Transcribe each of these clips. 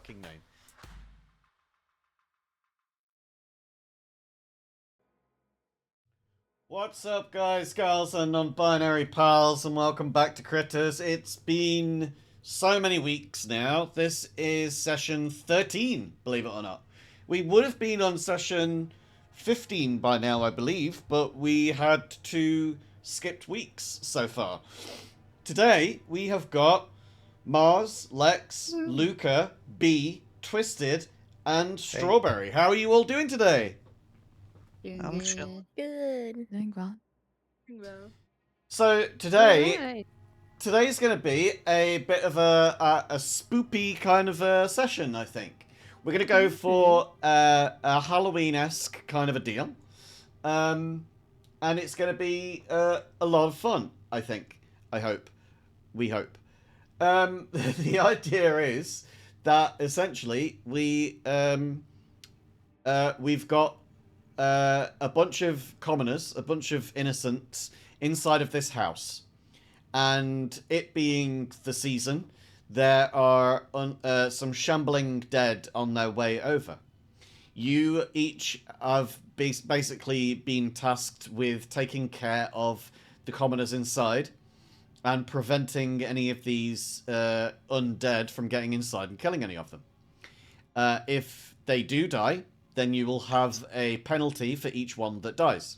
fucking name. What's up, guys, girls, and non-binary pals, and welcome back to Critters. It's been so many weeks now. This is session 13, believe it or not. We would have been on session 15 by now, I believe, but we had 2 skipped weeks so far. Today, we have got Mars, Lex, Luca, B, Twisted, and Strawberry. How are you all doing today? I'm chill. Good. Doing well. So today's going to be a bit of a spoopy kind of a session, I think. We're going to go for a Halloween-esque kind of a deal. And it's going to be a lot of fun, I think. I hope. We hope. The idea is that essentially we've got a bunch of commoners, a bunch of innocents inside of this house. And it being the season, there are some shambling dead on their way over. You each have basically been tasked with taking care of the commoners inside and preventing any of these undead from getting inside and killing any of them. If they do die, then you will have a penalty for each one that dies.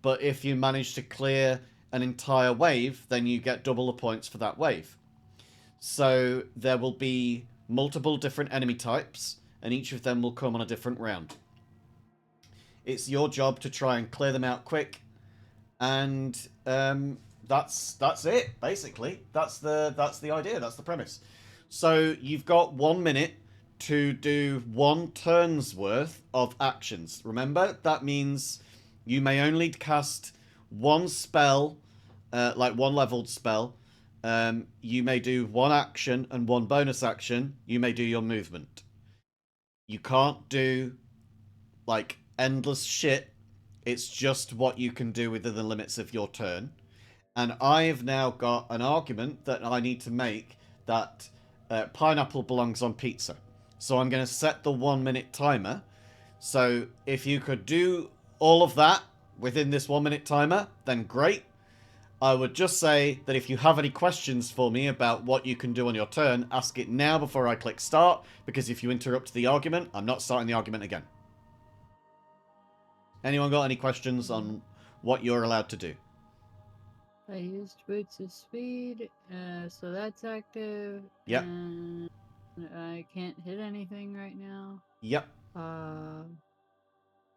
But if you manage to clear an entire wave, then you get double the points for that wave. So there will be multiple different enemy types, and each of them will come on a different round. It's your job to try and clear them out quick, and that's it, basically. That's the idea, that's the premise. So you've got 1 minute to do 1 turn's worth of actions. Remember, that means you may only cast 1 spell, like 1 leveled spell. You may do 1 action and 1 bonus action. You may do your movement. You can't do, like, endless shit. It's just what you can do within the limits of your turn. And I've now got an argument that I need to make that pineapple belongs on pizza. So I'm going to set the 1 minute timer. So if you could do all of that within this 1 minute timer, then great. I would just say that if you have any questions for me about what you can do on your turn, ask it now before I click start, because if you interrupt the argument, I'm not starting the argument again. Anyone got any questions on what you're allowed to do? I used Boots of Speed, so that's active. Yep. And I can't hit anything right now. Yep.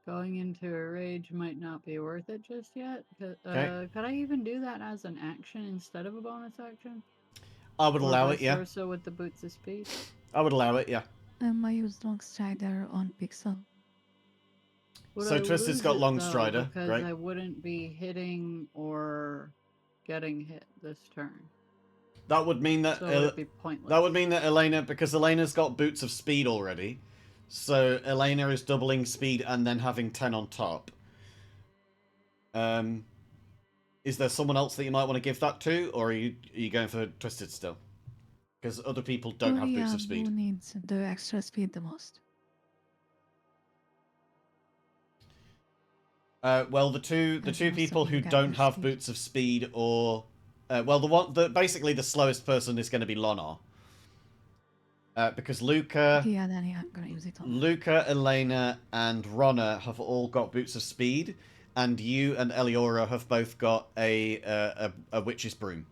Going into a rage might not be worth it just yet. Okay. Could I even do that as an action instead of a bonus action? I would allow it, yeah. Or so with the Boots of Speed? I would allow it, yeah. I used Long Strider on Pixel. So Twisted's got Long Strider, because great. I wouldn't be hitting or getting hit this turn. That would mean that So it would be pointless. that would mean that Elena, because Elena's got Boots of Speed already, so Elena is doubling speed and then having 10 on top. Is there someone else that you might want to give that to, or are you going for Twisted still? Because other people don't have Boots of Speed. Who needs the extra speed the most? Well, the two people who don't have Boots of Speed, or basically the slowest person is going to be Lonar. Because Luca, Yeah, then yeah, I'm gonna use it on. Luca, Elena, and Ronna have all got Boots of Speed, and you and Eliora have both got a Witch's Broom.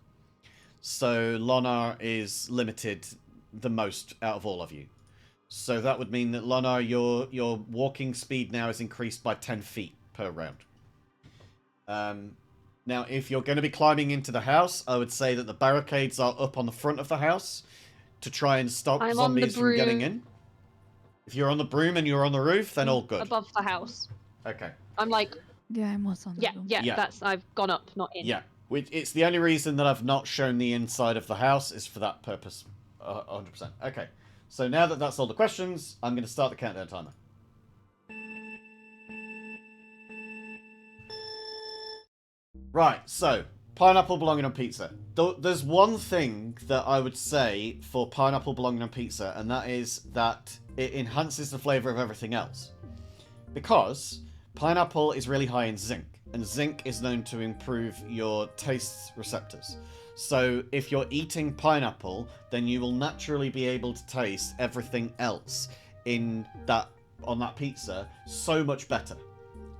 So Lonar is limited the most out of all of you. So that would mean that Lonar, your walking speed now is increased by 10 feet per round. Now, if you're going to be climbing into the house, I would say that the barricades are up on the front of the house to try and stop zombies from getting in. If you're on the broom and you're on the roof, then all good. Above the house. Okay. I'm like, Yeah, I'm also on the room. yeah, that's, I've gone up, not in. Yeah. It's the only reason that I've not shown the inside of the house is for that purpose. 100%. Okay. So now that that's all the questions, I'm going to start the countdown timer. Right, so pineapple belonging on pizza. There's one thing that I would say for pineapple belonging on pizza, and that is that it enhances the flavor of everything else. Because pineapple is really high in zinc, and zinc is known to improve your taste receptors. So if you're eating pineapple, then you will naturally be able to taste everything else on that pizza so much better.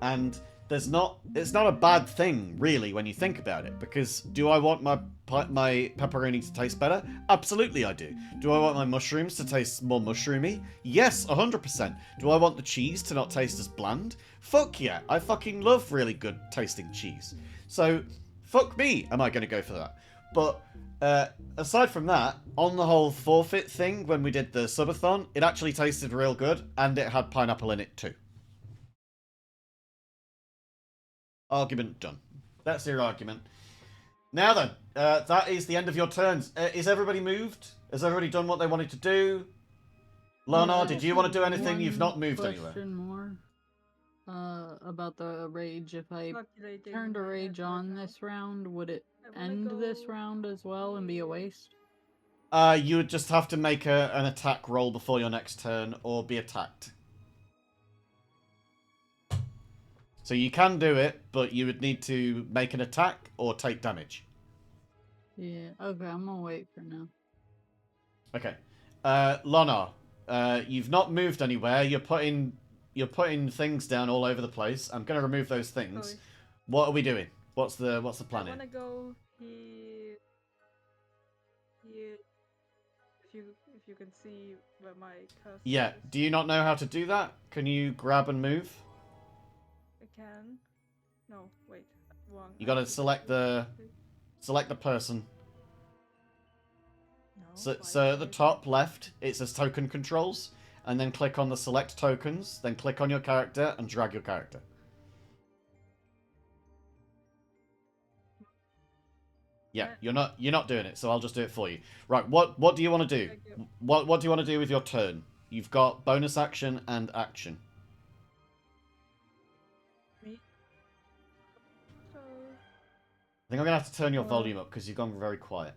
And it's not a bad thing really when you think about it, because do I want my pepperoni to taste better? Absolutely I do. Do I want my mushrooms to taste more mushroomy? Yes, 100%. Do I want the cheese to not taste as bland? Fuck yeah, I fucking love really good tasting cheese. So fuck me, am I going to go for that? But aside from that, on the whole forfeit thing, when we did the subathon, it actually tasted real good, and it had pineapple in it too. Argument done. That's your argument. Now then, that is the end of your turns. Is everybody moved? Has everybody done what they wanted to do? Lana, did you want to do anything? You've not moved anywhere. Question more. About the rage. If I turned a rage on this round, would it end this round as well and be a waste? You would just have to make an attack roll before your next turn, or be attacked. So you can do it, but you would need to make an attack or take damage. Yeah, okay, I'm gonna wait for now. Okay. Lana, you've not moved anywhere. You're putting things down all over the place. I'm gonna remove those things. Sorry. What are we doing? What's the plan I here? wanna go here. If you can see where my cursor Yeah. is. Do you not know how to do that? Can you grab and move? I can. No, wait. Wrong. You gotta select the person. No, So at the top left, it says token controls, and then click on the select tokens, then click on your character and drag your character. Yeah, you're not doing it, so I'll just do it for you. Right, what do you want to do? What do you want to do with your turn? You've got bonus action and action. Me? I think I'm gonna have to turn your volume up because you've gone very quiet.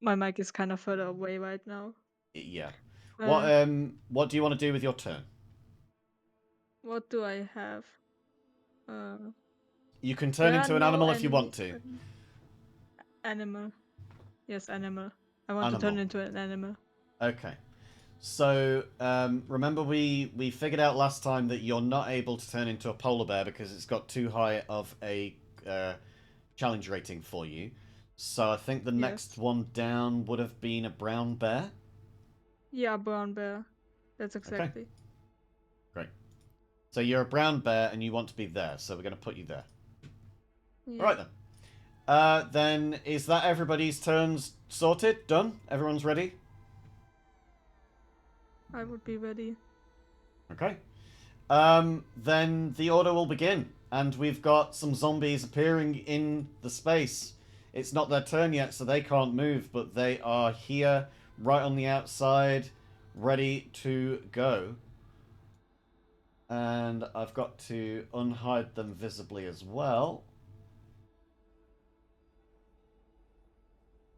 My mic is kind of further away right now. Yeah. What do you want to do with your turn? What do I have? You can turn into an animal if you want to. Animal. Yes, animal. I want to turn into an animal. Okay. So, remember we figured out last time that you're not able to turn into a polar bear because it's got too high of a challenge rating for you. So I think the next one down would have been a brown bear? Yeah, brown bear. That's exactly. Okay. Great. So you're a brown bear and you want to be there, so we're going to put you there. Yeah. Alright then. Then is that everybody's turns sorted? Done? Everyone's ready? I would be ready. Okay. Then the order will begin. And we've got some zombies appearing in the space. It's not their turn yet, so they can't move, but they are here, right on the outside, ready to go. And I've got to unhide them visibly as well.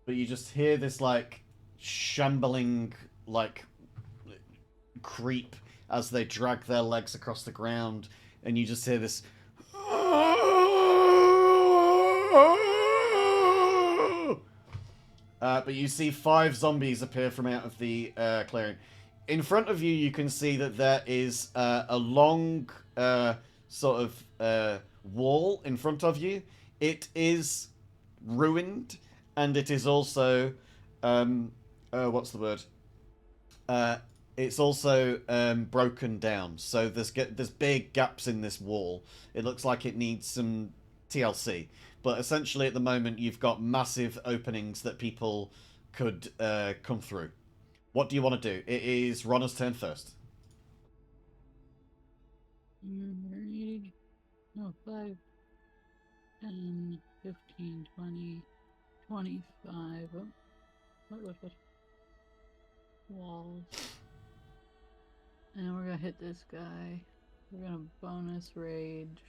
But you just hear this, like, shambling, like, creep as they drag their legs across the ground, and you just hear this. But you see 5 zombies appear from out of the clearing. In front of you, you can see that there is a long sort of wall in front of you. It is ruined, and it is also what's the word? It's also broken down. So there's big gaps in this wall. It looks like it needs some TLC. But essentially, at the moment, you've got massive openings that people could come through. What do you want to do? It is Ronna's turn first. No, 5, 10, 15, 20, 25. Oh, what? Walls. And we're gonna hit this guy. We're gonna bonus rage.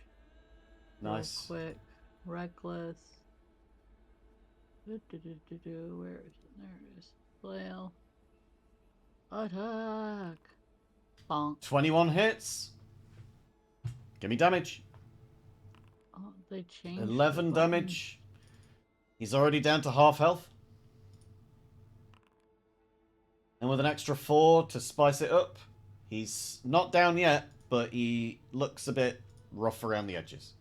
Nice. Real quick. Reckless. Where is it? There it is. Flail. Attack. Bonk. 21 hits. Give me damage. Oh, they changed 11 the button. damage. He's already down to half health. And with an extra 4 to spice it up, he's not down yet, but he looks a bit rough around the edges.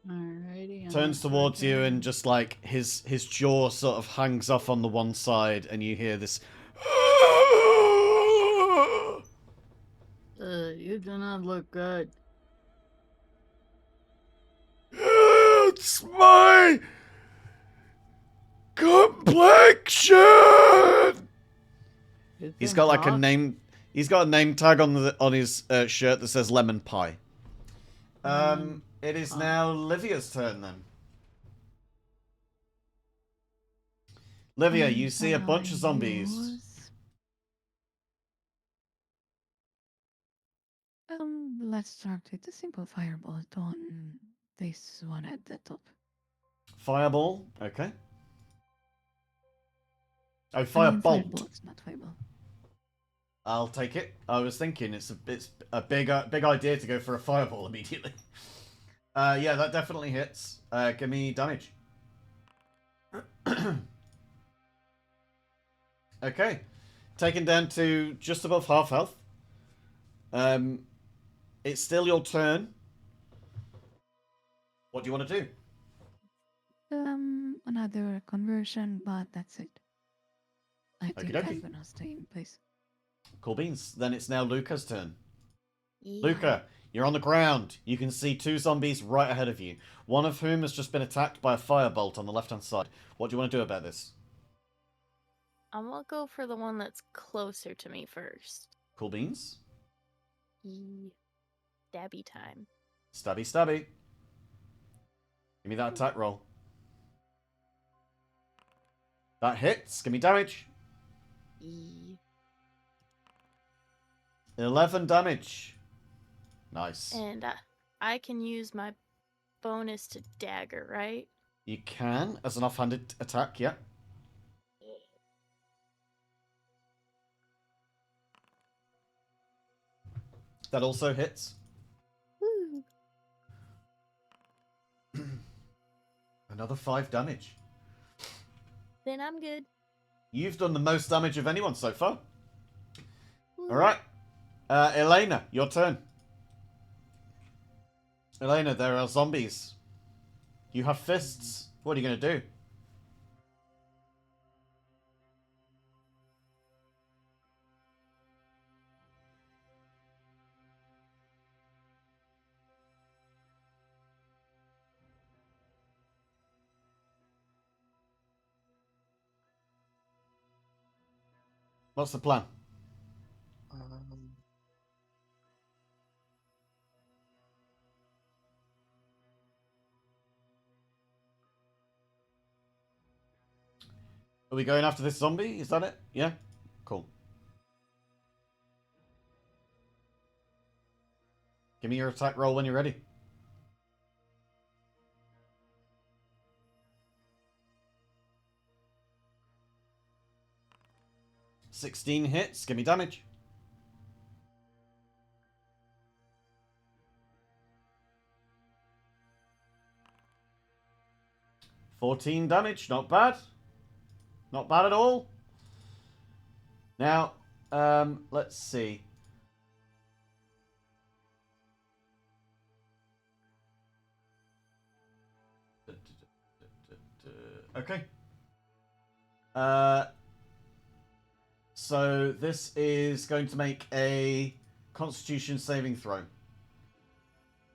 Alrighty. Turns towards you and just like his jaw sort of hangs off on the one side, and you hear this. You do not look good. It's my complexion. He's got like a name. He's got a name tag on his shirt that says lemon pie. It is now Livia's turn then. Livia, you see a bunch of zombies. Let's start with a simple firebolt on this one at the top. Fireball, okay. Oh, Firebolt, firebolt. not fireball. I'll take it. I was thinking it's a big idea to go for a fireball immediately. Yeah, that definitely hits. Give me damage. Okay, taken down to just above half health. It's still your turn. What do you want to do? Another conversion, but that's it. I think Okey-dokey. I'm gonna stay in place. Cool beans. Then it's now Luca's turn. Yeah. Luca, you're on the ground. You can see 2 zombies right ahead of you. One of whom has just been attacked by a firebolt on the left-hand side. What do you want to do about this? I'm gonna go for the one that's closer to me first. Cool beans. Stabby time. Stabby, stabby. Give me that attack roll. That hits. Give me damage. 11 damage. Nice. And I can use my bonus to dagger, right? You can, as an offhanded attack, yeah. That also hits. Woo. Another 5 damage. Then I'm good. You've done the most damage of anyone so far. Woo. Alright. Elena, your turn. Elena, there are zombies. You have fists. What are you going to do? What's the plan? Are we going after this zombie? Is that it? Yeah? Cool. Give me your attack roll when you're ready. $16 hits. Give me damage. $14 damage. Not bad. Not bad at all. Now, let's see. Okay. So this is going to make a Constitution saving throw.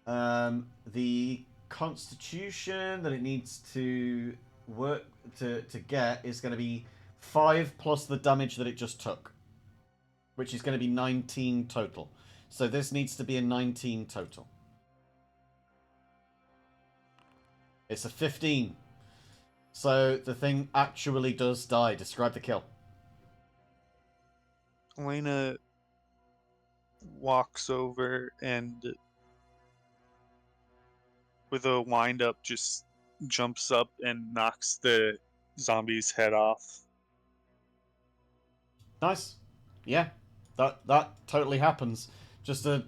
The Constitution that it needs to work to get is going to be 5 plus the damage that it just took, which is going to be 19 total. So this needs to be a 19 total. It's a 15. So the thing actually does die. Describe the kill. Elena walks over and with a wind up just jumps up and knocks the zombie's head off. Nice. Yeah, that totally happens. Just you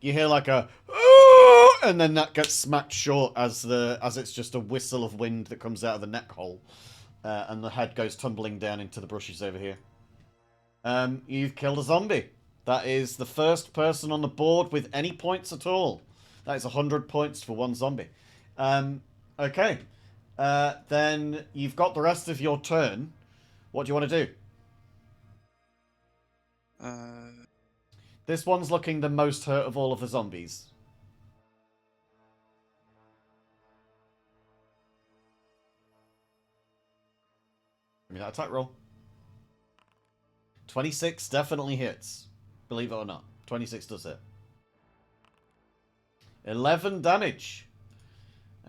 hear like a "Ooh!" and then that gets smacked short as it's just a whistle of wind that comes out of the neck hole, and the head goes tumbling down into the bushes over here. You've killed a zombie. That is the first person on the board with any points at all. That is 100 points for one zombie. Okay. Then you've got the rest of your turn. What do you want to do? This one's looking the most hurt of all of the zombies. Give me that attack roll. 26 definitely hits. Believe it or not. 26 does hit. 11 damage.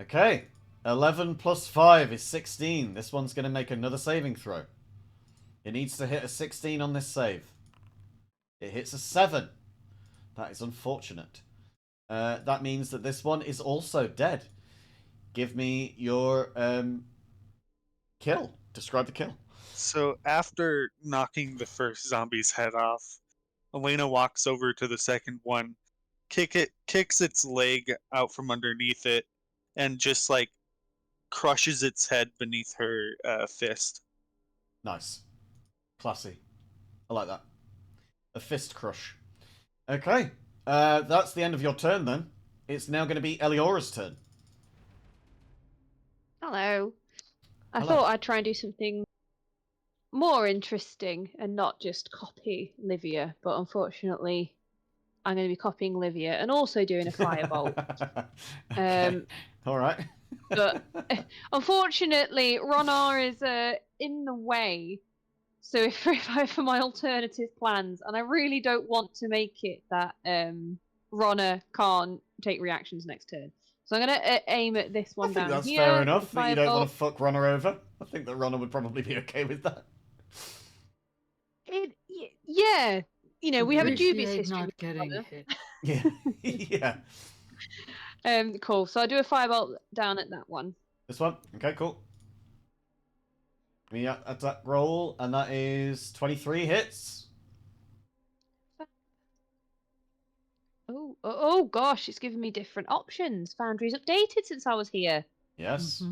Okay. 11 plus 5 is 16. This one's going to make another saving throw. It needs to hit a 16 on this save. It hits a 7. That is unfortunate. That means that this one is also dead. Give me your kill. Describe the kill. So after knocking the first zombie's head off, Elena walks over to the second one, kicks its leg out from underneath it, and just like crushes its head beneath her fist. Nice. Classy. I like that. A fist crush. Okay. That's the end of your turn then. It's now going to be Eliora's turn. Hello. I Hello. thought I'd try and do something more interesting and not just copy Livia, but unfortunately I'm going to be copying Livia and also doing a firebolt. Okay. All right. But unfortunately, Ronar is in the way. So for my alternative plans, and I really don't want to make it that Ronar can't take reactions next turn. So I'm going to aim at this one I think down that's here. fair enough that you don't Firebolt. want to fuck Runner over. I think that Runner would probably be okay with that. Yeah, you know, we have a dubious Appreciate history. not with getting Ronar. hit. Yeah. Yeah. Cool. So I do a firebolt down at that one. This one? Okay, cool. Give me that attack roll, and that is 23 hits. Oh gosh, it's given me different options. Foundry's updated since I was here. Yes.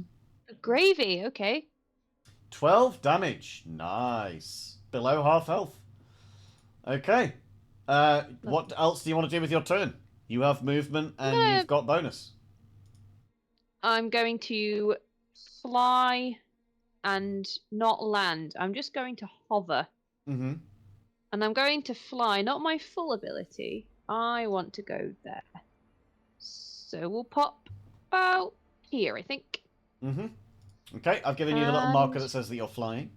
Gravy, okay. 12 damage. Nice. Below half health. Okay. What else do you want to do with your turn? You have movement and you've got bonus. I'm going to fly and not land. I'm just going to hover. Mm-hmm. And I'm going to fly, not my full ability. I want to go there. So we'll pop out here, I think. Mm-hmm. Okay, I've given you the little marker that says that you're flying.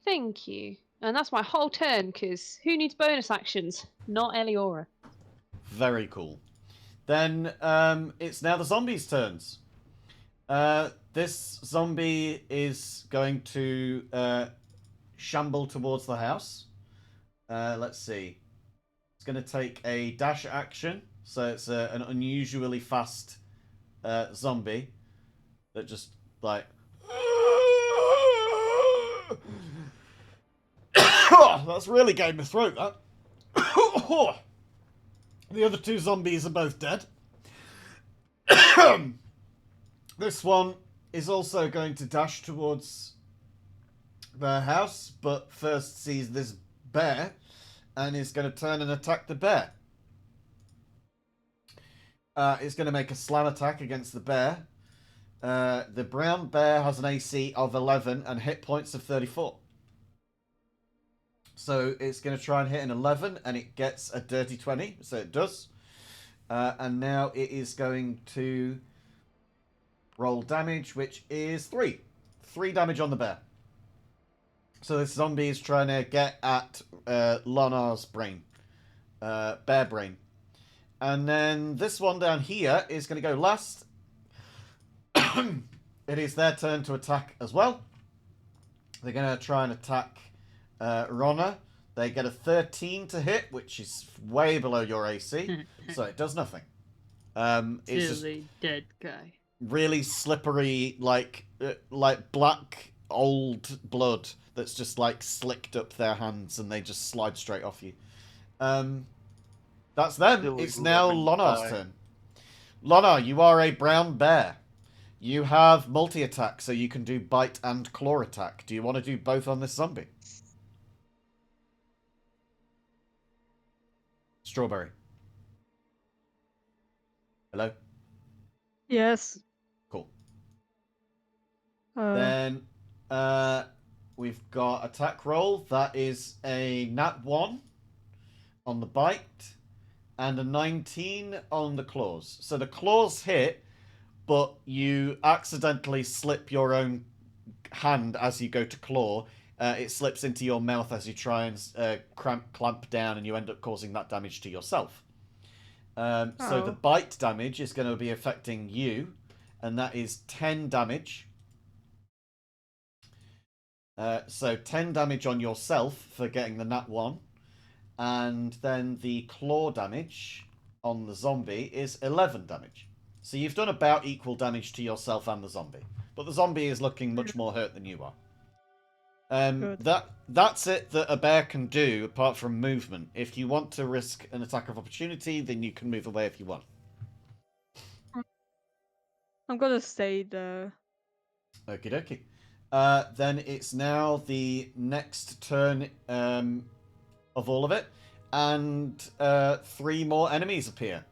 Thank you. And that's my whole turn, because who needs bonus actions? Not Eliora. Very cool. Then it's now the zombies' turns. This zombie is going to shamble towards the house. Let's see. It's going to take a dash action. So it's an unusually fast zombie that just like... That's really getting my throat, that. The other two zombies are both dead. This one is also going to dash towards the house, but first sees this bear and is going to turn and attack the bear. It's going to make a slam attack against the bear. The brown bear has an AC of 11 and hit points of 34. So it's going to try and hit an 11, and it gets a dirty 20, so it does. And now it is going to roll damage, which is 3. 3 damage on the bear. So this zombie is trying to get at Lonar's brain. Bear brain. And then this one down here is going to go last. It is their turn to attack as well. They're going to try and attack Ronna. They get a 13 to hit, which is way below your AC, so it does nothing. It's Silly dead guy. really slippery, like black old blood that's just like slicked up their hands, and they just slide straight off you. That's them. Silly It's now lemon Lonar's pie. turn. Lonar, you are a brown bear. You have multi-attack, so you can do bite and claw attack. Do you want to do both on this zombie? Strawberry. Hello? Yes. Cool. Uh, Then we've got attack roll. That is a nat 1 on the bite and a 19 on the claws. So the claws hit, but you accidentally slip your own hand as you go to claw. It slips into your mouth as you try and clamp down, and you end up causing that damage to yourself. So the bite damage is going to be affecting you, and that is 10 damage. So 10 damage on yourself for getting the nat 1. And then the claw damage on the zombie is 11 damage. So you've done about equal damage to yourself and the zombie. But the zombie is looking much more hurt than you are. That's it that a bear can do, apart from movement. If you want to risk an attack of opportunity, then you can move away if you want. I'm gonna stay there. Okie dokie. Then it's now the next turn of all of it. And 3 more enemies appear.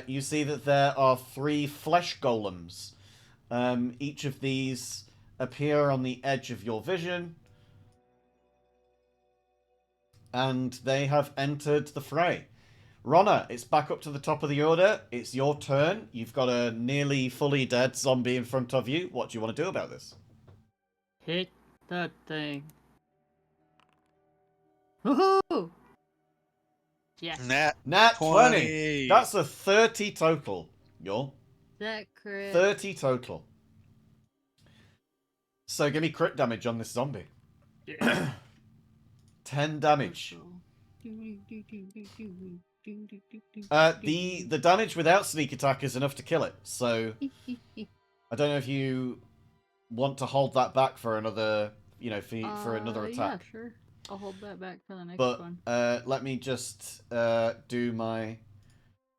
You see that there are 3 flesh golems. Each of these appear on the edge of your vision. And they have entered the fray. Ronna, it's back up to the top of the order. It's your turn. You've got a nearly fully dead zombie in front of you. What do you want to do about this? Hit that thing. Woohoo! Yes. Nat 20. That's a 30 total. You're That crit. 30 total. So give me crit damage on this zombie. Yeah. 10 damage. The damage without sneak attack is enough to kill it. So I don't know if you want to hold that back for another, for another attack. Yeah, sure. I'll hold that back for the next But one. let me just do my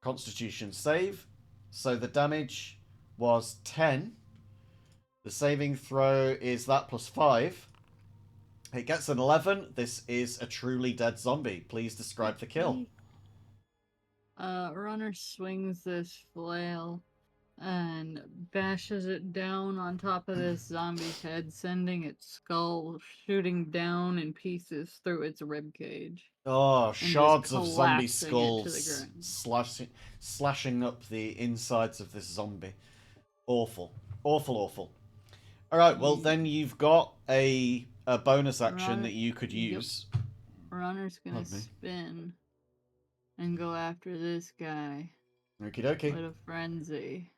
Constitution save. So the damage was 10. The saving throw is that plus 5. It gets an 11. This is a truly dead zombie. Please describe the kill. Runner swings this flail and bashes it down on top of this zombie's head, sending its skull shooting down in pieces through its rib cage. Oh, shards of zombie collapsing skulls slashing up the insides of this zombie. Awful. Awful, awful. Alright, well then you've got a bonus action that you could use. Runner's gonna spin and go after this guy Okie dokie. with a frenzy.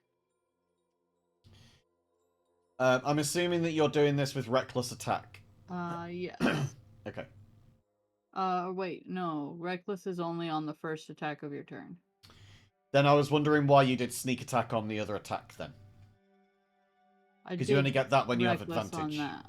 I'm assuming that you're doing this with reckless attack. Yes. Okay. Wait, no. Reckless is only on the first attack of your turn. Then I was wondering why you did sneak attack on the other attack then. Because you only get that when you have advantage. On that.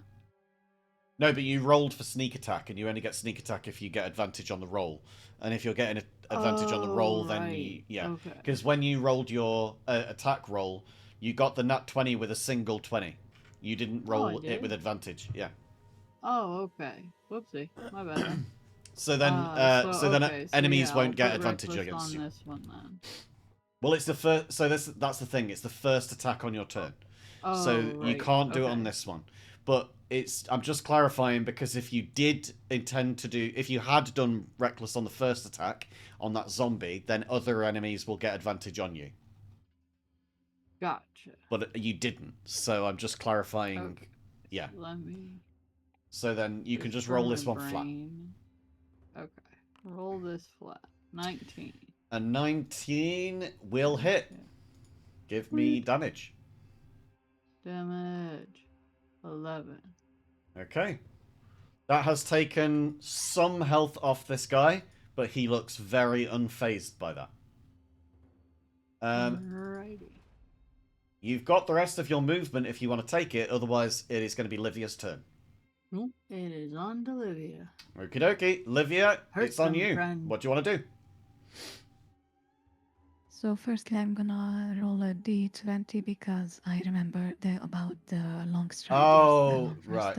No, but you rolled for sneak attack, and you only get sneak attack if you get advantage on the roll. And if you're getting an advantage on the roll, then you... Yeah. Because when you rolled your attack roll, you got the nat 20 with a single 20. You didn't roll it with advantage. Yeah. Oh, okay. Whoopsie. My bad. So then, enemies won't get advantage against you. On this one, then. Well, it's the first. So that's the thing. It's the first attack on your turn. Oh, so right. you can't do it on this one. But I'm just clarifying because if you did intend to do, if you had done reckless on the first attack on that zombie, then other enemies will get advantage on you. Gotcha. But you didn't. So I'm just clarifying. Okay. Yeah. Let me. So then you can just roll this one flat. Okay. Roll this flat. 19. A 19 will hit. Give me damage. Damage. 11. Okay. That has taken some health off this guy, but he looks very unfazed by that. Alrighty. You've got the rest of your movement if you want to take it, otherwise it is going to be Livia's turn. Nope, it is on to Livia. Okie dokie. Livia, Hurt it's on them, you. friend. What do you want to do? So firstly, I'm gonna roll a d20 because I remember about the long striders. Oh, right.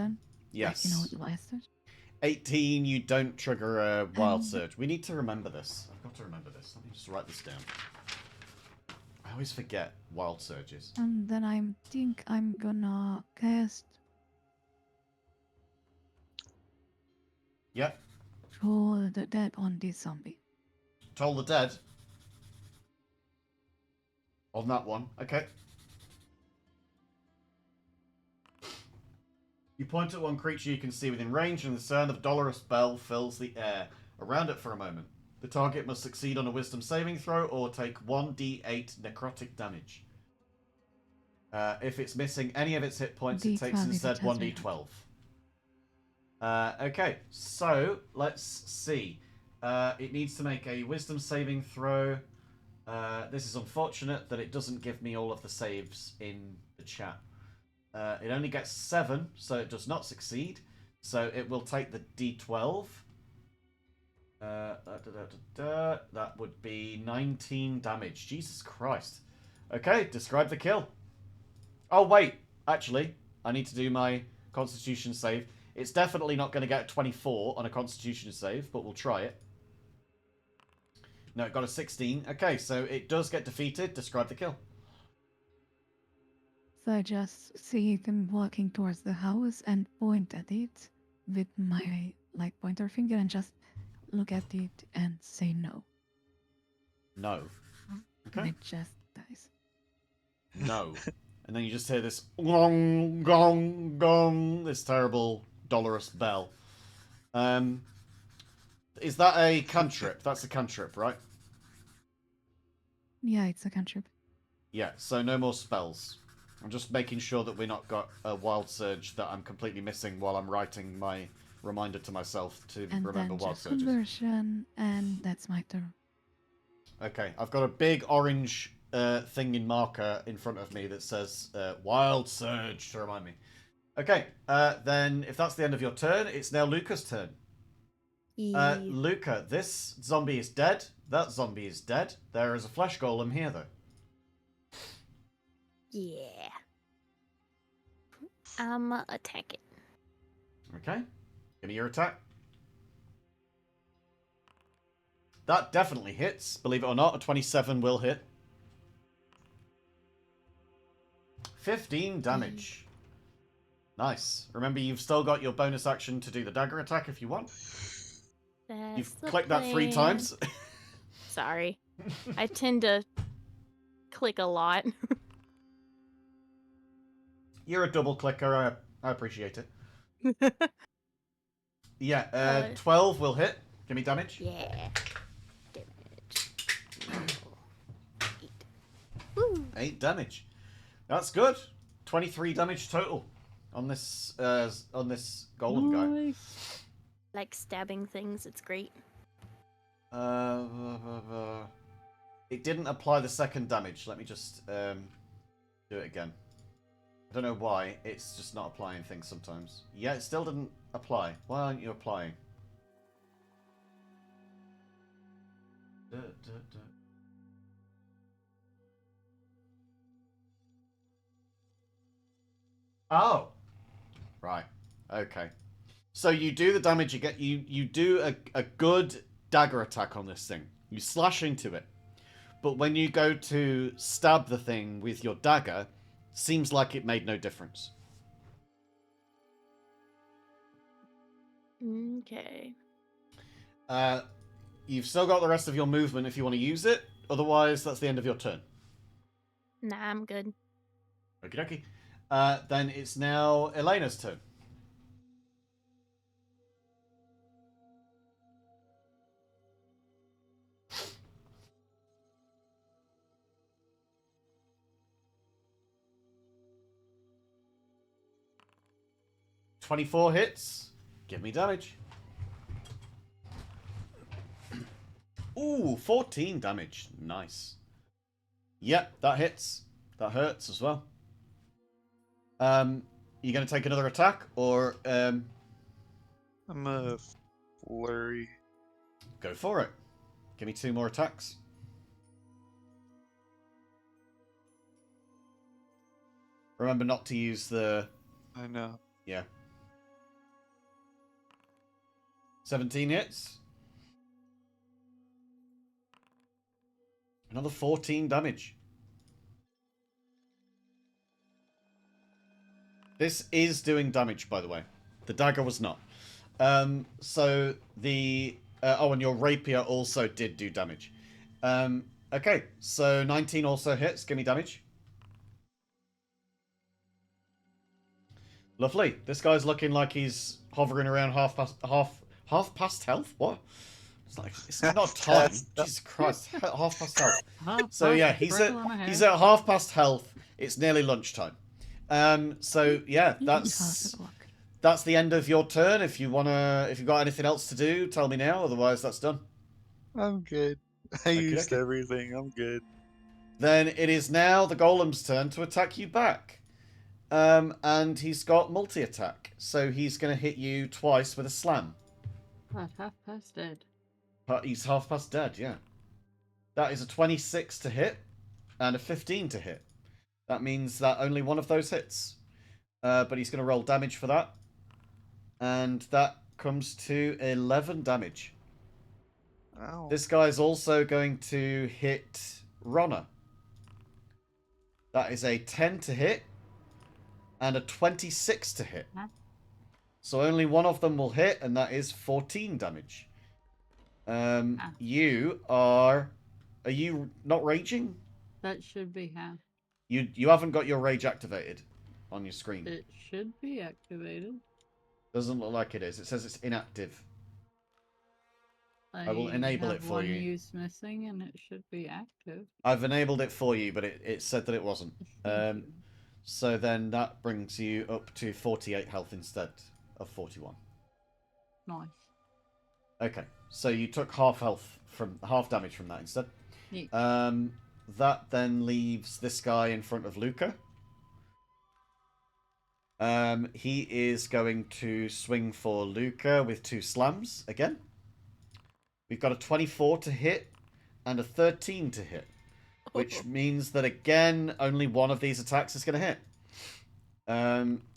Yes. You know Yes. the bastard. 18, you don't trigger a wild And- surge. We need to remember this. I've got to remember this. Let me just write this down. I always forget wild surges. And then I think I'm gonna cast Yep. Roll the Dead on this zombie. Toll the Dead. On that one. Okay. You point at one creature you can see within range, and the sound of dolorous bell fills the air around it for a moment. The target must succeed on a wisdom saving throw or take 1d8 necrotic damage. If it's missing any of its hit points, it takes D12 if instead it has 1d12. Okay, so let's see. It needs to make a wisdom saving throw. This is unfortunate that it doesn't give me all of the saves in the chat. It only gets 7, so it does not succeed. So it will take the d12. That would be 19 damage. Jesus Christ. Okay, describe the kill. Oh, wait. Actually, I need to do my constitution save. It's definitely not going to get 24 on a constitution save, but we'll try it. No, it got a 16. Okay, so it does get defeated. Describe the kill. So I just see them walking towards the house and point at it with my pointer finger and just look at it and say no. No. And Okay. it just dies. No. And then you just hear this gong, gong, gong, this terrible dolorous bell. Is that a cantrip? That's a cantrip, right? Yeah, it's a cantrip. Yeah, so no more spells. I'm just making sure that we're not got a wild surge that I'm completely missing while I'm writing my reminder to myself to And remember then wild just surges. conversion, and that's my turn. Okay, I've got a big orange thing in marker in front of me that says wild surge to remind me. Okay, then if that's the end of your turn, it's now Luca's turn. Luca, this zombie is dead. That zombie is dead. There is a flesh golem here, though. Yeah. Attack it. Okay, give me your attack. That definitely hits. Believe it or not, a 27 will hit. 15 damage. Nice. Remember, you've still got your bonus action to do the dagger attack if you want. That's You've the clicked that 3 plan. times. Sorry. I tend to click a lot. You're a double clicker. I appreciate it. Yeah, 12 will hit. Give me damage. Yeah. Damage. 8. Woo. 8 damage. That's good. 23 damage total on this golem guy. Nice. Like stabbing things, it's great. It didn't apply the second damage. Let me just do it again. I don't know why. It's just not applying things sometimes. Yeah, it still didn't apply. Why aren't you applying? Oh. Right. Okay. So you do the damage, you do a good dagger attack on this thing. You slash into it. But when you go to stab the thing with your dagger, seems like it made no difference. Okay. You've still got the rest of your movement if you want to use it. Otherwise, that's the end of your turn. Nah, I'm good. Okie dokie. Then it's now Elena's turn. "24 hits. Give me damage." Ooh, 14 damage. Nice. Yep, that hits. That hurts as well. You going to take another attack, or I'm a flurry. go for it? Give me 2 more attacks. Remember not to use the... I know. Yeah. 17 hits. Another 14 damage. This is doing damage, by the way. The dagger was not. So the... and your rapier also did do damage. Okay, so 19 also hits. Give me damage. Lovely. This guy's looking like he's hovering around half past health. What? It's not time. Jesus Christ, half past health. So yeah, he's at half past health. It's nearly lunchtime. So yeah, that's the end of your turn. If you've got anything else to do, tell me now. Otherwise, that's done. I'm good. I used everything. I'm good. Then it is now the golem's turn to attack you back. And he's got multi-attack, so he's going to hit you twice with a slam. Half past dead. He's half past dead, yeah. That is a 26 to hit and a 15 to hit. That means that only one of those hits. But he's going to roll damage for that. And that comes to 11 damage. Ow. This guy's also going to hit Ronna. That is a 10 to hit and a 26 to hit. Huh? So only one of them will hit, and that is 14 damage. You are you not raging? That should be half. You haven't got your rage activated on your screen. It should be activated. Doesn't look like it is. It says it's inactive. I will enable it for you. One use missing, and it should be active. I've enabled it for you, but it said that it wasn't. So then that brings you up to 48 health instead of 41. Nice. Okay, so you took half damage from that instead. Yeah. That then leaves this guy in front of Luca. He is going to swing for Luca with 2 slams again. We've got a 24 to hit and a 13 to hit, which means that again only one of these attacks is going to hit.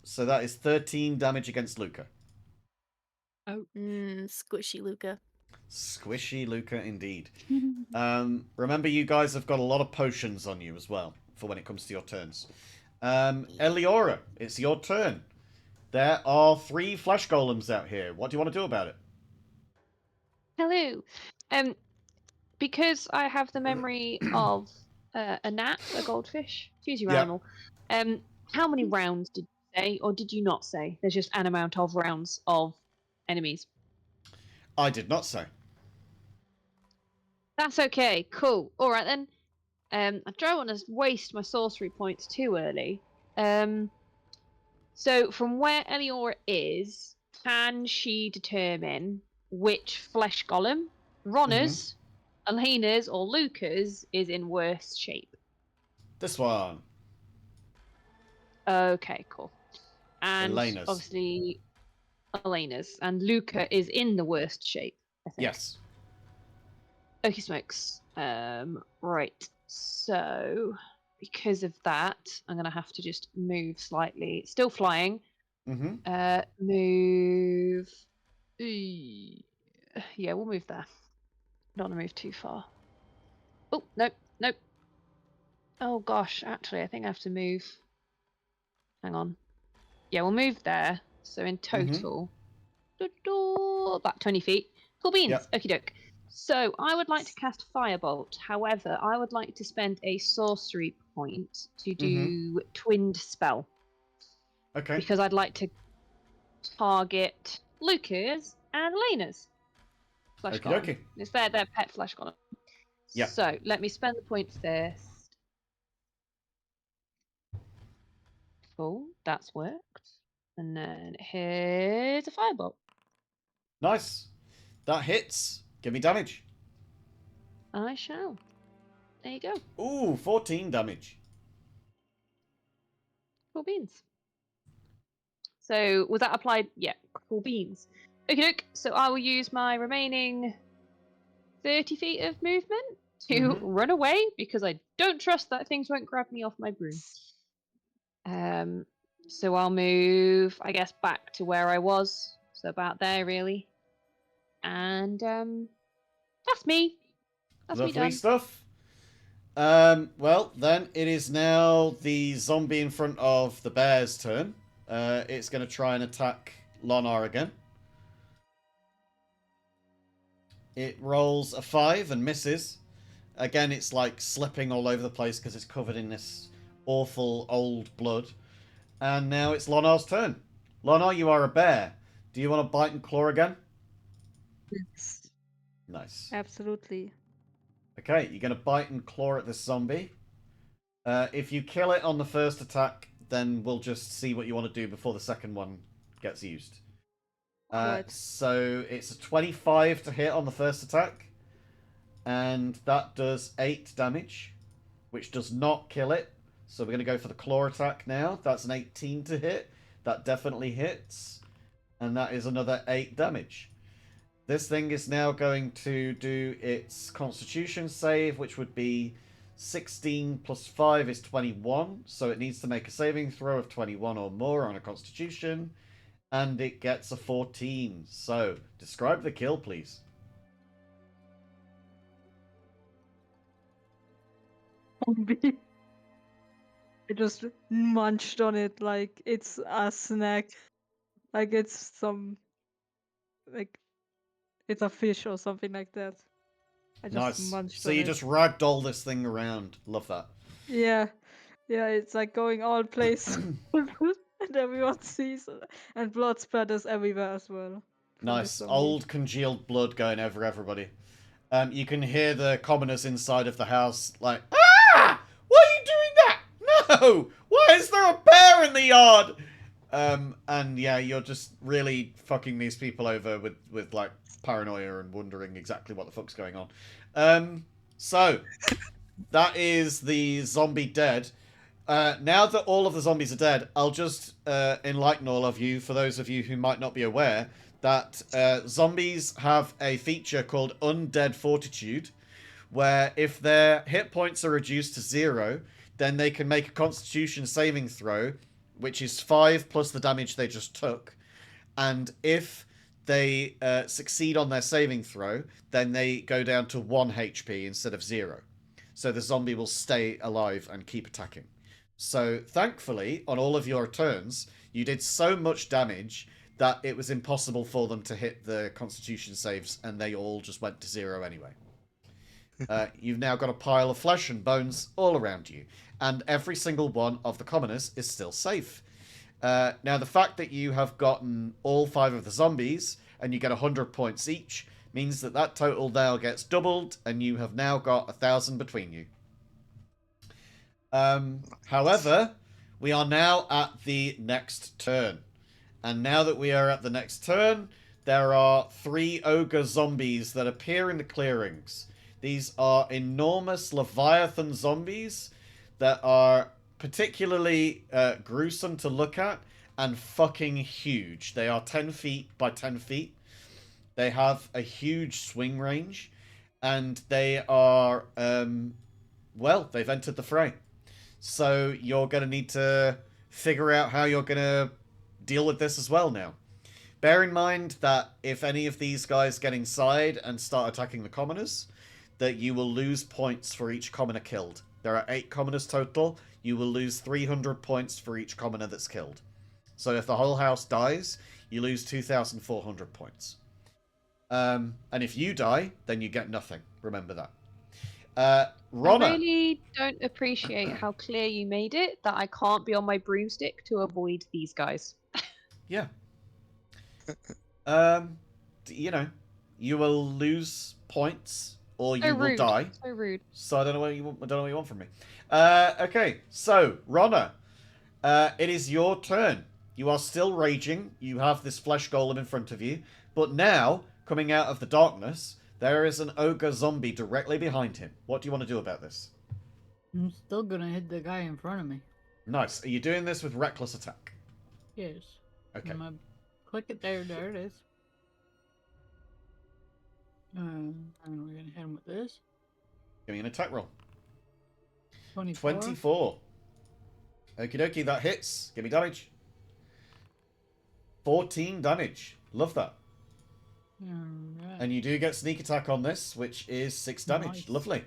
So that is 13 damage against Luca. Oh, Squishy Luca. Squishy Luca indeed. Remember, you guys have got a lot of potions on you as well for when it comes to your turns. Eliora, it's your turn. There are 3 flesh golems out here. What do you want to do about it? Hello. Because I have the memory of a gnat, a goldfish, choose your animal. How many rounds did you say, or did you not say? There's just an amount of rounds of enemies. I did not say. That's okay. Cool. All right then. I don't want to waste my sorcery points too early. So from where Eliora is, can she determine which flesh golem, Ronna's, Elena's, or Luca's is in worse shape? This one. Okay, cool. And Elena's. obviously Elena's, and Luca is in the worst shape, I think. Yes. Okie smokes. Right. So because of that, I'm gonna have to just move slightly. Still flying. Move. Yeah, we'll move there. Don't want to move too far. Oh, nope. Oh gosh, actually, I think I have to move. Hang on. Yeah, we'll move there. So in total, about 20 feet. Cool beans. Yep. Okie doke. So I would like to cast Firebolt. However, I would like to spend a sorcery point to do Twinned Spell. Okay. Because I'd like to target Luca's and Elena's flesh golem. Okey-dokey. It's their pet flesh golem. Yeah. So let me spend the points first. Cool, that's worked. And then here's a Firebolt. Nice. That hits. Give me damage. I shall. There you go. Ooh, 14 damage. Cool beans. So was that applied? Yeah, cool beans. Okay, doke. So I will use my remaining 30 feet of movement to run away because I don't trust that things won't grab me off my broom. So I'll move, I guess, back to where I was. So about there, really. And that's me. That's me Lovely done. stuff. Well, then it is now the zombie in front of the bear's turn. It's going to try and attack Lonar again. It rolls a 5 and misses. Again, it's like slipping all over the place because it's covered in this awful old blood. And now it's Lonar's turn. Lonar, you are a bear. Do you want to bite and claw again? Yes. Nice. Absolutely. Okay, you're going to bite and claw at this zombie. If you kill it on the first attack, then we'll just see what you want to do before the second one gets used. Right. So it's a 25 to hit on the first attack. And that does 8 damage, which does not kill it. So we're going to go for the claw attack now. That's an 18 to hit. That definitely hits. And that is another 8 damage. This thing is now going to do its constitution save, which would be 16 plus 5 is 21. So it needs to make a saving throw of 21 or more on a constitution. And it gets a 14. So describe the kill, please. Zombie. I just munched on it like it's a snack. Like it's like it's a fish or something like that. I just Nice. munched So on you it. just ragdoll this thing around. Love that. Yeah. Yeah, it's like going all places. And everyone sees it. And blood splatters everywhere as well. from this Nice. zombie. Old congealed blood going over everybody. You can hear the commoners inside of the house like, ah! Why are you doing that? No! Why is there a bear in the yard? And yeah, you're just really fucking these people over with like paranoia and wondering exactly what the fuck's going on. So that is the zombie dead. Now that all of the zombies are dead, I'll just enlighten all of you, for those of you who might not be aware, that zombies have a feature called undead fortitude, where if their hit points are reduced to 0, then they can make a constitution saving throw, which is 5 plus the damage they just took. And if they succeed on their saving throw, then they go down to 1 HP instead of 0. So the zombie will stay alive and keep attacking. So thankfully, on all of your turns, you did so much damage that it was impossible for them to hit the constitution saves, and they all just went to 0 anyway. You've now got a pile of flesh and bones all around you, and every single one of the commoners is still safe. Now, the fact that you have gotten all 5 of the zombies, and you get 100 points each, means that that total now gets doubled, and you have now got 1,000 between you. However, we are now at the next turn. And now that we are at the next turn, there are 3 ogre zombies that appear in the clearings. These are enormous Leviathan zombies that are particularly gruesome to look at and fucking huge. They are 10 feet by 10 feet. They have a huge swing range. And they are, well, they've entered the fray. So you're going to need to figure out how you're going to deal with this as well now. Bear in mind that if any of these guys get inside and start attacking the commoners, that you will lose points for each commoner killed. There are 8 commoners total. You will lose 300 points for each commoner that's killed. So if the whole house dies, you lose 2,400 points. And if you die, then you get nothing. Remember that. Ronna. I really don't appreciate how clear you made it that I can't be on my broomstick to avoid these guys. Yeah. You know, you will lose points or you will die. So rude. So I don't know what you want from me. Okay, so Ronna, it is your turn. You are still raging. You have this flesh golem in front of you, but now coming out of the darkness, there is an ogre zombie directly behind him. What do you want to do about this? I'm still gonna hit the guy in front of me. Nice. Are you doing this with reckless attack? Yes. Okay. I'm gonna click it there. There it is. And we're gonna hit him with this. Give me an attack roll. 24. 24. Okie dokie, that hits. Give me damage. 14 damage. Love that. Alright. And you do get sneak attack on this, which is 6 damage. Nice. Lovely.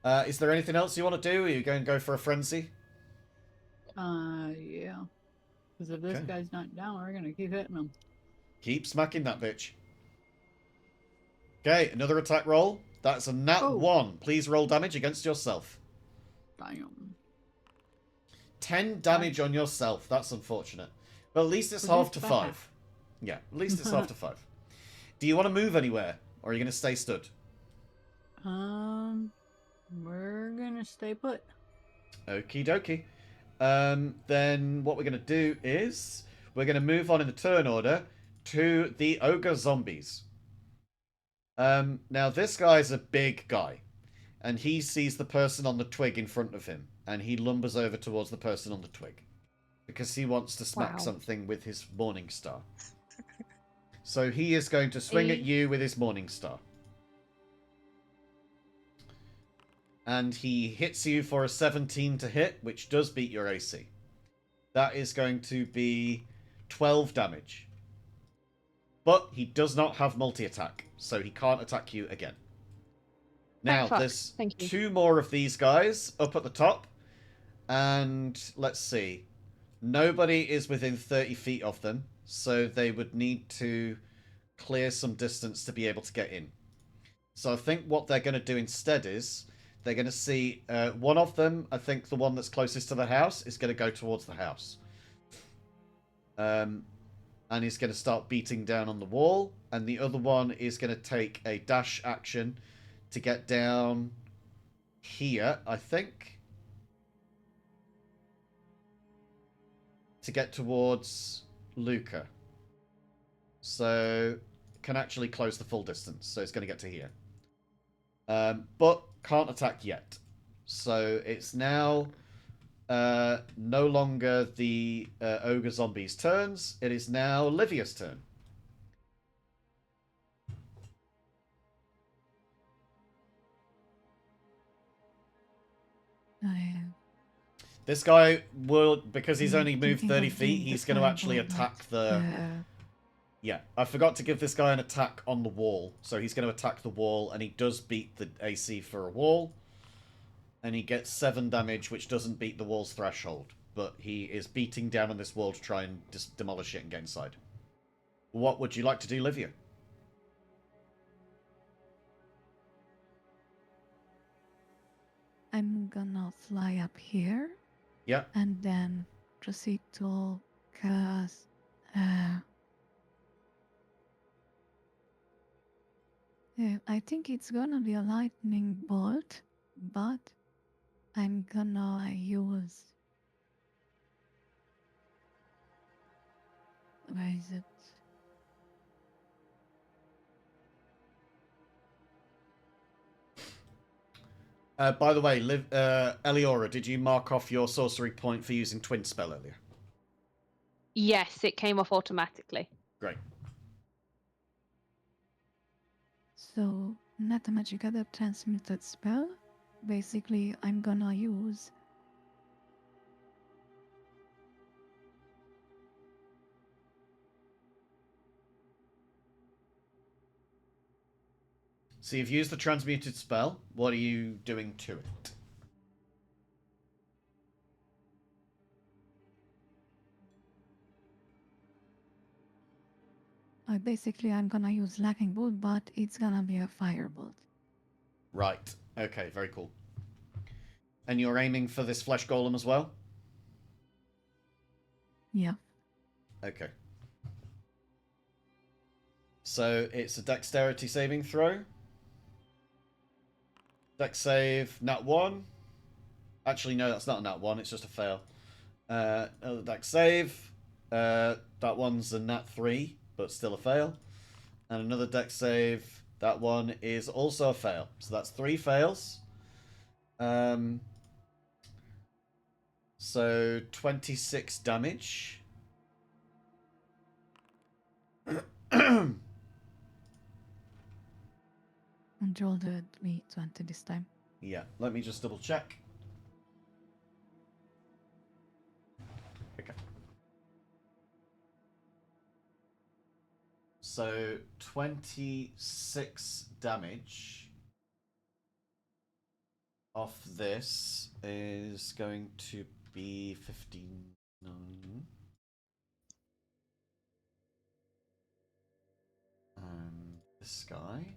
Is there anything else you want to do? Are you going to go for a frenzy? Yeah. Because if this Okay. guy's not down, we're gonna keep hitting him. Keep smacking that bitch. Okay, another attack roll. That's a nat Oh. 1. Please roll damage against yourself. Damn. 10 damage on yourself. That's unfortunate. But at least it's But half it's to bad. 5. Yeah, at least it's half to 5. Do you want to move anywhere? Or are you going to stay stood? We're gonna stay put. Okie dokie. Then what we're going to do is we're going to move on in the turn order to the ogre zombies. Now this guy's a big guy, and he sees the person on the twig in front of him, and he lumbers over towards the person on the twig because he wants to smack Wow. something with his morning star. So he is going to swing at you with his morning star. And he hits you for a 17 to hit, which does beat your AC. That is going to be 12 damage. But he does not have multi-attack, so he can't attack you again. Now, fuck. there's Thank you. 2 more of these guys up at the top. And let's see. Nobody is within 30 feet of them, so they would need to clear some distance to be able to get in. So I think what they're going to do instead is they're going to see one of them, I think the one that's closest to the house, is going to go towards the house. And he's going to start beating down on the wall. And the other one is going to take a dash action to get down here, I think. To get towards Luca. So can actually close the full distance. So it's going to get to here. But can't attack yet. So it's now no longer the ogre zombies' turns. It is now Livia's turn. This guy will, because he's only moved 30 feet, he's going to actually attack the... Yeah, I forgot to give this guy an attack on the wall. So he's going to attack the wall, and he does beat the AC for a wall. And he gets 7 damage, which doesn't beat the wall's threshold. But he is beating down on this wall to try and demolish it and get inside. What would you like to do, Livia? I'm gonna fly up here. Yeah. And then proceed to cast I think it's gonna be a lightning bolt, but I'm gonna use. Where is it? By the way, Eliora, did you mark off your sorcery point for using Twin Spell earlier? Yes, it came off automatically. Great. So, not a magic other transmuted spell. Basically, I'm gonna use. So you've used the transmuted spell. What are you doing to it? Basically, I'm gonna use Lacking Bolt, but it's gonna be a firebolt. Right. Okay, very cool. And you're aiming for this flesh golem as well? Yeah. Okay. So it's a dexterity saving throw. Dex save, nat 1. Actually, no, that's not a nat 1, it's just a fail. Another dex save. That one's a nat 3, but still a fail. And another dex save. That one is also a fail. So that's 3 fails. So 26 damage. And roll the d20 this time. Yeah, let me just double check. Okay. So 26 damage off this is going to be 59. And this guy.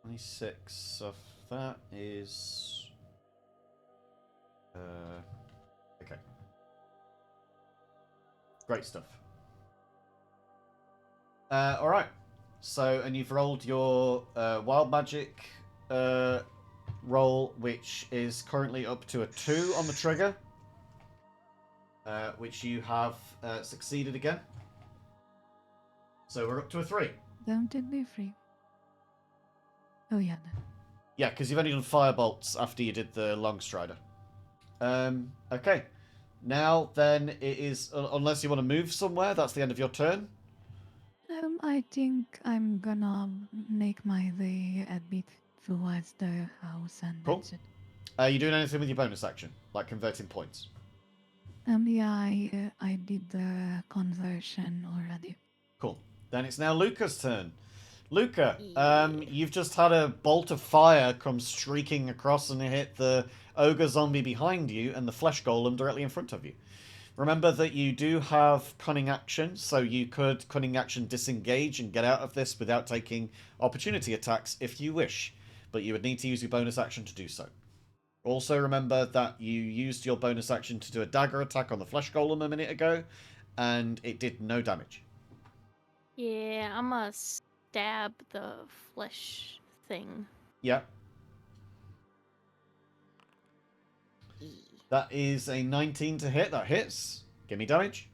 26 of that is... okay. Great stuff. Alright. So, and you've rolled your wild magic roll, which is currently up to a 2 on the trigger. Which you have succeeded again. So we're up to a 3. Don't it be free? Oh yeah. Yeah, because you've only done firebolts after you did the long strider. Okay. Now then it is, unless you want to move somewhere, that's the end of your turn. I think I'm gonna make my way a bit towards the house and Cool. that's it. Are you doing anything with your bonus action? Like converting points? Yeah, I did the conversion already. Cool. Then it's now Luca's turn. Luca, Yeah. you've just had a bolt of fire come streaking across and hit the ogre zombie behind you and the flesh golem directly in front of you. Remember that you do have cunning action, so you could cunning action disengage and get out of this without taking opportunity attacks if you wish, but you would need to use your bonus action to do so. Also remember that you used your bonus action to do a dagger attack on the flesh golem a minute ago, and it did no damage. Yeah, I'm gonna stab the flesh thing. Yeah, E. that is a 19 to hit. That hits. Give me damage.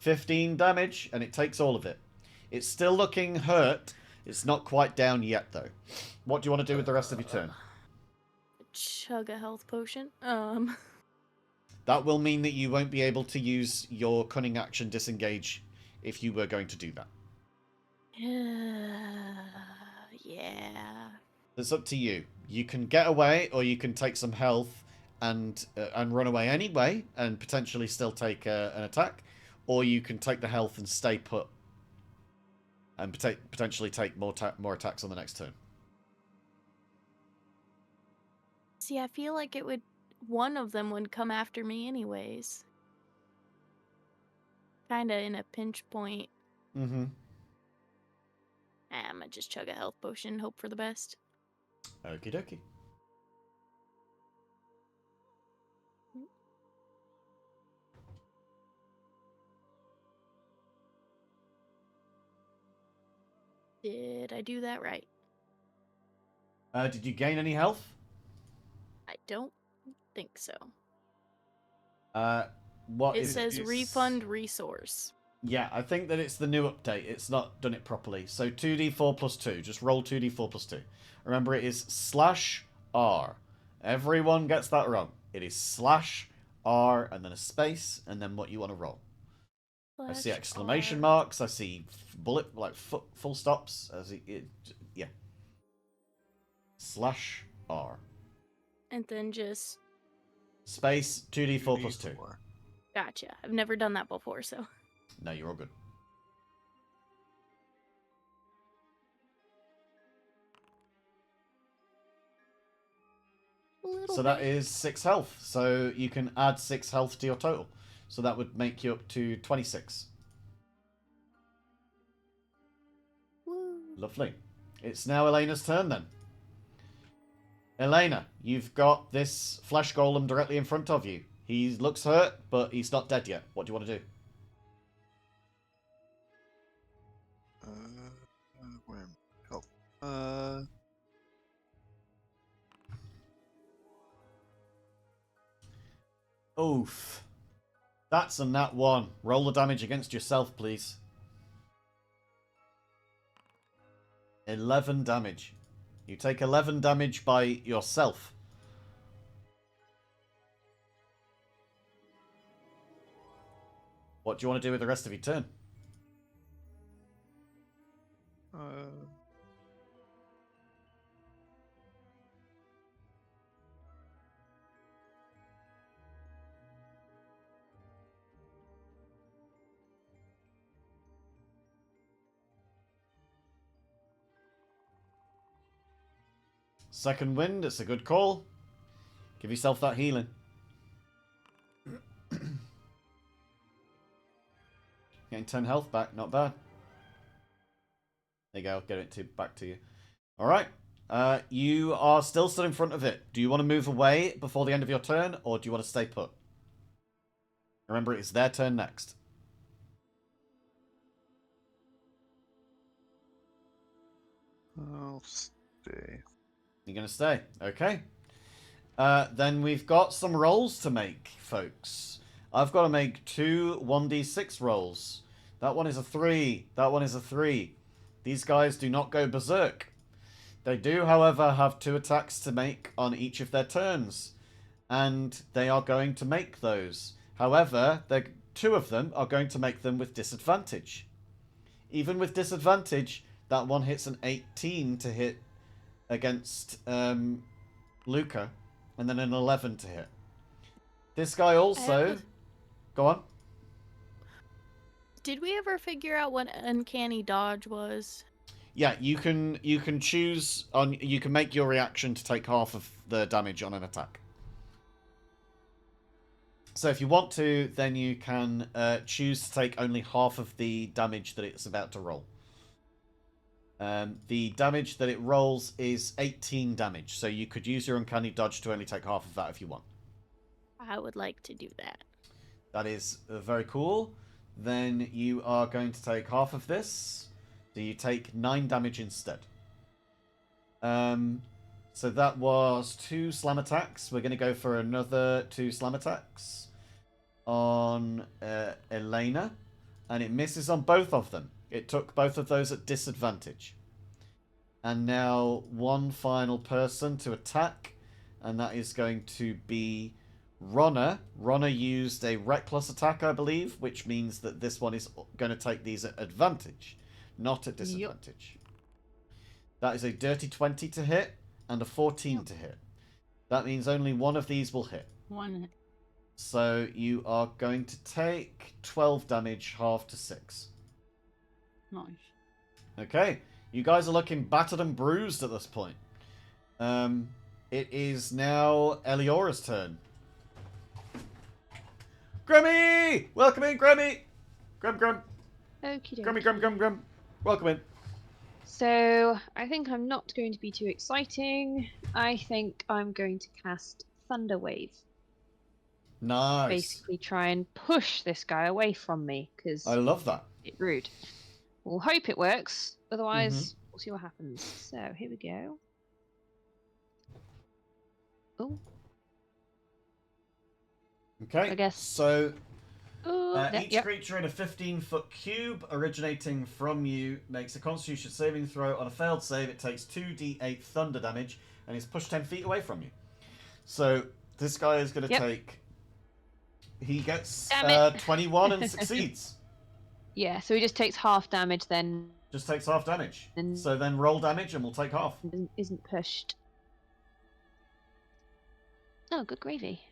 15 damage, and it takes all of it. It's still looking hurt. It's not quite down yet, though. What do you want to do with the rest of your turn? Chug a health potion. That will mean that you won't be able to use your cunning action disengage if you were going to do that. Yeah. It's up to you. You can get away, or you can take some health and run away anyway, and potentially still take an attack, or you can take the health and stay put, and potentially take more attacks on the next turn. See, I feel like it would. One of them would come after me anyways. Kinda in a pinch point. Mm-hmm. I'm gonna just chug a health potion, hope for the best. Okie dokie. Did I do that right? Did you gain any health? I don't think so. What It is says it's- refund resource. Yeah, I think that it's the new update. It's not done it properly. So 2d4 plus 2. Just roll 2d4 plus 2. Remember, it is /R. Everyone gets that wrong. It is /R and then a space and then what you want to roll. I see Slash exclamation R. marks. I see bullet, like full stops. I see yeah. /R. And then just. Space 2d4 plus 2. Gotcha. I've never done that before, so. No, you're all good. So that is 6 health. So you can add 6 health to your total. So that would make you up to 26. Woo. Lovely. It's now Elena's turn then. Elena, you've got this flesh golem directly in front of you. He looks hurt, but he's not dead yet. What do you want to do? Where am I? Oof. That's a nat 1. Roll the damage against yourself, please. 11 damage. You take 11 damage by yourself. What do you want to do with the rest of your turn? Second wind, it's a good call. Give yourself that healing. Getting 10 health back, not bad. There you go, I'll get it back to you. Alright. You are still stood in front of it. Do you want to move away before the end of your turn, or do you want to stay put? Remember, it's their turn next. I'll stay. You're going to stay. Okay. Then we've got some rolls to make, folks. I've got to make 2 1d6 rolls. That one is a 3. That one is a 3. These guys do not go berserk. They do, however, have 2 attacks to make on each of their turns. And they are going to make those. However, 2 of them are going to make them with disadvantage. Even with disadvantage, that one hits an 18 to hit against Luca. And then an 11 to hit. This guy also... Go on. Did we ever figure out what uncanny dodge was? Yeah, you can choose on. You can make your reaction to take half of the damage on an attack. So if you want to, then you can choose to take only half of the damage that it's about to roll. The damage that it rolls is 18 damage, so you could use your uncanny dodge to only take half of that if you want. I would like to do that. That is very cool. Then you are going to take half of this. So you take 9 damage instead. So that was 2 slam attacks. We're going to go for another 2 slam attacks on Elena. And it misses on both of them. It took both of those at disadvantage. And now one final person to attack. And that is going to be Ronna. Ronna used a reckless attack, I believe, which means that this one is going to take these at advantage, not at disadvantage. Yep. That is a dirty 20 to hit and a 14 to hit. That means only one of these will hit. One hit. So you are going to take 12 damage, half to 6. Nice. Okay. You guys are looking battered and bruised at this point. It is now Eliora's turn. Grammy! Welcome in, Grammy! Grum. Okie dokie. Grammy. Welcome in. So, I think I'm not going to be too exciting. I think I'm going to cast Thunder Wave. Nice. Basically try and push this guy away from me, because I love that. It's rude. We'll hope it works, otherwise we'll see what happens. So, here we go. Oh. Okay, I guess. So each yep. creature in a 15-foot cube originating from you makes a Constitution saving throw. On a failed save, it takes 2d8 thunder damage and is pushed 10 feet away from you. So this guy is going to take... He gets 21 and succeeds. Yeah, so he just takes half damage then. Just takes half damage. So then roll damage and we'll take half. Isn't pushed. Oh, good gravy.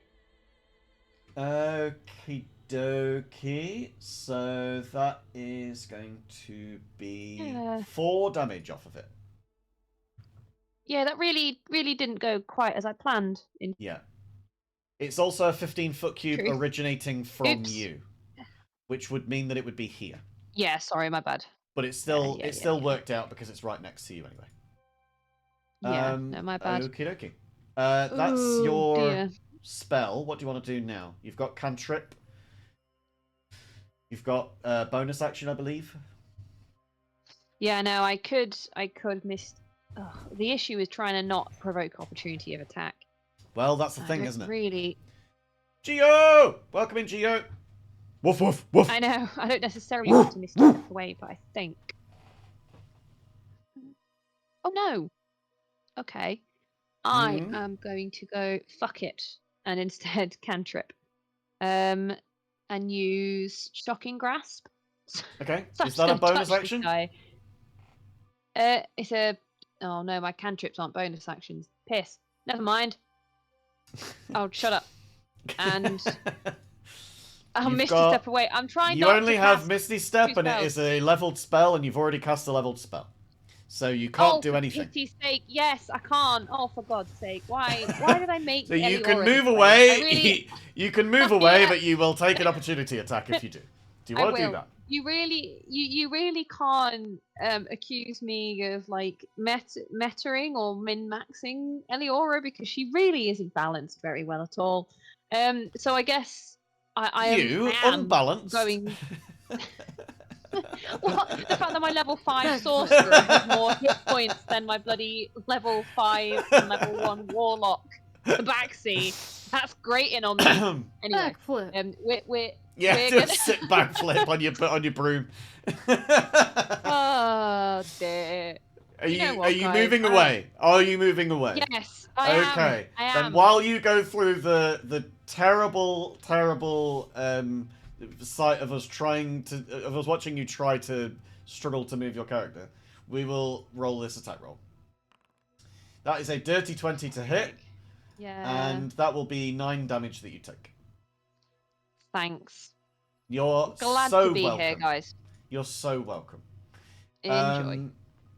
Okie dokie. So that is going to be 4 damage off of it. Yeah, that really didn't go quite as I planned. Yeah. It's also a 15-foot cube originating from you, which would mean that it would be here. Yeah, sorry, my bad. But it's still worked out because it's right next to you anyway. Yeah, no, my bad. Okie dokie. That's your spell. What do you want to do now? You've got cantrip. You've got bonus action, I believe. Yeah, no, I could miss. The issue is trying to not provoke opportunity of attack. Well, that's the thing, isn't it? Really. Geo! Welcome in, Geo! Woof, woof, woof! I know, I don't necessarily want to misstep away, but I think... Oh no! Okay. I am going to go fuck it, and instead cantrip. and use Shocking Grasp. Okay. So I'm Is just that a gonna bonus touch this action? guy. It's a. Oh no, my cantrips aren't bonus actions. Piss. Never mind. Oh, shut up. And I'll You've Misty got- Step away. I'm trying You not only to have cast Misty Step, two and it spells. is a leveled spell, and you've already cast a leveled spell. So you can't do for anything. pity's sake, yes, I can't. Oh, for God's sake, why did I make So you Eliora can this move way? away. I really, You can move away, Yeah. but you will take an opportunity attack if you do. Do you I want to do will. that? You really can't accuse me of like metaing or min-maxing Eliora because she really isn't balanced very well at all. So I guess I You am unbalanced. going. Well, the fact that my level 5 sorcerer has more hit points than my bloody level 5 and level 1 warlock Tabaxi, that's grating on me. Anyway, Backflip. we're Yeah, gonna... just sit back, flip on your broom. Oh dear. Are You know you what, are you guys? moving away? Are you moving away? Yes, I am. Okay. I Then am. while you go through the terrible sight of us watching you try to struggle to move your character, we will roll this attack roll. That is a dirty 20 to hit, Yeah. and that will be 9 damage that you take. Thanks. You're Glad so to be welcome. here, guys. You're so welcome. Enjoy.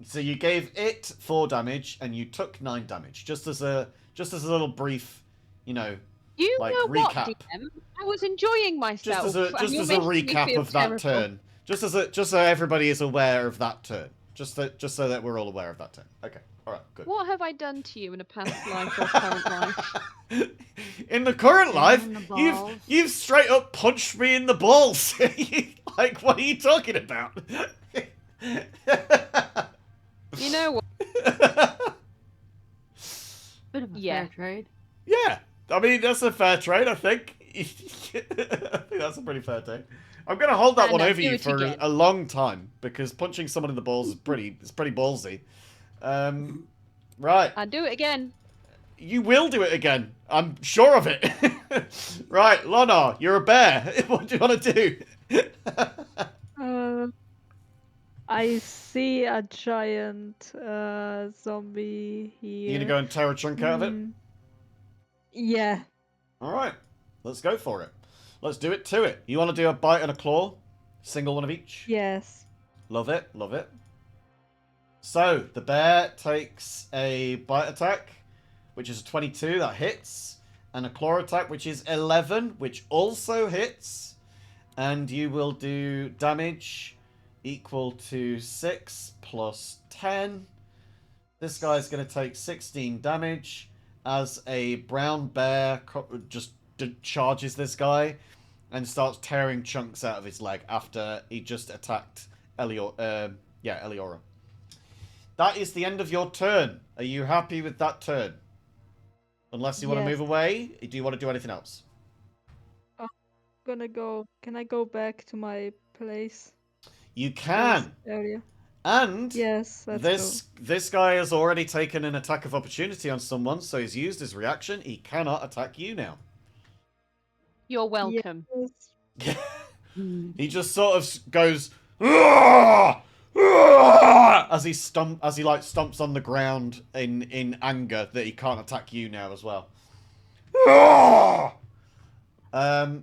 So you gave it 4 damage, and you took 9 damage. Just as a little brief, You like know what, recap. DM? I was enjoying myself. Just as and a you're making me recap feel of that terrible. turn. Just so everybody is aware of that turn. Just so that we're all aware of that turn. Okay. All right. Good. What have I done to you in a past life or current life? In the current life, In the balls. you've straight up punched me in the balls. Like, what are you talking about? You know what? Bit of a Yeah. fair trade. Yeah, I mean that's a fair trade. I think. I think that's a pretty fair trade. I'm gonna hold that And one I'll over do you it for again. a long time because punching someone in the balls is pretty ballsy. Right, I'll do it again. you will do it again. I'm sure of it. Right, Lonar, you're a bear. What do you want to do? I see a giant zombie here. You gonna go and tear a chunk out of it? Yeah. All right, let's go for it. Let's do it to it. You want to do a bite and a claw? Single one of each? Yes. Love it, love it. So, the bear takes a bite attack, which is a 22, that hits. And a claw attack, which is 11, which also hits. And you will do damage equal to 6 plus 10. This guy's going to take 16 damage as a brown bear just charges this guy and starts tearing chunks out of his leg after he just attacked Eliora. That is the end of your turn. Are you happy with that turn? Unless you want to Yes. move away, do you want to do anything else? Gonna go. Can I go back to my place? You can. Area. And Yes. Let's this guy has already taken an attack of opportunity on someone, so he's used his reaction. He cannot attack you now. You're welcome. go. He just sort of goes "Argh! Argh!" as he stomps on the ground in anger that he can't attack you now as well. Argh!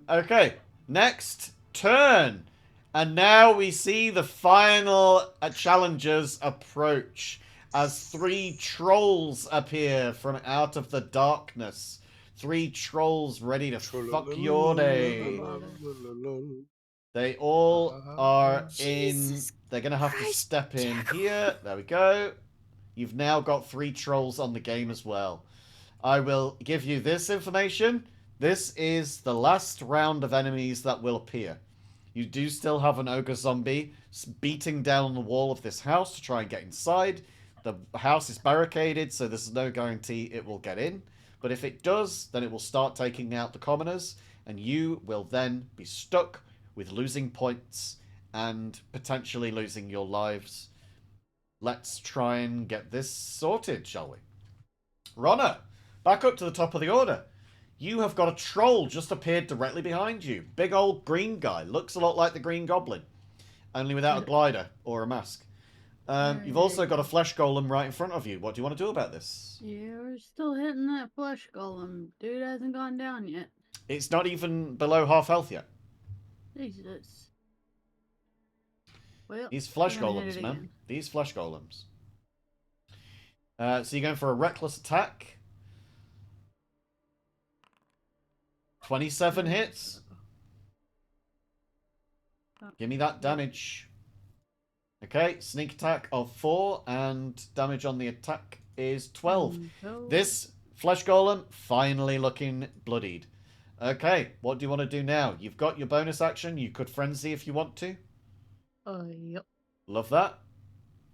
Okay, next turn. And now we see the final challengers approach as 3 trolls appear from out of the darkness. 3 trolls ready to fuck your day. They all are in... Jesus They're going to have to Christ, step in Jackal. here. There we go. You've now got 3 trolls on the game as well. I will give you this information. This is the last round of enemies that will appear. You do still have an ogre zombie beating down on the wall of this house to try and get inside. The house is barricaded, so there's no guarantee it will get in. But if it does, then it will start taking out the commoners, and you will then be stuck with losing points and potentially losing your lives. Let's try and get this sorted, shall we? Ronna, back up to the top of the order. You have got a troll just appeared directly behind you. Big old green guy. Looks a lot like the Green Goblin. Only without a glider or a mask. You've also got a flesh golem right in front of you. What do you want to do about this? Yeah, we're still hitting that flesh golem. Dude hasn't gone down yet. It's not even below half health yet. Jesus. Well, These flesh we're gonna hit golems, it man. again. These flesh golems. So you're going for a reckless attack. 27 hits. Give me that damage. Okay, sneak attack of 4 and damage on the attack is 12. This flesh golem finally looking bloodied. Okay, what do you want to do now? You've got your bonus action. You could frenzy if you want to. Yep. Love that.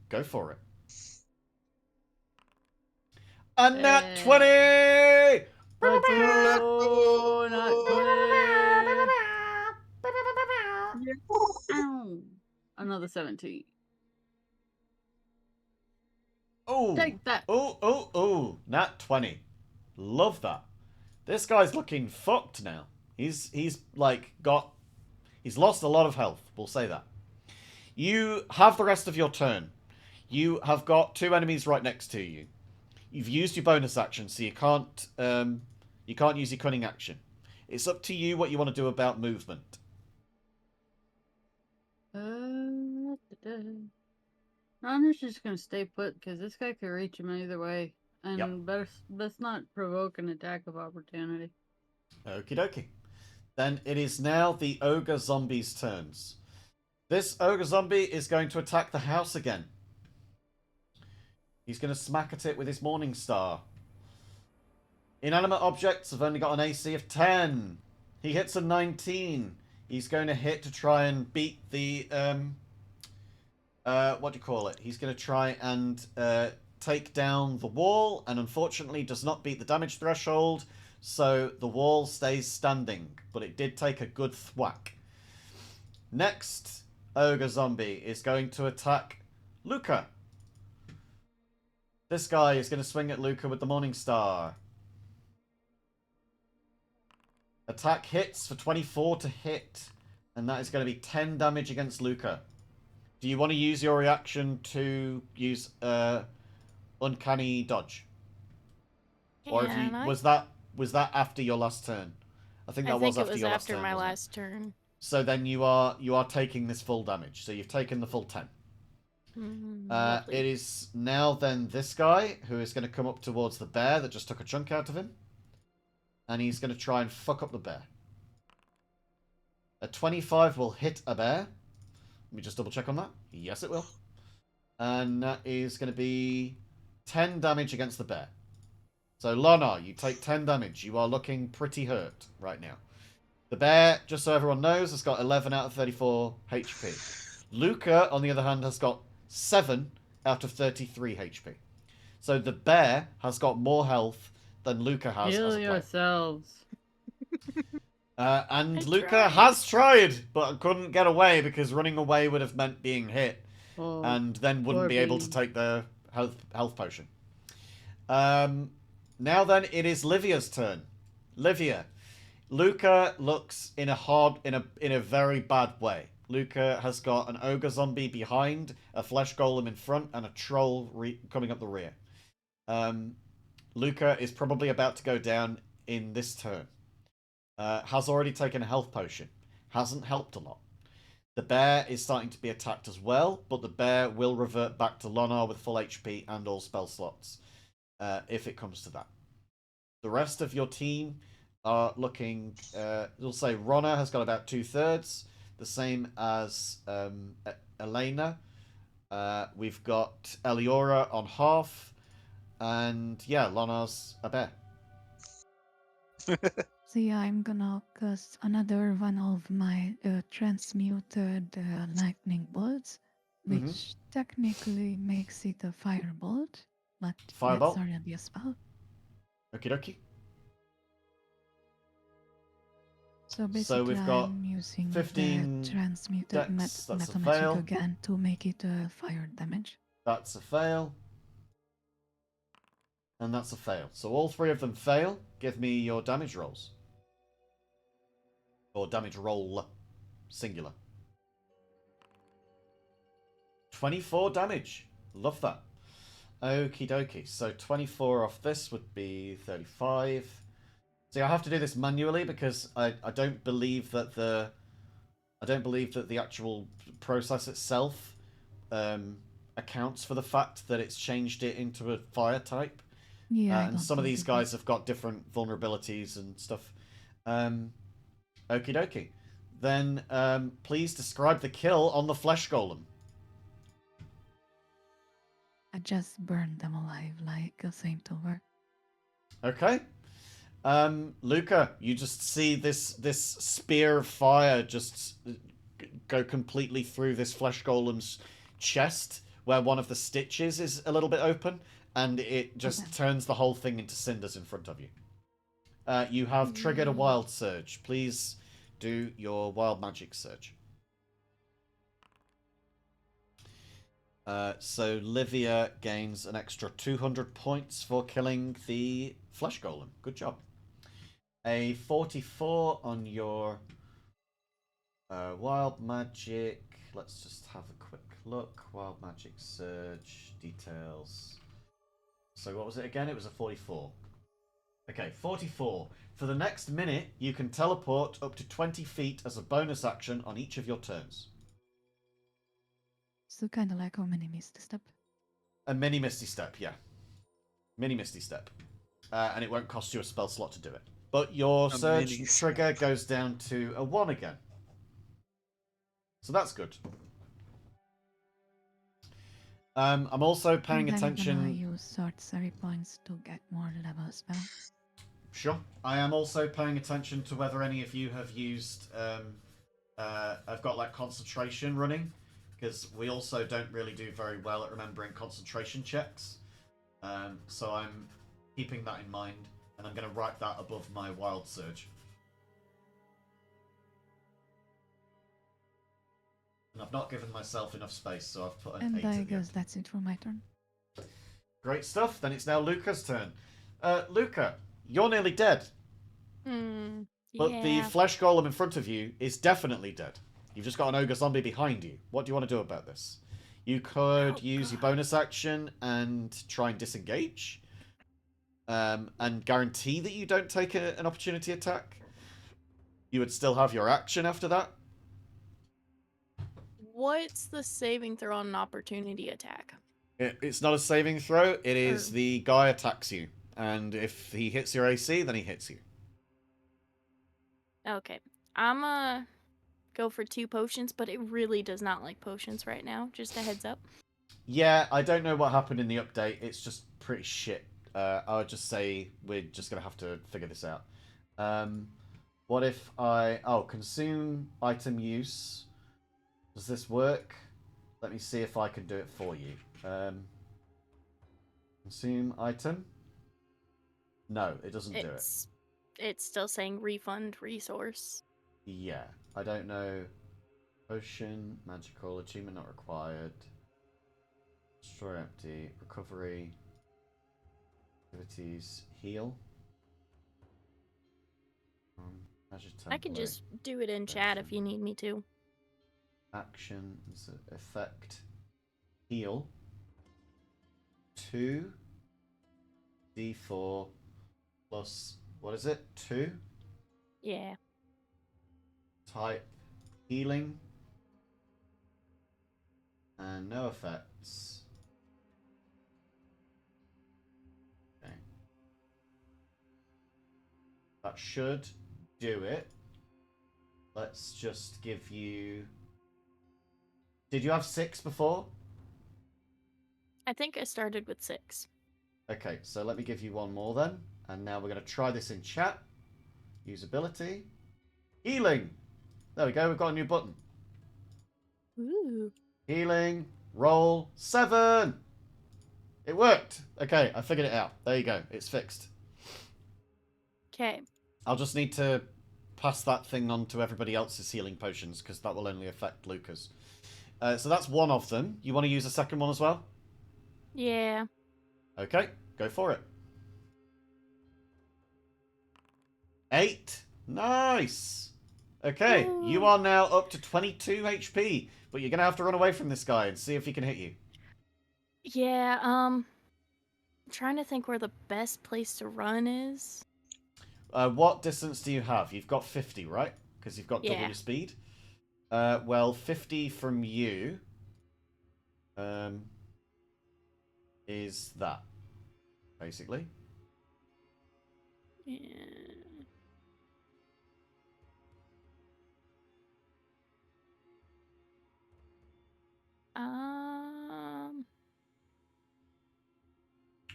Go for it. A nat 20! Let's go! Not 20! Ow! Another 17. Oh, Take that! oh, nat 20. Love that. This guy's looking fucked now. He's lost a lot of health. We'll say that. You have the rest of your turn. You have got 2 enemies right next to you. You've used your bonus action, so you can't use your cunning action. It's up to you what you want to do about movement. I'm just gonna stay put because this guy could reach him either way, and let's not provoke an attack of opportunity. Okie dokie. Then it is now the ogre zombie's turns. This ogre zombie is going to attack the house again. He's going to smack at it with his Morning Star. Inanimate objects have only got an AC of 10. He hits a 19. He's going to hit to try and beat the what do you call it? He's going to try and take down the wall, and unfortunately does not beat the damage threshold, so the wall stays standing, but it did take a good thwack. Next ogre zombie is going to attack Luca. This guy is going to swing at Luca with the Morning Star. Attack hits for 24 to hit, and that is going to be 10 damage against Luca. Do you want to use your reaction to use Uncanny Dodge? Or if you, was that after your last turn? I think that was after your last turn. my last turn. So then you are taking this full damage. So you've taken the full 10. It is now then this guy who is going to come up towards the bear that just took a chunk out of him. And he's going to try and fuck up the bear. A 25 will hit a bear. Let me just double check on that. Yes, it will. And that is going to be 10 damage against the bear. So, Lana, you take 10 damage. You are looking pretty hurt right now. The bear, just so everyone knows, has got 11 out of 34 HP. Luca, on the other hand, has got 7 out of 33 HP. So the bear has got more health than Luca has. Heal yourselves. And Luca has tried, but couldn't get away because running away would have meant being hit. And then wouldn't be able to take the health potion. Now then, it is Livia's turn. Livia. Luca looks in a very bad way. Luca has got an ogre zombie behind, a flesh golem in front, and a troll coming up the rear. Luca is probably about to go down in this turn. Has already taken a health potion. Hasn't helped a lot. The bear is starting to be attacked as well, but the bear will revert back to Lonar with full HP and all spell slots, if it comes to that. The rest of your team are looking... we'll say Ronna has got about 2/3, the same as Elena. We've got Eliora on half, and yeah, Lonar's a bear. So yeah, I'm gonna cast another one of my transmuted lightning bolts, which technically makes it a firebolt, but Firebolt? it's already a spell. Okie dokie. So basically, we've got I'm using 15 the transmuted dex, that's a metal fail. magic again to make it fire damage. That's a fail. and that's a fail. So all 3 of them fail. Give me your damage rolls. Or damage roll. Singular. 24 damage. Love that. Okie dokie. So 24 off this would be 35. See, I have to do this manually because I don't believe that the actual process itself accounts for the fact that it's changed it into a fire type. Yeah, I and don't some of think these it guys is. have got different vulnerabilities and stuff. Okie dokie. Then please describe the kill on the flesh golem. I just burned them alive like a flamethrower. Okay. Luca, you just see this spear of fire just go completely through this flesh golem's chest, where one of the stitches is a little bit open, and it just Okay. turns the whole thing into cinders in front of you. You have triggered a wild surge. Please do your wild magic surge. So Livia gains an extra 200 points for killing the flesh golem. Good job. A 44 on your wild magic. Let's just have a quick look. Wild magic surge details. So what was it again? It was a 44. Okay, 44. For the next minute, you can teleport up to 20 feet as a bonus action on each of your turns. So kind of like how many missed the step. A mini Misty Step, yeah. Mini Misty Step. And it won't cost you a spell slot to do it. But your A surge mini trigger goes down to a 1 again. So that's good. I'm also paying And I'm gonna attention... use sorcery points to get more level spell. Sure. I am also paying attention to whether any of you have used... I've got like concentration running. Because we also don't really do very well at remembering concentration checks. So I'm keeping that in mind. And I'm going to write that above my wild surge. And I've not given myself enough space, so I've put an 8 And at I the guess end. that's it for my turn. Great stuff. Then it's now Luca's turn. Luca, you're nearly dead. But the Yeah. flesh golem in front of you is definitely dead. You've just got an ogre zombie behind you. What do you want to do about this? You could use your bonus action and try and disengage. And guarantee that you don't take an opportunity attack. You would still have your action after that. What's the saving throw on an opportunity attack? It's not a saving throw. It is Or- the guy attacks you. And if he hits your AC, then he hits you. Okay. I'm go for 2 potions, but it really does not like potions right now. Just a heads up. Yeah, I don't know what happened in the update. It's just pretty shit. I would just say we're just going to have to figure this out. What if I... Oh, consume item use. Does this work? Let me see if I can do it for you. Consume item? No, it doesn't do it. It's still saying refund resource. Yeah, I don't know. Potion, magical, achievement not required. Destroy empty, recovery, activities, heal. Measure I can template, just do it in chat if you need me to. actions, effect, heal. 2d4 plus, what is it? 2? Yeah. Type healing. And no effects. Okay. That should do it. Let's just give you... Did you have 6 before? I think I started with 6. Okay, so let me give you one more then. And now we're going to try this in chat. Usability. Healing! There we go, we've got a new button. Ooh. Healing. Roll 7! It worked! Okay, I figured it out. There you go, it's fixed. Okay. I'll just need to pass that thing on to everybody else's healing potions, because that will only affect Luca's. So that's one of them. You want to use a second one as well? Yeah. Okay, go for it. 8. Nice. Okay, you Woo. are now up to 22 HP, but you're gonna have to run away from this guy and see if he can hit you. Yeah, I'm trying to think where the best place to run is. What distance do you have? You've got 50, right? Because you've got double Yeah. your speed. Well, 50 from you is that, basically. Yeah.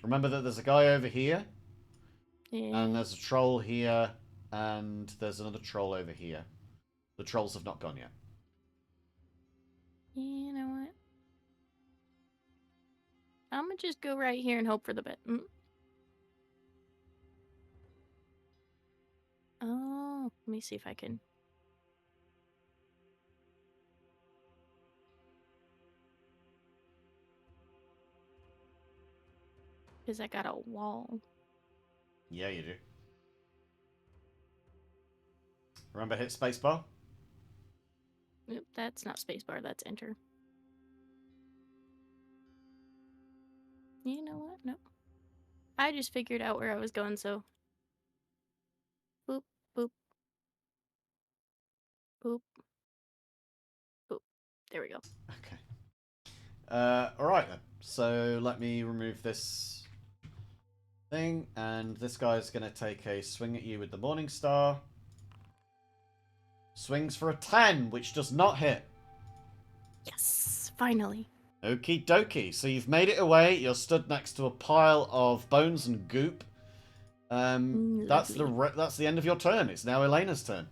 Remember that there's a guy over here, and Yeah. there's a troll here, and there's another troll over here. The trolls have not gone yet. You know what? I'm gonna just go right here and hope for the best. Oh, let me see if I can. Because I got a wall. Yeah, you do. Remember, hit spacebar? Oop, that's not spacebar, that's enter. You know what? No. I just figured out where I was going, so. Boop, boop. Boop. Boop. There we go. Okay. Alright then. So let me remove this thing, and this guy's going to take a swing at you with the Morning Star. Swings for a 10, which does not hit. Yes, finally. Okie dokie. So you've made it away. You're stood next to a pile of bones and goop. That's the end of your turn. It's now Elena's turn.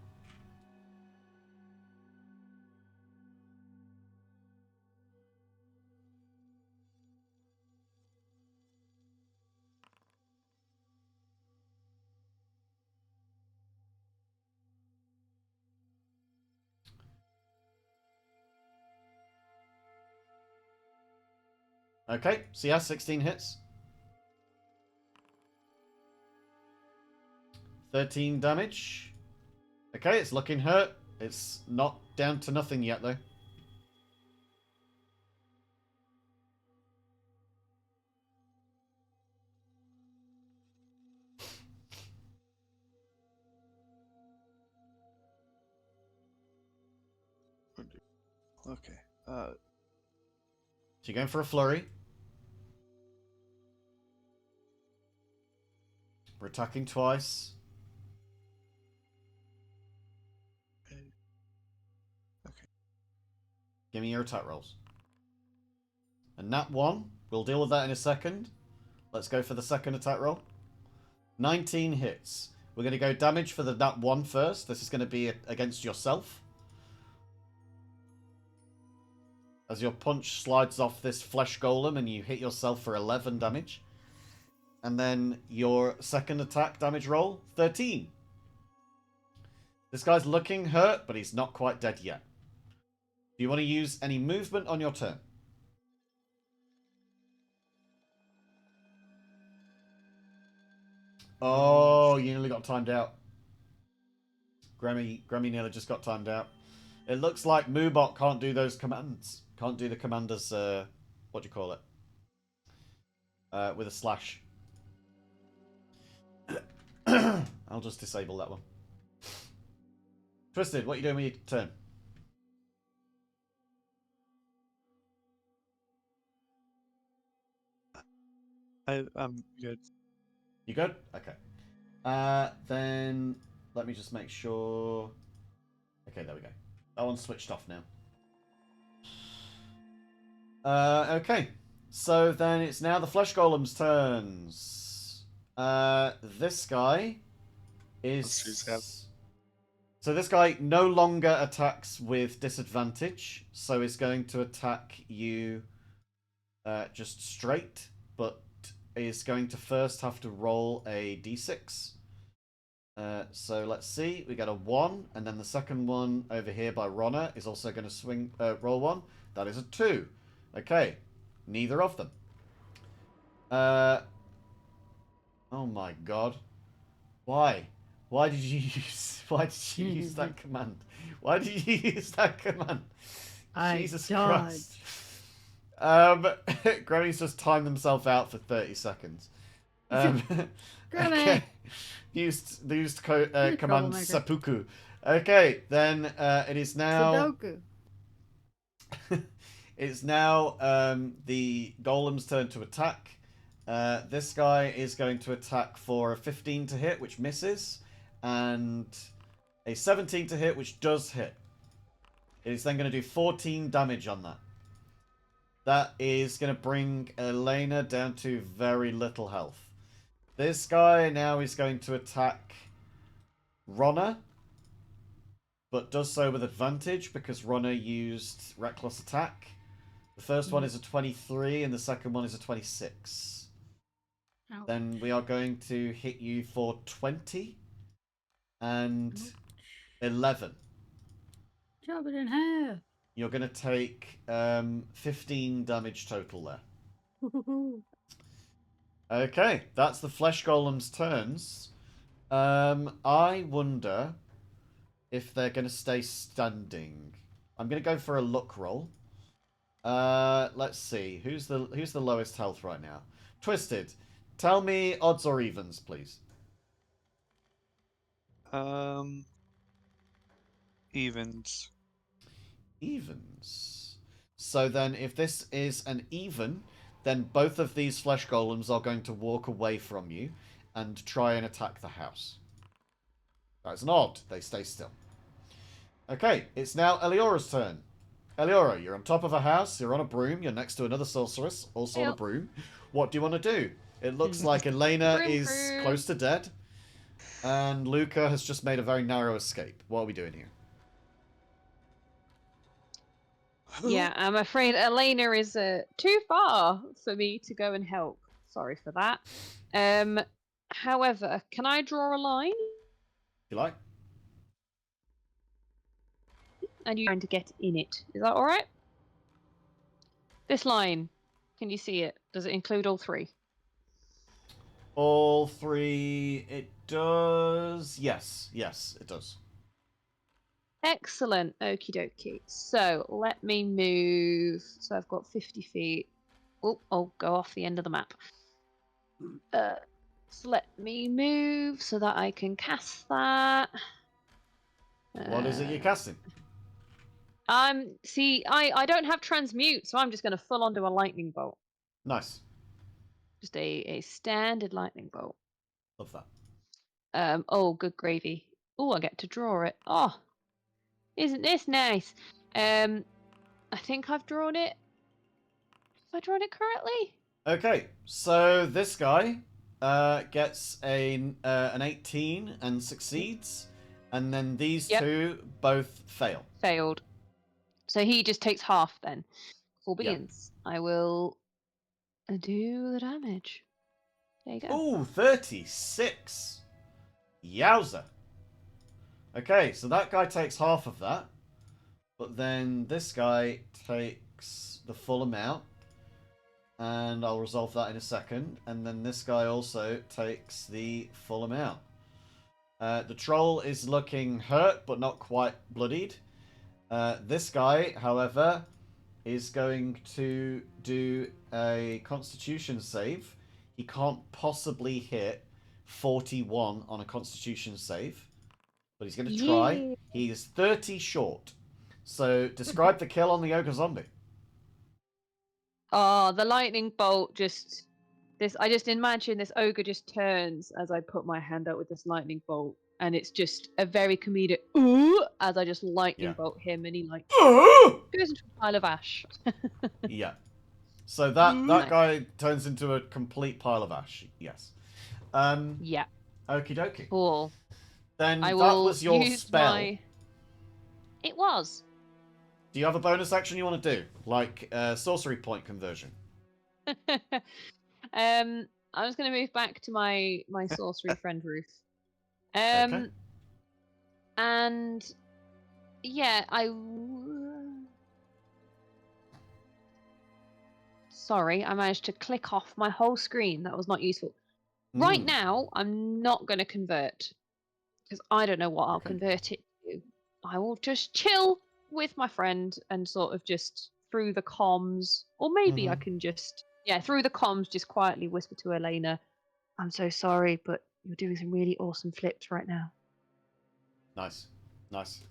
Okay, so yeah, 16 hits. 13 damage. Okay, it's looking hurt. It's not down to nothing yet, though. Okay. So you're going for a flurry. We're attacking twice. Okay. Give me your attack rolls. And nat 1. We'll deal with that in a second. Let's go for the second attack roll. 19 hits. We're going to go damage for the nat 1 first. This is going to be against yourself. As your punch slides off this flesh golem and you hit yourself for 11 damage. And then your second attack damage roll, 13. This guy's looking hurt, but he's not quite dead yet. Do you want to use any movement on your turn? Oh, you nearly got timed out. Grammy nearly just got timed out. It looks like Moobot can't do those commands. Can't do the commander's, what do you call it? With a slash. I'll just disable that one. Twisted, what are you doing with your turn? I'm good. You good? Okay. Then let me just make sure. Okay, there we go. That one's switched off now. Okay. So then it's now the flesh golem's turns. This guy is. So this guy no longer attacks with disadvantage, so is going to attack you just straight, but is going to first have to roll a d6. So let's see. We get a 1, and then the second one over here by Ronna is also going to roll 1. That is a 2. Okay, neither of them. Oh my god. Why? Why did you use that command? Why did you use that command? I Jesus dodged. Christ. Grammy's just timed themselves out for 30 seconds. Grammy! Okay. Used You're a command troublemaker. seppuku. Okay, then it is now Sudoku. it's now the golem's turn to attack. This guy is going to attack for a 15 to hit, which misses, and a 17 to hit, which does hit. It is then going to do 14 damage on that. That is going to bring Elena down to very little health. This guy now is going to attack Ronna, but does so with advantage because Ronna used Reckless Attack. The first one is a 23 and the second one is a 26. Ouch. Then we are going to hit you for 20 and 11. Chop it in half. You're going to take 15 damage total there. Okay, that's the Flesh Golem's turns. I wonder if they're going to stay standing. I'm going to go for a luck roll. Let's see. Who's the lowest health right now? Twisted. Tell me odds or evens, please. Evens. Evens. So then if this is an even, then both of these flesh golems are going to walk away from you and try and attack the house. That's an odd. They stay still. Okay, it's now Eliora's turn. Eliora, you're on top of a house, you're on a broom, you're next to another sorceress, also on a Yep. broom. What do you want to do? It looks like Elena Broom, is broom. close to dead, and Luca has just made a very narrow escape. What are we doing here? Yeah, I'm afraid Elena is too far for me to go and help. Sorry for that. However, can I draw a line? You like? And you're trying to get in it. Is that alright? This line, can you see it? Does it include all three? All three, it does. Yes, it does. Excellent. Okie dokie. So let me move. So I've got 50 feet. Oh, I'll go off the end of the map. So let me move so that I can cast that. What is it you're casting? See, I don't have transmute, so I'm just going to full on do a lightning bolt. Nice. Just a standard lightning bolt. Love that. Oh, good gravy. Oh, I get to draw it. Oh, isn't this nice? I think I've drawn it. Have I drawn it correctly? Okay, so this guy gets an 18 and succeeds, and then these Yep. two both fail. Failed. So he just takes half then. Full Yep. beans. I will do the damage. There you go. Ooh, 36. Yowza. Okay, so that guy takes half of that, but then this guy takes the full amount, and I'll resolve that in a second, and then this guy also takes the full amount. The troll is looking hurt, but not quite bloodied. This guy, however, is going to do a Constitution save. He can't possibly hit 41 on a Constitution save, but he's going to try. Yeah. He is 30 short. So describe the kill on the ogre zombie. Oh, the lightning bolt just I just imagine this ogre just turns as I put my hand out with this lightning bolt, and it's just a very comedic ooh as I just lightning bolt him, and he like goes into a pile of ash. Yeah. So that guy turns into a complete pile of ash. Yes. Yeah. Okie dokie. Cool. Then I that will was your use spell. my. It was. Do you have a bonus action you want to do, like sorcery point conversion? I was going to move back to my sorcery friend Ruth. Okay. And yeah, sorry, I managed to click off my whole screen. That was not useful. Right now, I'm not going to convert. because I don't know what I'll Okay. convert it to. I will just chill with my friend and sort of just through the comms, or maybe I can just through the comms just quietly whisper to Elena, "I'm so sorry, but you're doing some really awesome flips right now." Nice. Nice.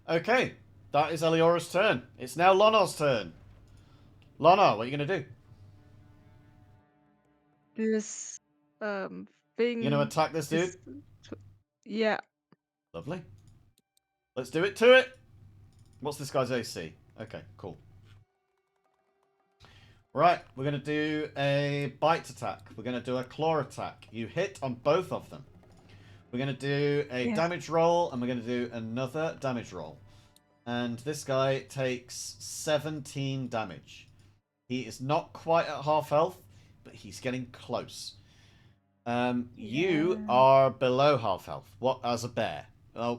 Okay. That is Eliora's turn. It's now Lonar's turn. Lonar, what are you going to do? This thing You going to attack this dude? is yeah. Lovely. Let's do it to it. What's this guy's AC? Okay, cool. Right, we're going to do a bite attack. We're going to do a claw attack. You hit on both of them. We're going to do a Yes. damage roll, and we're going to do another damage roll. And this guy takes 17 damage. He is not quite at half health, but he's getting close. You are below half health. What as a bear?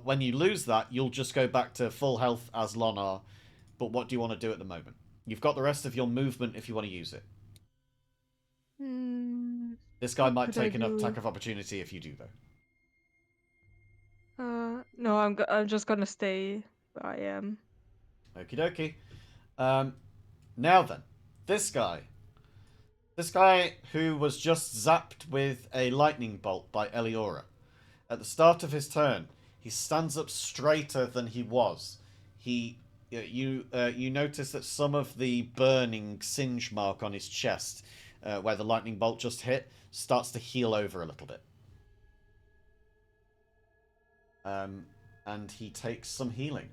When you lose that, you'll just go back to full health as Lonar. But what do you want to do at the moment? You've got the rest of your movement if you want to use it. This guy What might could I take an do? attack of opportunity if you do, though. No, I'm just gonna stay where I am. Okie dokie. Now then, this guy. This guy who was just zapped with a lightning bolt by Eliora. At the start of his turn, he stands up straighter than he was. You notice that some of the burning singe mark on his chest, where the lightning bolt just hit, starts to heal over a little bit. And he takes some healing.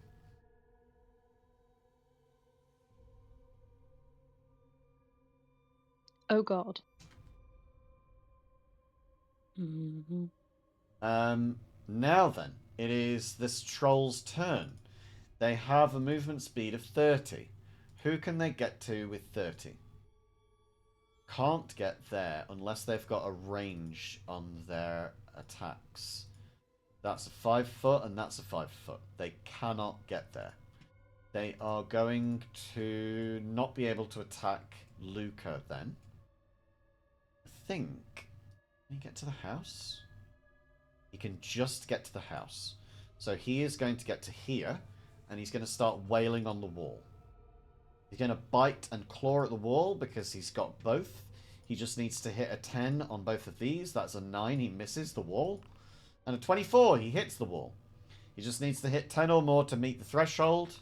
Oh God. Now then, it is this troll's turn. They have a movement speed of 30. Who can they get to with 30? Can't get there unless they've got a range on their attacks. That's a 5 foot and that's a 5 foot. They cannot get there. They are going to not be able to attack Luca then. I think. Can he get to the house? He can just get to the house. So he is going to get to here, and he's going to start wailing on the wall. He's going to bite and claw at the wall because he's got both. He just needs to hit a 10 on both of these. That's a 9. He misses the wall. And a 24. He hits the wall. He just needs to hit 10 or more to meet the threshold.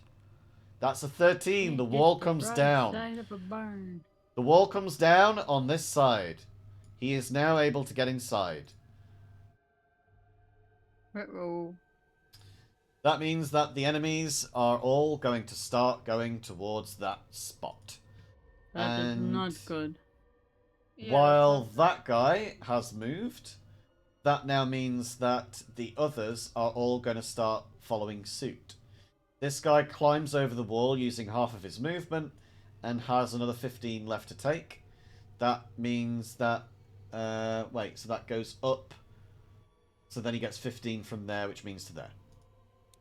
That's a 13. The wall comes down. Side of a barn. The wall comes down on this side. He is now able to get inside. Uh-oh. That means that the enemies are all going to start going towards that spot. That is And not good. Yeah, while that's that guy has moved, that now means that the others are all going to start following suit. This guy climbs over the wall using half of his movement and has another 15 left to take. That means that... wait, so that goes up. So then he gets 15 from there, which means to there.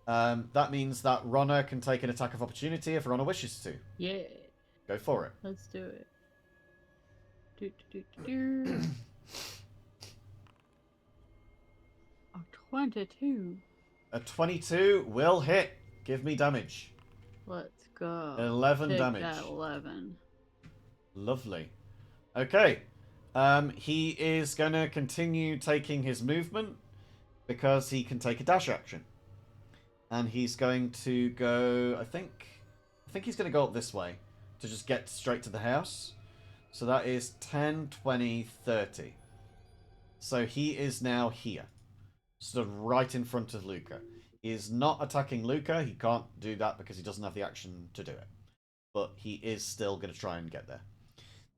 That means that Ronna can take an attack of opportunity if Ronna wishes to. Yeah. Go for it. Let's do it. Do. A 22. A 22 will hit. Give me damage. Let's go. 11 Take damage. That 11. Lovely. Okay. He is going to continue taking his movement because he can take a dash action. And he's going to go, I think he's going to go up this way to just get straight to the house. So that is 10, 20, 30. So he is now here. Stood right in front of Luca. He is not attacking Luca. He can't do that because he doesn't have the action to do it. But he is still going to try and get there.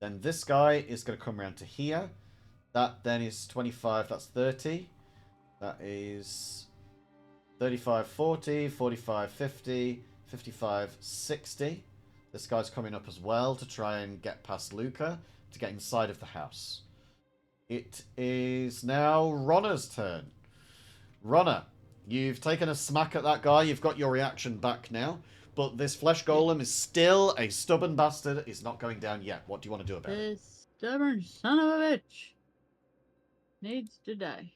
Then this guy is going to come around to here. That then is 25. That's 30. That is 35, 40, 45, 50, 55, 60. This guy's coming up as well to try and get past Luca to get inside of the house. It is now Ronna's turn. Ronna, you've taken a smack at that guy. You've got your reaction back now. But this flesh golem is still a stubborn bastard. It's not going down yet. What do you want to do about it? This stubborn son of a bitch needs to die.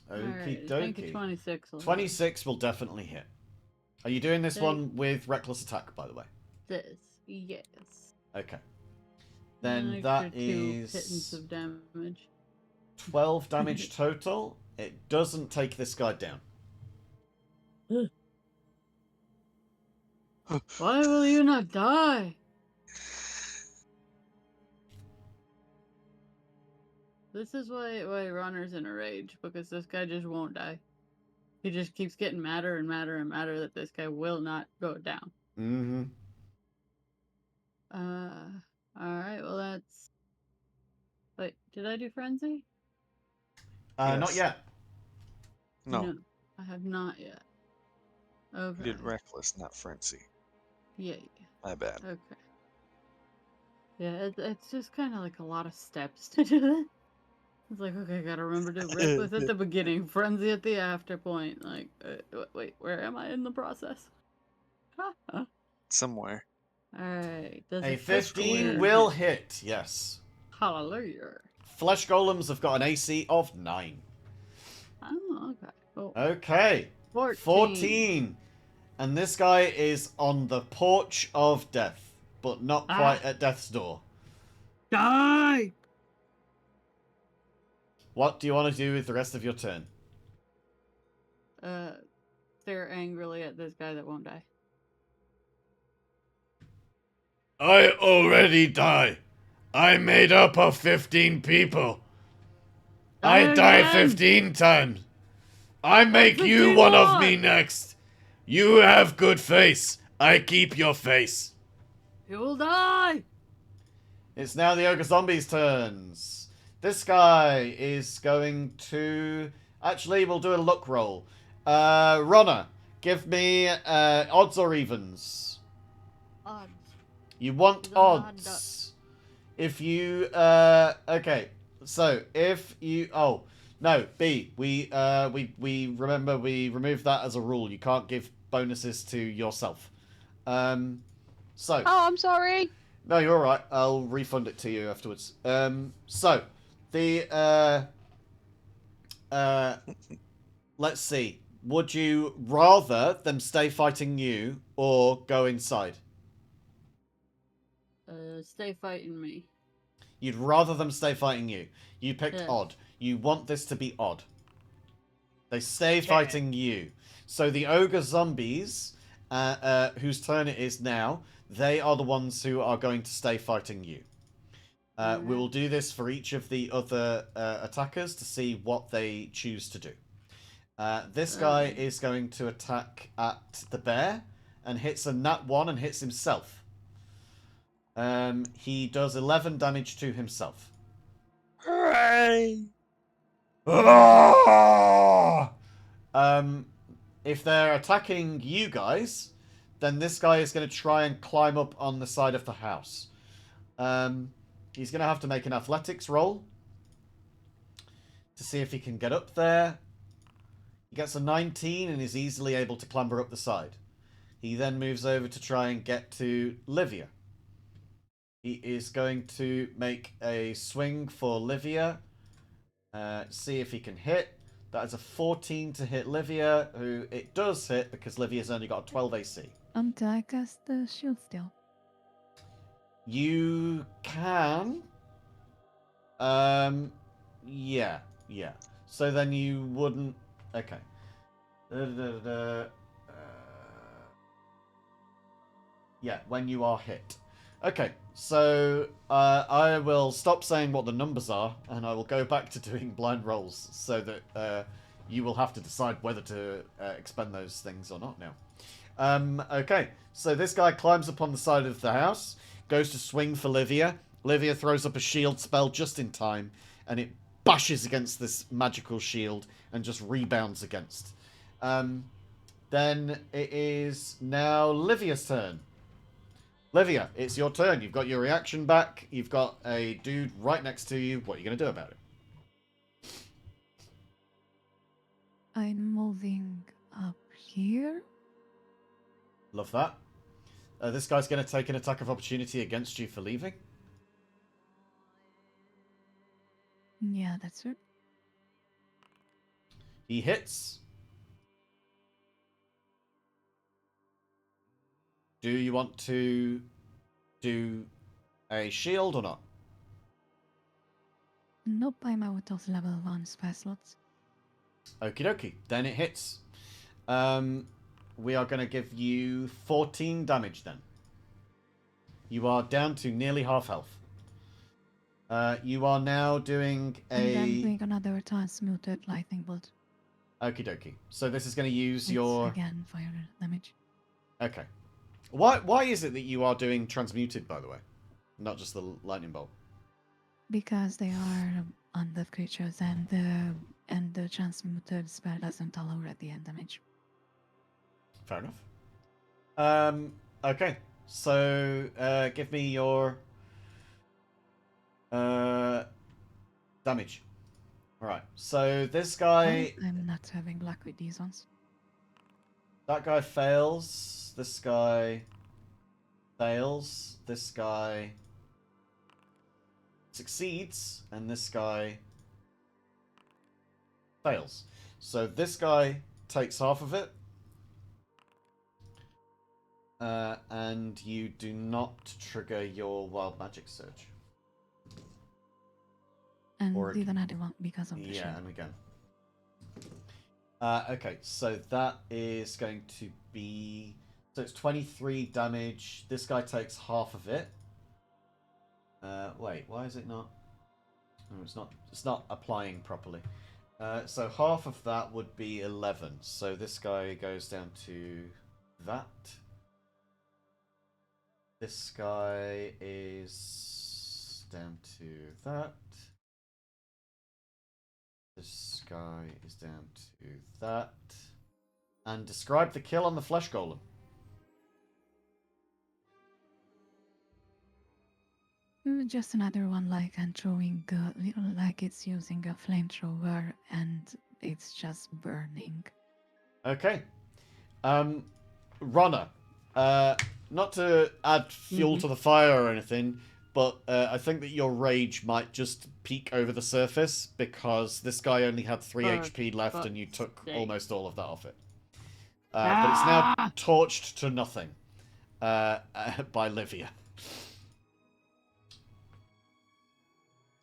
Okie Alright, I think a dokie. 26 will hit. 26 will definitely hit. Are you doing this one with reckless attack, by the way? This, yes. Okay. An Then extra that 2 pittance is of damage. 12 damage total. It doesn't take this guy down. Why will you not die? This is why Runner's in a rage, because this guy just won't die. He just keeps getting madder and madder and madder that this guy will not go down. Mm-hmm. Alright, well that's... Wait, did I do Frenzy? Not Yes. yet. No, I have not yet. you Okay. did reckless, not frenzy. Yeah, My bad. okay. Yeah, it's just kind of like a lot of steps to do this. It's like, okay, I gotta remember to reckless at the beginning, frenzy at the after point. Like, wait, where am I in the process? Somewhere. Alright, does A a 15 15 will hit, yes. Hallelujah. Flesh golems have got an AC of 9. Oh, okay. Cool. Okay. 14. And this guy is on the porch of death, but not quite at death's door. Die! What do you want to do with the rest of your turn? Stare angrily at this guy that won't die. I already die. I'm made up of 15 people. I die 15 times. I make you one of me next. You have good face. I keep your face. You will die! It's now the Ogre Zombies' turns. This guy is going to... Actually, we'll do a luck roll. Ronna, give me odds or evens. Odds. You want He's a mad odds. If you... okay. So, if you... Oh, no, B. We remember we removed that as a rule. You can't give bonuses to yourself. So... Oh, I'm sorry. No, you're alright. I'll refund it to you afterwards. So, the, let's see. Would you rather them stay fighting you or go inside? Stay fighting me. You'd rather them stay fighting you. You picked Yes. odd. You want this to be odd. They stay fighting you. So the ogre zombies, whose turn it is now, they are the ones who are going to stay fighting you. We will do this for each of the other attackers to see what they choose to do. This guy is going to attack at the bear and hits a nat 1 and hits himself. He does 11 damage to himself. Hooray! If they're attacking you guys, then this guy is going to try and climb up on the side of the house. He's going to have to make an athletics roll to see if he can get up there. He gets a 19 and is easily able to clamber up the side. He then moves over to try and get to Livia. He is going to make a swing for Livia. See if he can hit. That is a 14 to hit Livia, who it does hit because Livia's only got a 12 AC. Do I cast the shield still? You can. Yeah. So then you wouldn't. Okay. Yeah, when you are hit. Okay, so I will stop saying what the numbers are, and I will go back to doing blind rolls, so that you will have to decide whether to expend those things or not now. Okay, so this guy climbs up on the side of the house, goes to swing for Livia. Livia throws up a shield spell just in time, and it bashes against this magical shield and just rebounds against. Then it is now Livia's turn. Livia, it's your turn. You've got your reaction back. You've got a dude right next to you. What are you going to do about it? I'm moving up here. Love that. This guy's going to take an attack of opportunity against you for leaving. Yeah, that's it. He hits. Do you want to do a shield or not? Nope, I'm out of level 1 spell slots. Okie dokie. Then it hits. We are going to give you 14 damage then. You are down to nearly half health. You are now doing And then a... doing another transmuted lightning bolt. Okie dokie. So this is going to use It's your... again fire damage. Okay. Why is it that you are doing transmuted, by the way? Not just the lightning bolt. Because they are undead creatures and the transmuted spell doesn't allow radiant damage. Fair enough. Okay. So, give me your damage. Alright. So this guy... I'm not having luck with these ones. That guy fails. This guy fails. This guy succeeds. And this guy fails. So this guy takes half of it. And you do not trigger your wild magic surge. And Or- did another one because of the Yeah, shield. and again. Okay, so that is going to be... So it's 23 damage. This guy takes half of it. Wait, why is it not... No, it's not applying properly. So half of that would be 11. So this guy goes down to that. This guy is down to that. This guy is down to that. And describe the kill on the flesh golem. Just another one like and throwing like it's using a flamethrower and it's just burning. Okay. Runner. Not to add fuel to the fire or anything, but I think that your rage might just peek over the surface because this guy only had 3 HP left and you took almost all of that off it. But it's now torched to nothing by Livia.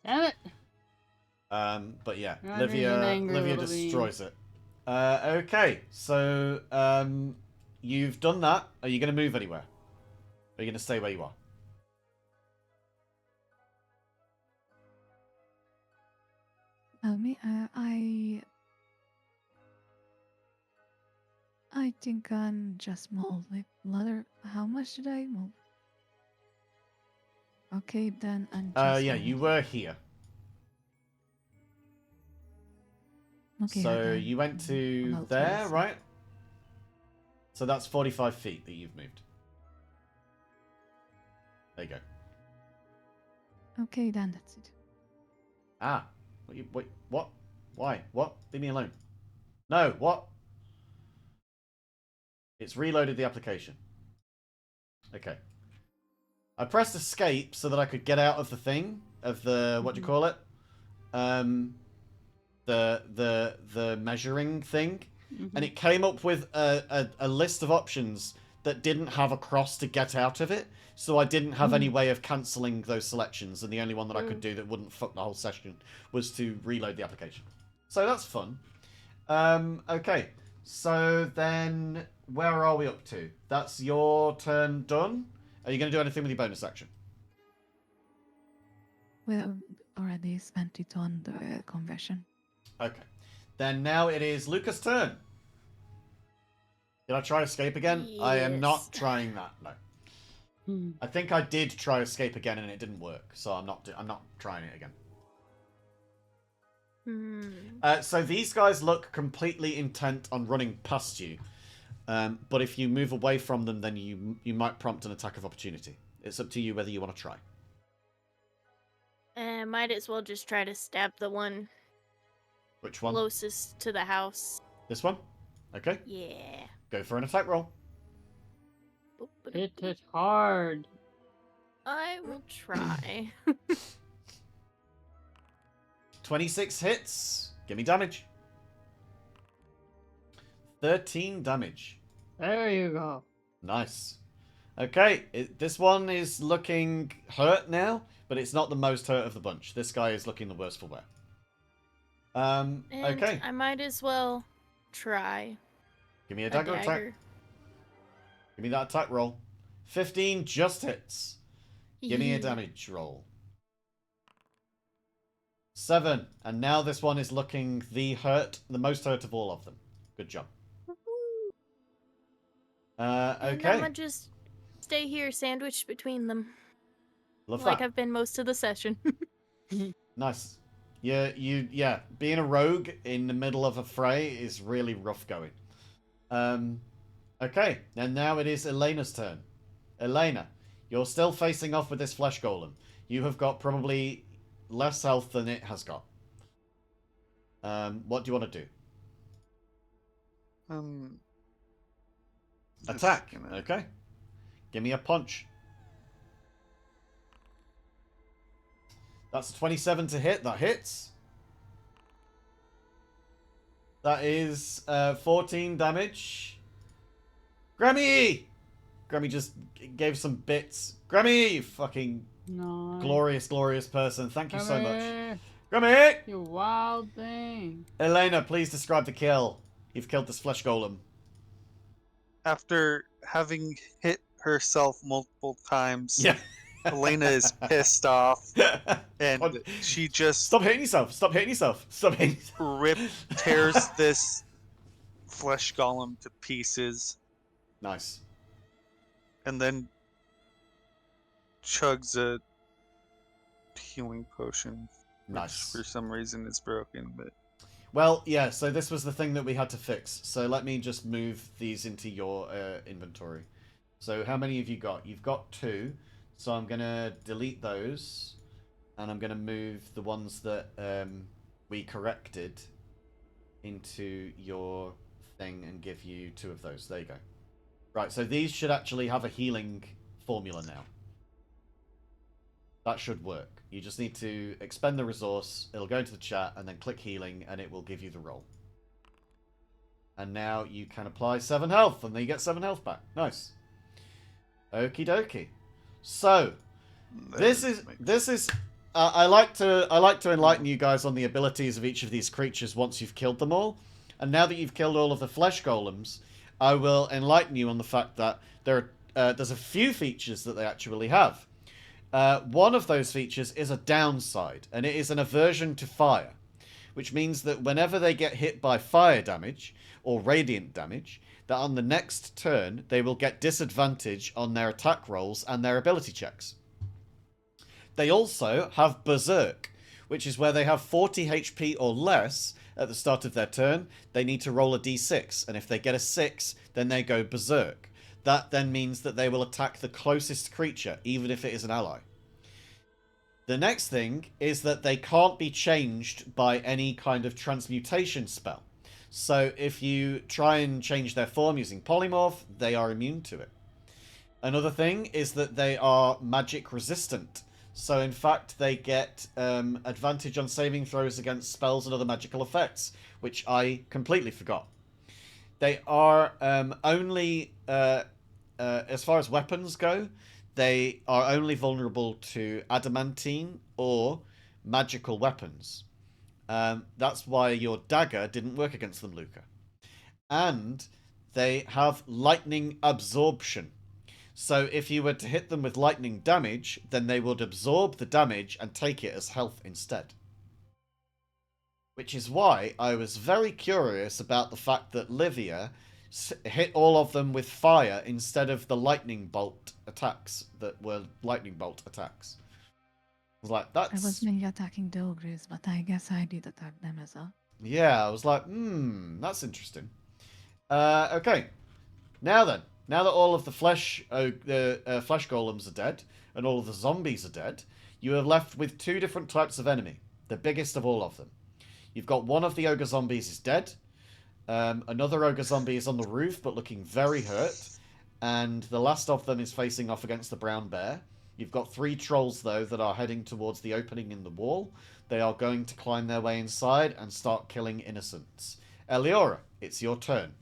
Damn it! But yeah, Not even angry, Livia little destroys it. Okay, so you've done that. Are you going to move anywhere? Are you going to stay where you are? I think I'm just move like ladder. How much did I move? Okay, then I'm just. Yeah, move. you were here. Okay, So then you went to I'll there, trace. right? So that's 45 feet that you've moved. There you go. Okay, then that's it. Ah. Wait, what? Why? What? Leave me alone. No, what? It's reloaded the application. Okay. I pressed escape so that I could get out of the thing, of the, what do you call it? The measuring thing. And it came up with a list of options that didn't have a cross to get out of it. So I didn't have any way of cancelling those selections. And the only one that I could do that wouldn't fuck the whole session was to reload the application. So that's fun. Okay. So then, where are we up to? That's your turn done. Are you going to do anything with your bonus action? Well, already spent it on the conversion. Okay. Then now it is Lucas' turn. Did I try escape again? I am not Yes. trying that. No. I think I did try escape again and it didn't work, so I'm not trying it again. So these guys look completely intent on running past you, but if you move away from them, then you might prompt an attack of opportunity. It's up to you whether you want to try. Might as well just try to stab the one Which one? closest to the house. This one? Okay. Yeah. Go for an attack roll. Hit it hard. I will try. 26 hits. Give me damage. 13 damage. There you go. Nice. Okay, this one is looking hurt now, but it's not the most hurt of the bunch. This guy is looking the worst for wear. And Okay. I might as well try Give me a a dagger attack. dagger. Give me that attack roll. 15 just hits. Give me a Yee. damage roll. 7. And now this one is looking the most hurt of all of them. Good job. And I'm Okay. gonna just stay here, sandwiched between them, Love like that. I've been most of the session. Nice. Yeah. Being a rogue in the middle of a fray is really rough going. Okay. And now it is Elena's turn. Elena, you're still facing off with this flesh golem. You have got probably less health than it has got. What do you want to do? Just Attack. gonna- Okay. Give me a punch. That's a 27 to hit. That hits. That is 14 damage. Grammy! Grammy just gave some bits. Grammy, you fucking No. glorious person. Thank you so much. Come Grammy! here, you wild thing. Elena, please describe the kill. You've killed this flesh golem. After having hit herself multiple times, Yeah. Elena is pissed off, and God. she just Stop hitting yourself. Stop hitting yourself. Stop hitting yourself. tears this flesh golem to pieces, Nice. and then chugs a healing potion. Which Nice. for some reason is broken, but Well, yeah, so this was the thing that we had to fix. So let me just move these into your inventory. So how many have you got? You've got 2. So I'm going to delete those. And I'm going to move the ones that we corrected into your thing and give you 2 of those. There you go. Right, so these should actually have a healing formula now. That should work. You just need to expend the resource, it'll go into the chat, and then click healing, and it will give you the roll. And now you can apply 7 health, and then you get 7 health back. Nice. Okie dokie. So, this is I like to enlighten you guys on the abilities of each of these creatures once you've killed them all. And now that you've killed all of the flesh golems, I will enlighten you on the fact that there's a few features that they actually have. One of those features is a downside, and it is an aversion to fire, which means that whenever they get hit by fire damage or radiant damage, that on the next turn they will get disadvantage on their attack rolls and their ability checks. They also have Berserk, which is where they have 40 HP or less at the start of their turn. They need to roll a d6, and if they get a 6, then they go Berserk. That then means that they will attack the closest creature, even if it is an ally. The next thing is that they can't be changed by any kind of transmutation spell. So if you try and change their form using polymorph, they are immune to it. Another thing is that they are magic resistant. So in fact, they get advantage on saving throws against spells and other magical effects, which I completely forgot. They are only, as far as weapons go, they are only vulnerable to adamantine or magical weapons. That's why your dagger didn't work against them, Luca. And they have lightning absorption. So if you were to hit them with lightning damage, then they would absorb the damage and take it as health instead. Which is why I was very curious about the fact that Livia hit all of them with fire instead of the lightning bolt attacks that were lightning bolt attacks. I was like, that's... I was mainly attacking the ogres, but I guess I did attack them as well. Yeah, I was like, that's interesting. Okay. Now then. Now that all of the flesh golems are dead, and all of the zombies are dead, you are left with 2 different types of enemy. The biggest of all of them. You've got one of the ogre zombies is dead. Another ogre zombie is on the roof, but looking very hurt. And the last of them is facing off against the brown bear. You've got 3 trolls, though, that are heading towards the opening in the wall. They are going to climb their way inside and start killing innocents. Eliora, it's your turn.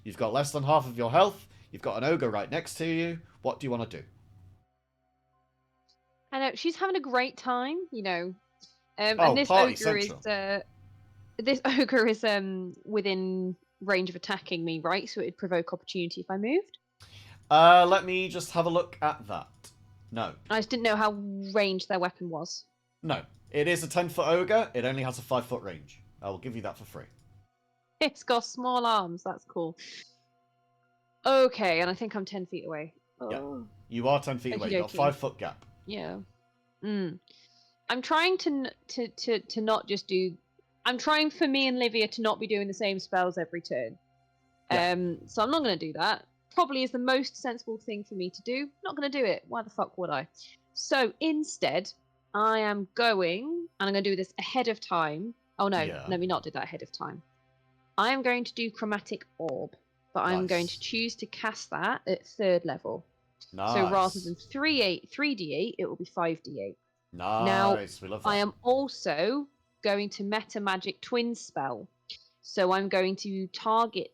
You've got less than half of your health. You've got an ogre right next to you. What do you want to do? I know she's having a great time, you know. Oh, And this party ogre central. is within range of attacking me, right? So it'd provoke opportunity if I moved. Let me just have a look at that. No. I just didn't know how ranged their weapon was. No. It is a 10-foot ogre. It only has a 5-foot range. I will give you that for free. It's got small arms. That's cool. Okay, and I think I'm 10 feet away. Yeah. Oh. You are 10 feet away. You've got a Okey-dokey. 5-foot gap. Yeah. I'm trying to not just do. I'm trying for me and Livia to not be doing the same spells every turn. Yeah. So I'm not going to do that. Probably is the most sensible thing for me to do. Not going to do it. Why the fuck would I? So instead, I am going, and I'm going to do this ahead of time. Oh no, Yeah. let me not do that ahead of time. I am going to do Chromatic Orb, but I'm going Nice. to choose to cast that at 3rd level. Nice. So rather than 3d8, it will be 5d8. Nice. We love that. I am also going to meta magic twin spell. So I'm going to target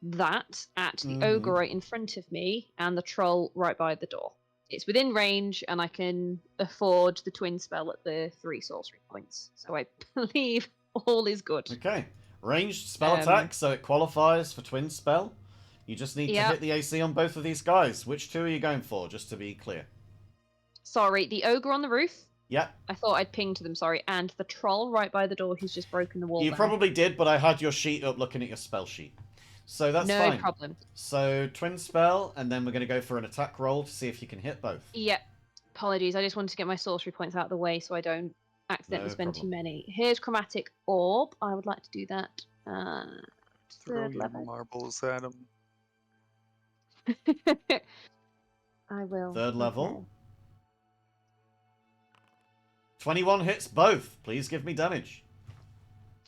that at the ogre right in front of me and the troll right by the door. It's within range, and I can afford the twin spell at the 3 sorcery points. So I believe all is good. Okay. Ranged spell attack, so it qualifies for twin spell. You just need to Yep. hit the AC on both of these guys. Which two are you going for, just to be clear? Sorry, the ogre on the roof. Yeah. I thought I'd pinged them, sorry. And the troll right by the door who's just broken the wall You down. probably did, but I had your sheet up looking at your spell sheet. So that's no fine. problem. So twin spell, and then we're going to go for an attack roll to see if you can hit both. Yep. Apologies, I just wanted to get my sorcery points out of the way so I don't accidentally No spend problem. too many. Here's Chromatic Orb. I would like to do that. Throw 3rd your level. marbles at him. I will. 3rd level. Okay. 21 hits both. Please give me damage.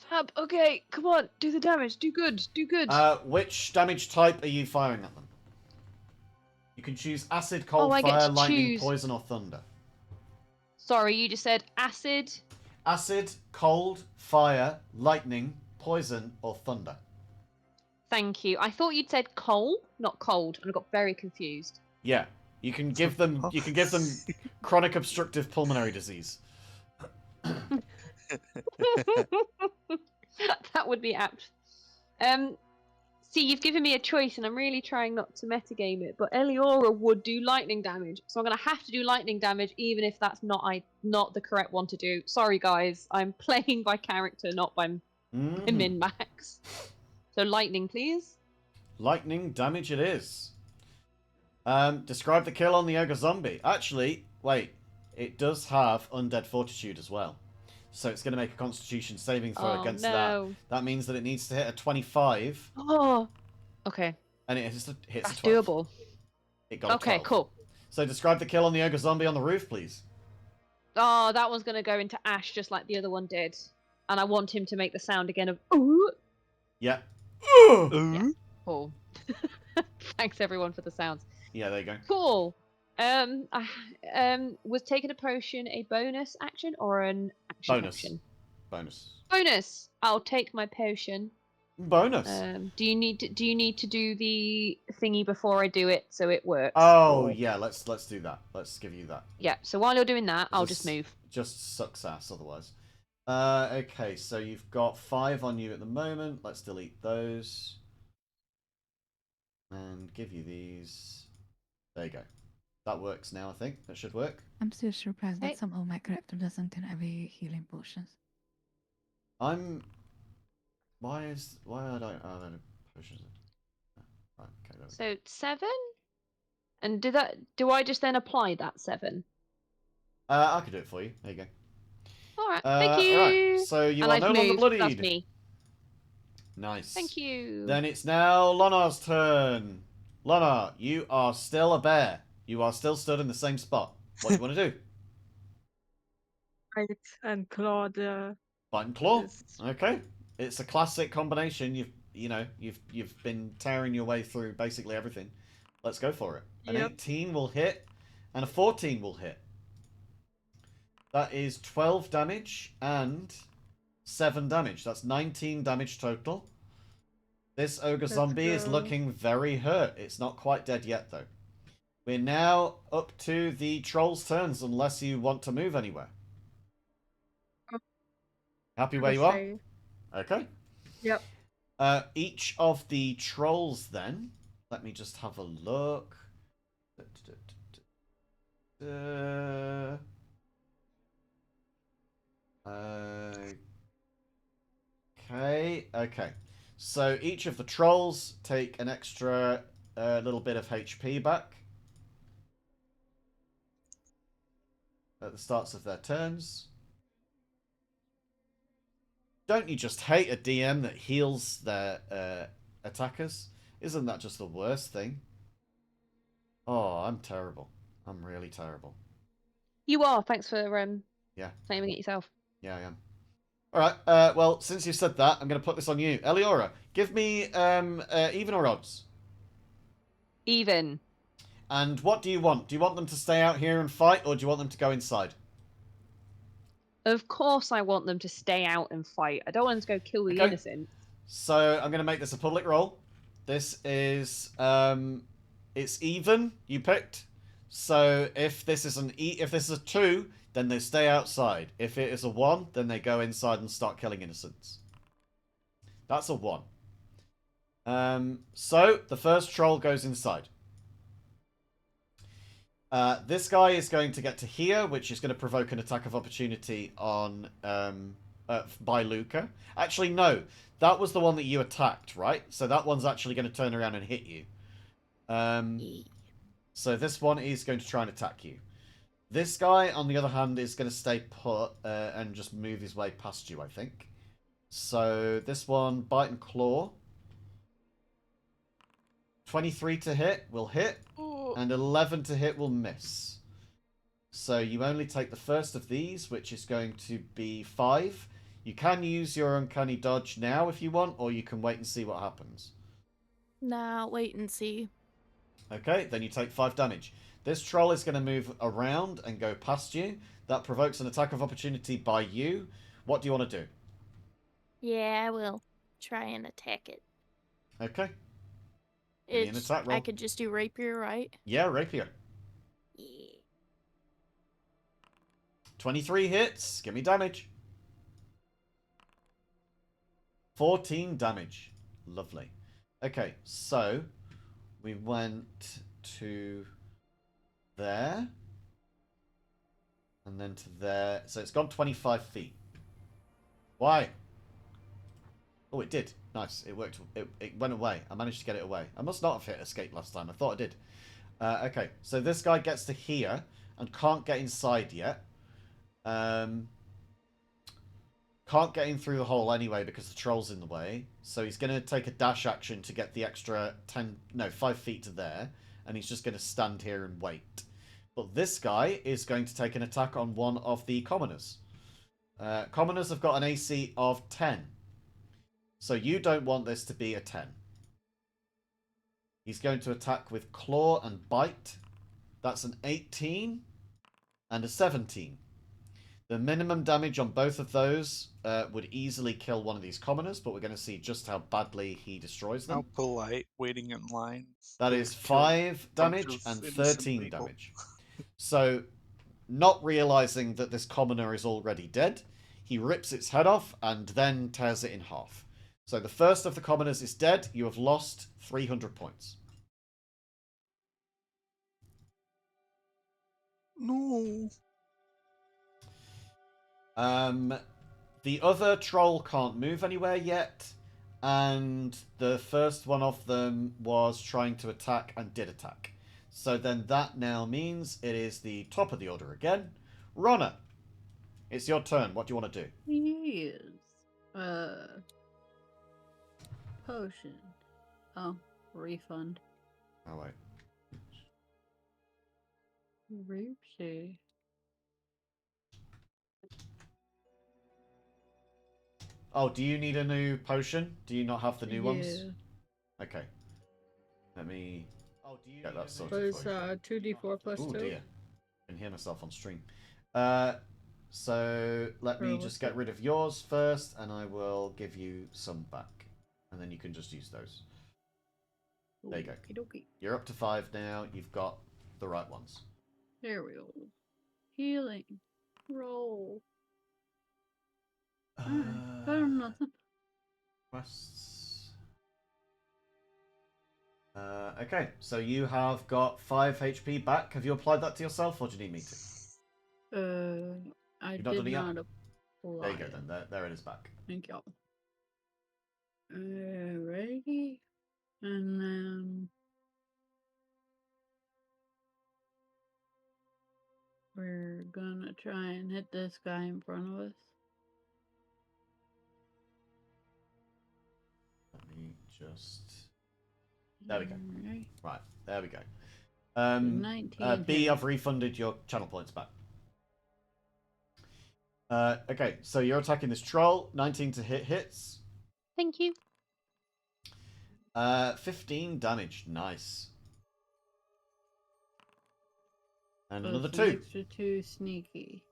Fab, okay, come on, do the damage. Do good, do good. Which damage type are you firing at them? You can choose acid, cold, I get fire, to lightning, choose. poison, or thunder. Sorry, you just said acid. Acid, cold, fire, lightning, poison, or thunder. Thank you. I thought you'd said coal, not cold, and I got very confused. Yeah, you can give them. You can give them chronic obstructive pulmonary disease. That would be apt. See, you've given me a choice, and I'm really trying not to metagame it, but Eliora would do lightning damage, so I'm going to have to do lightning damage, even if that's not the correct one to do. Sorry, guys. I'm playing by character, not by min-max. So lightning, please. Lightning damage it is. Describe the kill on the ogre zombie. Actually, wait. It does have undead fortitude as well. So it's going to make a constitution saving throw against that. That means that it needs to hit a 25. Oh, okay. And it hits a That's 12. doable. It got a Okay, 12. cool. So describe the kill on the ogre zombie on the roof, please. Oh, that one's going to go into ash just like the other one did. And I want him to make the sound again of ooh. Yeah. Yeah, cool. Thanks everyone for the sounds. Yeah, there you go. Cool. Was taking a potion a bonus action or an action? Action? Bonus. I'll take my potion. Bonus. Do you need to do the thingy before I do it so it works? Oh or... yeah, let's do that. Let's give you that. Yeah. So while you're doing that, I'll just move. Just sucks ass otherwise. Okay, so you've got 5 on you at the moment. Let's delete those. And give you these. There you go. That works now, I think. That should work. I'm still surprised Okay. that somehow my character doesn't have any healing potions. Why I don't have any potions? Right, okay, there we go. So 7. And do I just then apply that 7? I could do it for you. There you go. All right. Thank you. Right, so you and are I've no longer moved. bloodied. That's me. Nice. Thank you. Then it's now Lonar's turn. Lonar, you are still a bear. You are still stood in the same spot. What do you want to do? Bite and claw the. Bite and claw. Yes. Okay. It's a classic combination. You've been tearing your way through basically everything. Let's go for it. An Yep. 18 will hit, and a 14 will hit. That is 12 damage and 7 damage. That's 19 damage total. This ogre Let's zombie is go. looking very hurt. It's not quite dead yet, though. We're now up to the troll's turns, unless you want to move anywhere. Happy where you are? Stay. Okay. Yep. Each of the trolls, then. Let me just have a look. Okay. So each of the trolls take an extra little bit of HP back at the starts of their turns. Don't you just hate a DM that heals their attackers? Isn't that just the worst thing? Oh, I'm terrible. I'm really terrible. You are. Thanks for Yeah. claiming it yourself. Yeah, I am. Alright, well, since you said that, I'm going to put this on you. Eliora, give me even or odds. Even. And what do you want? Do you want them to stay out here and fight, or do you want them to go inside? Of course, I want them to stay out and fight. I don't want them to go kill the Okay. innocent. So I'm going to make this a public roll. This is it's even. You picked. So if this is if this is a 2, then they stay outside. If it is a 1, then they go inside and start killing innocents. That's a 1. So the first troll goes inside. This guy is going to get to here, which is going to provoke an attack of opportunity on by Luca. Actually, no. That was the one that you attacked, right? So that one's actually going to turn around and hit you. So this one is going to try and attack you. This guy, on the other hand, is going to stay put and just move his way past you, I think. So this one, Bite and Claw. 23 to hit will hit. And 11 to hit will miss. So you only take the first of these, which is going to be 5. You can use your Uncanny Dodge now if you want, or you can wait and see what happens. Nah, wait and see. Okay, then you take 5 damage. This troll is going to move around and go past you. That provokes an attack of opportunity by you. What do you want to do? Yeah, I will try and attack it. Okay. Give me an attack roll. I could just do rapier, right? Yeah, rapier. Yeah. 23 hits. Give me damage. 14 damage. Lovely. Okay, so we went to there. And then to there. So it's gone 25 feet. Why? Oh, it did. Nice. It worked. It went away. I managed to get it away. I must not have hit escape last time. I thought I did. Okay, so this guy gets to here and can't get inside yet. Can't get in through the hole anyway because the troll's in the way. So he's going to take a dash action to get the extra 5 feet to there. And he's just going to stand here and wait. But this guy is going to take an attack on one of the commoners. Commoners have got an AC of 10. So you don't want this to be a 10. He's going to attack with Claw and Bite. That's an 18 and a 17. The minimum damage on both of those would easily kill one of these commoners, but we're going to see just how badly he destroys them. How polite, waiting in line. That is 5 damage and 13 damage. So, not realizing that this commoner is already dead, he rips its head off and then tears it in half. So the first of the commoners is dead. You have lost 300 points. No. The other troll can't move anywhere yet. And the first one of them was trying to attack and did attack. So then that now means it is the top of the order again. Ronna, it's your turn. What do you want to do? Yes. Potion. Oh, refund. Oh, wait. Oopsie. Oh, do you need a new potion? Do you not have the new ones? Yeah. Okay. Let me... Oh, do you get that It sorted was for you? 2d4 plus Oh 2. dear. I can hear myself on stream. So let me just get rid of yours first, and I will give you some back. and then you can just use those. There you go. Okey-dokey. You're up to 5 now. You've got the right ones. There we go. Healing. Roll. Alright. Better than nothing. Quests. Okay, so you have got 5 HP back. Have you applied that to yourself, or do you need me to? I You've not did done it yet? not apply. There you go, then. There it is back. Thank y'all. Ready? And then we're gonna try and hit this guy in front of us. Let me just... There we go. Alright. Right, there we go. 19 B, hit. I've refunded your channel points back. Okay, so you're attacking this troll. 19 to hit hits. Thank you. 15 damage. Nice. And So another it's an 2. extra 2 sneaky.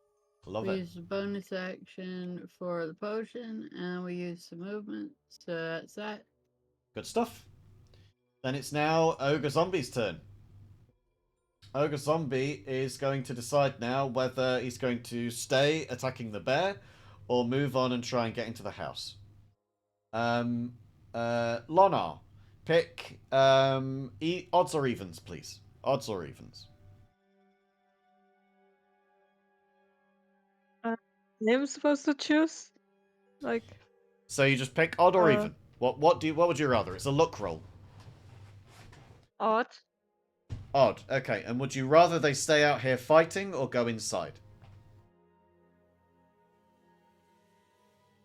Love We it. use the bonus action for the potion, and we use the movement. So that's that. Good stuff. Then it's now Ogre Zombie's turn. Ogre Zombie is going to decide now whether he's going to stay attacking the bear or move on and try and get into the house. Lonar, pick odds or evens, please. Odds or evens. I'm supposed to choose? Like, So you just pick odd or Uh, even. What would you rather? It's a luck roll. odd? Odd. Okay. And would you rather they stay out here fighting or go inside?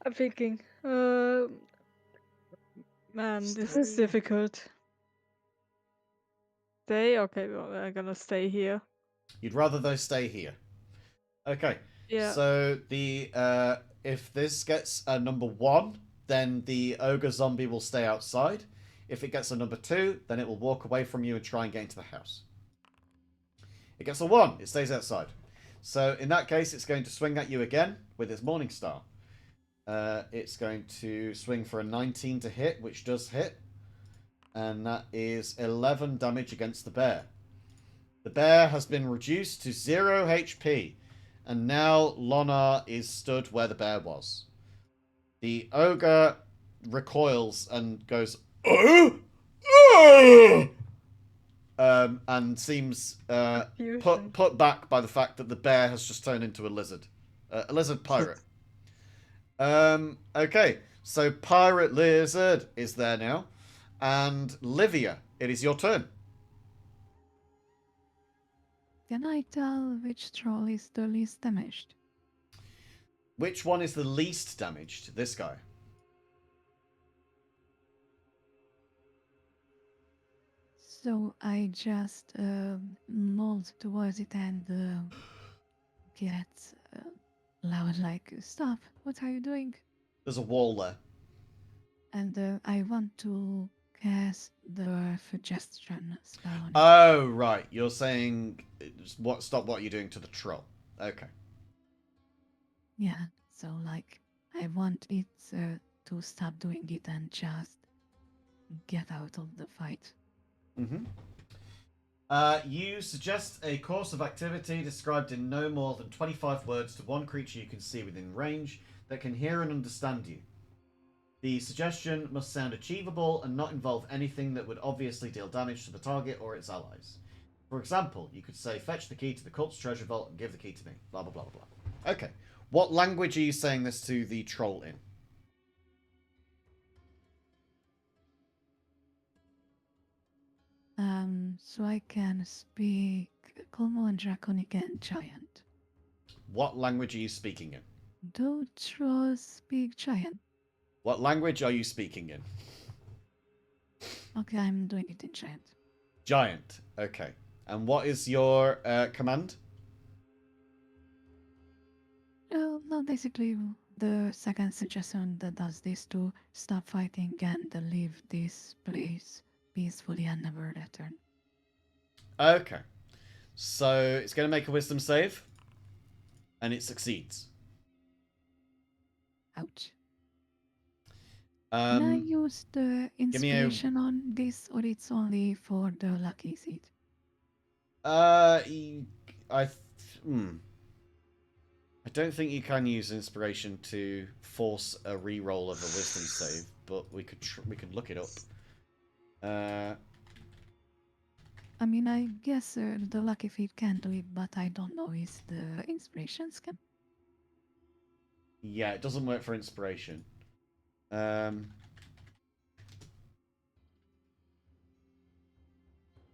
I'm thinking, man, this is Stay. difficult. Stay? Okay, well, I'm gonna stay here. You'd rather they stay here. Okay. Yeah. So the if this gets a number 1, then the ogre zombie will stay outside. If it gets a number 2, then it will walk away from you and try and get into the house. It gets a 1, it stays outside. So in that case, it's going to swing at you again with its Morning Star. It's going to swing for a 19 to hit, which does hit. And that is 11 damage against the bear. The bear has been reduced to 0 HP. And now Lonar is stood where the bear was. The ogre recoils and goes, "Oh! Oh!" And seems put back by the fact that the bear has just turned into a lizard pirate. Okay, so pirate lizard is there now, and Livia, it is your turn. Can I tell which troll is the least damaged? Which one is the least damaged? This guy. So I just nod towards it and get loud like, "Stop, what are you doing?" There's a wall there. And I want to cast the suggestion spell on it. Oh, right. You're saying stop what you're doing to the troll. Okay. Yeah, so like, I want it to stop doing it and just get out of the fight. Mm-hmm. You suggest a course of activity described in no more than 25 words to one creature you can see within range that can hear and understand you. The suggestion must sound achievable and not involve anything that would obviously deal damage to the target or its allies. For example, you could say, "Fetch the key to the cult's treasure vault and give the key to me." Blah, blah, blah, blah, blah. Okay. What language are you saying this to the troll in? So I can speak Common, Draconic, and Giant. What language are you speaking in? Do trolls speak Giant? What language are you speaking in? Okay, I'm doing it in Giant. Giant. Okay. And what is your command? No, basically, the second suggestion that does this to stop fighting and leave this place peacefully and never return. Okay. So it's going to make a wisdom save. And it succeeds. Ouch. Can I Um, use the give me a. inspiration on this, or it's only for the lucky seed? I. Hmm. I don't think you can use inspiration to force a re-roll of a wisdom save, but we could look it up. I mean, I guess the lucky feet can do it, but I don't know is the inspirations can. Yeah, it doesn't work for inspiration. And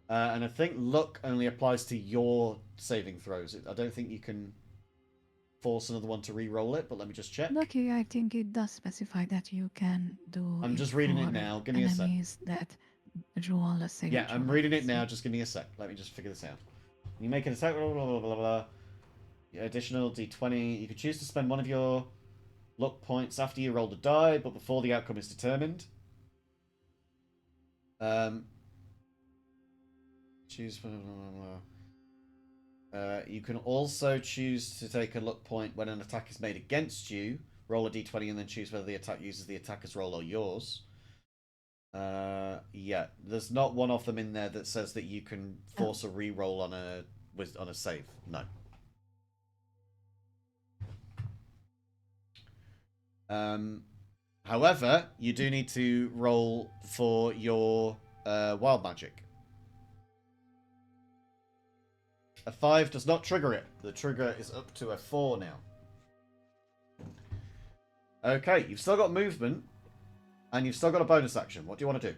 I think luck only applies to your saving throws. I don't think you can force another one to re-roll it, but let me just check. Lucky, I think it does specify that you can do I'm it just reading it for now. Give me a sec. enemies that roll the same. Yeah, I'm roll reading as it now. you. Just give me a sec. Let me just figure this out. You make an attack, blah, blah, blah, blah, blah. Additional d20. You can choose to spend one of your luck points after you roll the die, but before the outcome is determined. Choose. Blah, blah, blah. You can also choose to take a luck point when an attack is made against you. Roll a d20 and then choose whether the attack uses the attacker's roll or yours. Yeah, there's not one of them in there that says that you can force a re-roll on a save. No. However, you do need to roll for your wild magic. A 5 does not trigger it. The trigger is up to a 4 now. Okay, you've still got movement, and you've still got a bonus action. What do you want to do?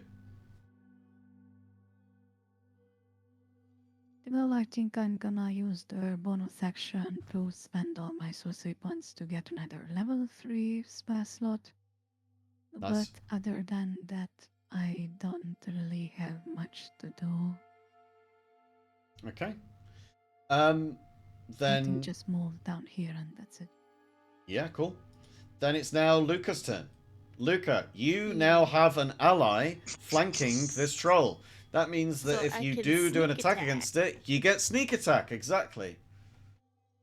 Well, I think I'm gonna use the bonus action to spend all my sorcery points to get another level 3 spell slot. Nice. But other than that, I don't really have much to do. Okay. I think Then just move down here and that's it. yeah, cool. Then it's now Luca's turn. Luca, you now have an ally flanking this troll. That means that So if I you can do an sneak attack attack. against it, you get sneak attack. Exactly.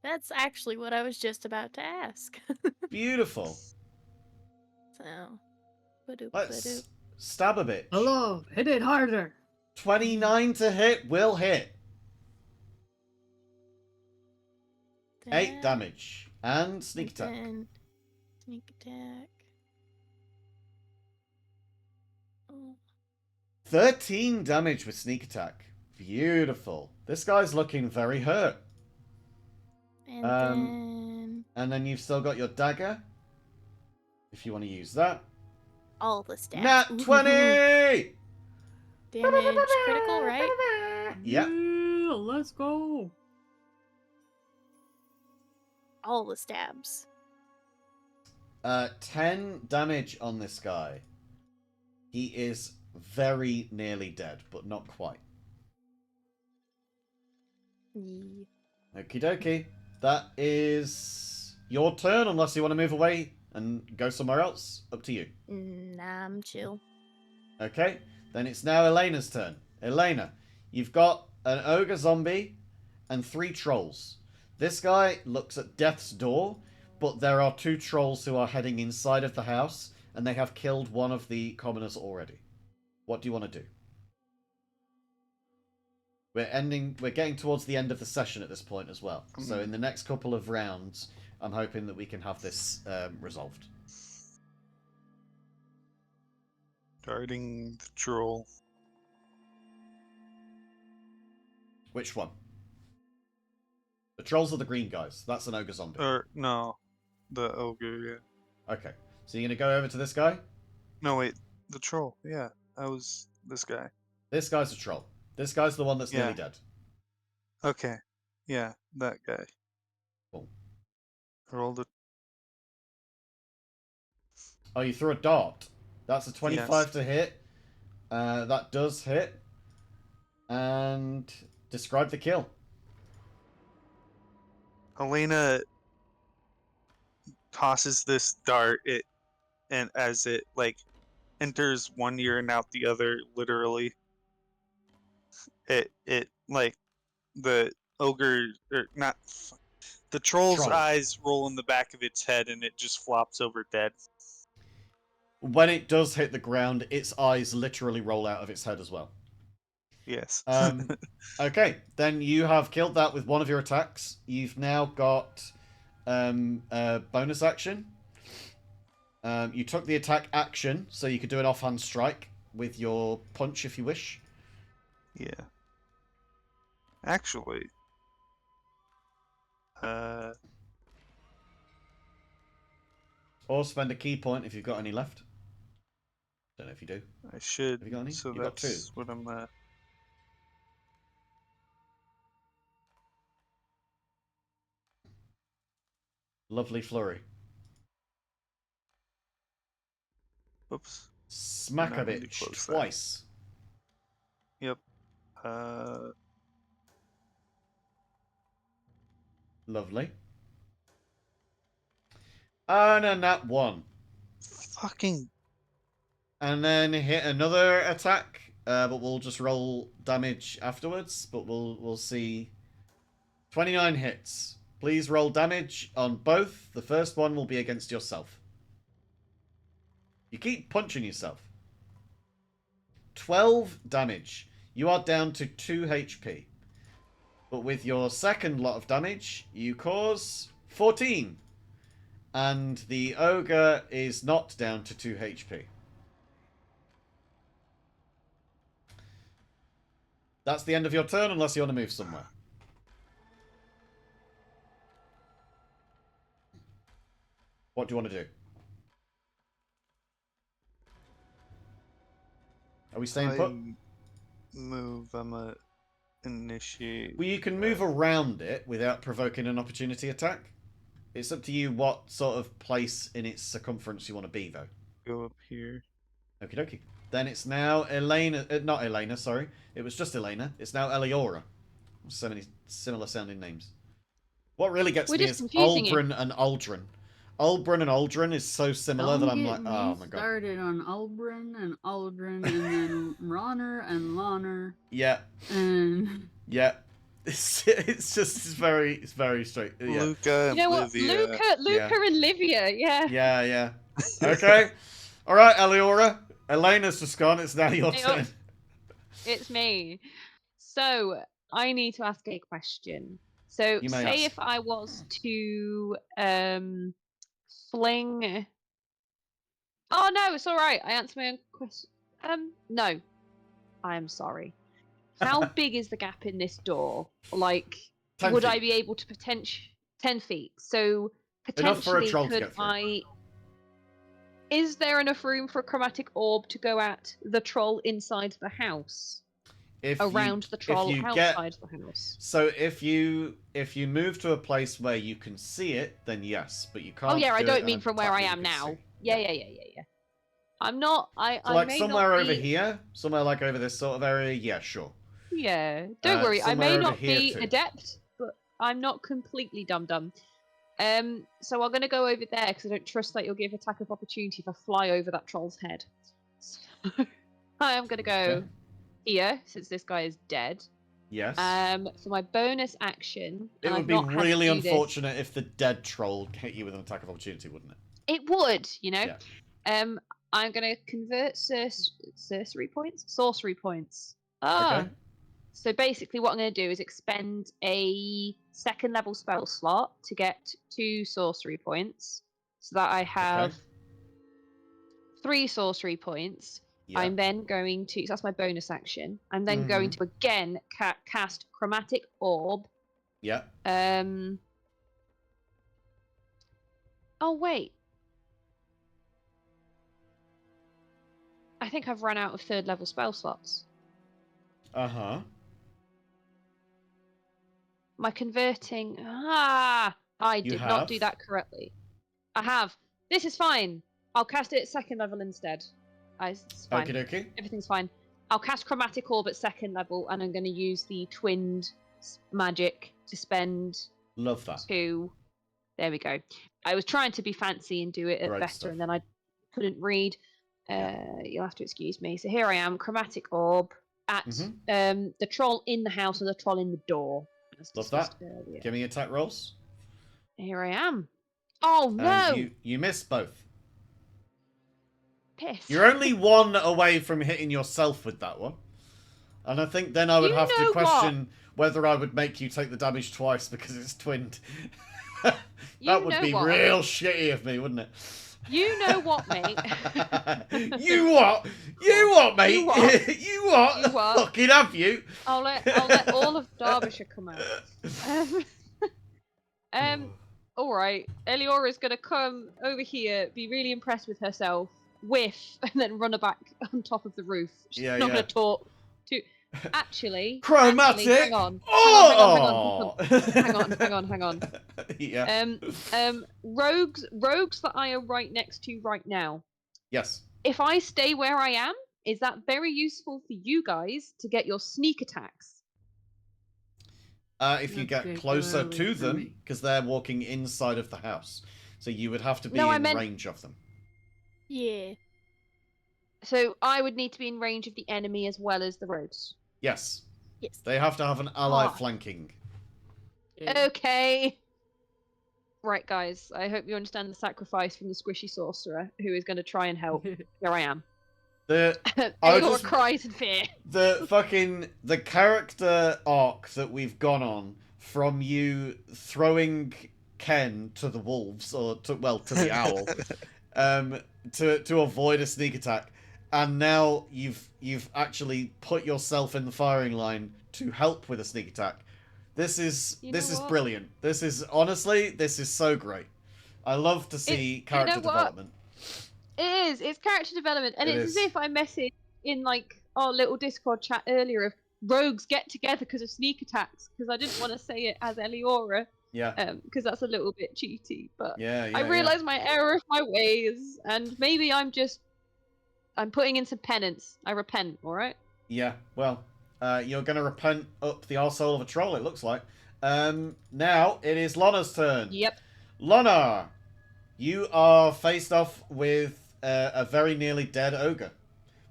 That's actually what I was just about to ask. Beautiful. So, ba-doop, Let's ba-doop. stab a bitch. Hello, hit it harder. 29 to hit will hit. 8 That, damage. And sneak and attack. then sneak attack. Oh. 13 damage with sneak attack. Beautiful. This guy's looking very hurt. And And then you've still got your dagger. If you want to use that. all the stats. Nat Ooh. 20! Damage critical, right? Yep. Yeah, let's go. All the stabs. 10 damage on this guy. He is very nearly dead, but not quite. Yeah. Okie dokie. That is your turn, unless you want to move away and go somewhere else. Up to you. Nah, I'm chill. Okay, then it's now Elena's turn. Elena, you've got an ogre zombie and 3 trolls. This guy looks at death's door, but there are 2 trolls who are heading inside of the house, and they have killed one of the commoners already. What do you want to do? We're getting towards the end of the session at this point as well. So in the next couple of rounds, I'm hoping that we can have this resolved. Guarding the troll. Which one? The trolls are the green guys. That's an ogre zombie. Or, no. The ogre, yeah. Okay. So you're going to go over to this guy? No, wait. The troll, yeah. I was this guy. This guy's a troll. This guy's the one that's nearly dead. Okay. Yeah, that guy. Cool. Rolled a... Oh, you threw a dart. That's a 25 Yes. to hit. That does hit. And describe the kill. Elena tosses this dart, and as it, like, enters one ear and out the other, literally. It like, the ogre, or not, the troll's Troll. eyes roll in the back of its head and it just flops over dead. When it does hit the ground, its eyes literally roll out of its head as well. Yes. Okay, then you have killed that with one of your attacks. You've now got a bonus action. You took the attack action, so you could do an offhand strike with your punch if you wish. Yeah. Actually, Or spend a key point if you've got any left. Don't know if you do. I should. Have you got any? So You've got two. that's what I'm. Lovely flurry. Oops. Smack a Not mean to bitch close that. twice. Yep. Lovely. And a nat 1. Fucking. And then hit another attack, but we'll just roll damage afterwards. But we'll see. 29 hits. Please roll damage on both. The first one will be against yourself. You keep punching yourself. 12 damage. You are down to 2 HP. But with your second lot of damage, you cause 14. And the ogre is not down to 2 HP. That's the end of your turn, unless you want to move somewhere. What do you want to do? Are we staying put? Move. I'm a initiate. Well, you can move around it without provoking an opportunity attack. It's up to you what sort of place in its circumference you want to be, though. Go up here. Okie dokie. Then it's now Elena. Not Elena, sorry. It was just Elena. It's now Eliora. So many similar sounding names. What really gets We're me just is confusing you. Aldrin and Aldrin. Aldrin and Aldrin is so similar that I'm like, oh my god. Started on Albrin and Aldrin, and then Ronner and Lonner, Yeah, and yeah. It's very straight. Yeah, Luca You know and what? Livia. Luca and Livia, yeah. yeah. Okay. All right, Eliora. Elena's just gone. It's now your Hey, oh. turn. It's me. So, I need to ask a question. So, You may say ask. if I was to fling. Oh no, it's all right. I answered my own question. No, I'm sorry. How big is the gap in this door? Like, 10 would I feet. be able to 10 feet? So Enough for a potentially, troll to could get through. I? Is there enough room for a chromatic orb to go at the troll inside the house? Around the troll outside the house. So if you move to a place where you can see it, then yes, but you can't. Oh yeah, I do it don't in mean a from where spot I you am can now. see. Yeah. I'm not. So I like may somewhere not over be... here, somewhere like over this sort of area. Yeah, sure. Yeah, don't worry. I somewhere may over not here be too. adept, but I'm not completely dumb. So I'm gonna go over there because I don't trust that you'll give attack of opportunity if I fly over that troll's head. So I am gonna go Okay. here since this guy is dead. Yes. For my bonus action, It and would I've be not had to really do this. unfortunate if the dead troll hit you with an attack of opportunity, wouldn't it? It would, you know. Yeah. I'm gonna convert sorcery points. Okay. So basically, what I'm going to do is expend a second level spell slot to get 2 sorcery points, so that I have 3 sorcery points. Yeah. I'm then going to. So that's my bonus action. I'm then going to again cast chromatic orb. Yeah. Oh wait. I think I've run out of 3rd level spell slots. Uh-huh. My converting. I did not do that correctly. I have. This is fine. I'll cast it at 2nd level instead. It's fine. Okie dokie. Everything's fine. I'll cast Chromatic Orb at 2nd level, and I'm going to use the Twinned magic to spend Love that. 2. There we go. I was trying to be fancy and do it at Great better, stuff. and then I couldn't read. You'll have to excuse me. So here I am, Chromatic Orb at the troll in the house and the troll in the door. Love that. Give me attack rolls. Here I am. Oh no! And you missed both. pissed. You're only one away from hitting yourself with that one. And I think then I would You have to know what? question whether I would make you take the damage twice because it's twinned. That You would know be what? real shitty of me, wouldn't it? You know what, mate? You what? You what, mate? You what? You what? You what? Fucking have you? I'll let all of Derbyshire come out. All right. Eliora's gonna come over here, be really impressed with herself, whiff, and then run her back on top of the roof. She's Yeah, not yeah. gonna talk to. Actually, Chromatic. hang on. Oh! Hang on. Yeah. Rogues that I am right next to right now. Yes. If I stay where I am, is that very useful for you guys to get your sneak attacks? If you get closer to them, because they're walking inside of the house, so you would have to be in range of them. Yeah. So I would need to be in range of the enemy as well as the rogues. Yes. Yes. They have to have an ally Ah. flanking. Okay. Right, guys. I hope you understand the sacrifice from the squishy sorcerer who is going to try and help. Here I am. Elor cries in fear. The character arc that we've gone on from you throwing Ken to the wolves, or to the owl, to avoid a sneak attack, and now you've actually put yourself in the firing line to help with a sneak attack. This is brilliant. This is so great. I love to see character development. It is. It's character development, and it's as if I messaged in like our little Discord chat earlier of rogues get together because of sneak attacks, because I didn't want to say it as Eliora. Yeah. Because that's a little bit cheaty, but yeah, I realize my error of my ways, and maybe I'm putting in some penance. I repent. All right. Yeah. Well, you're gonna repent up the arsehole of a troll. It looks like. Now it is Lona's turn. Yep. Lona, you are faced off with a very nearly dead ogre,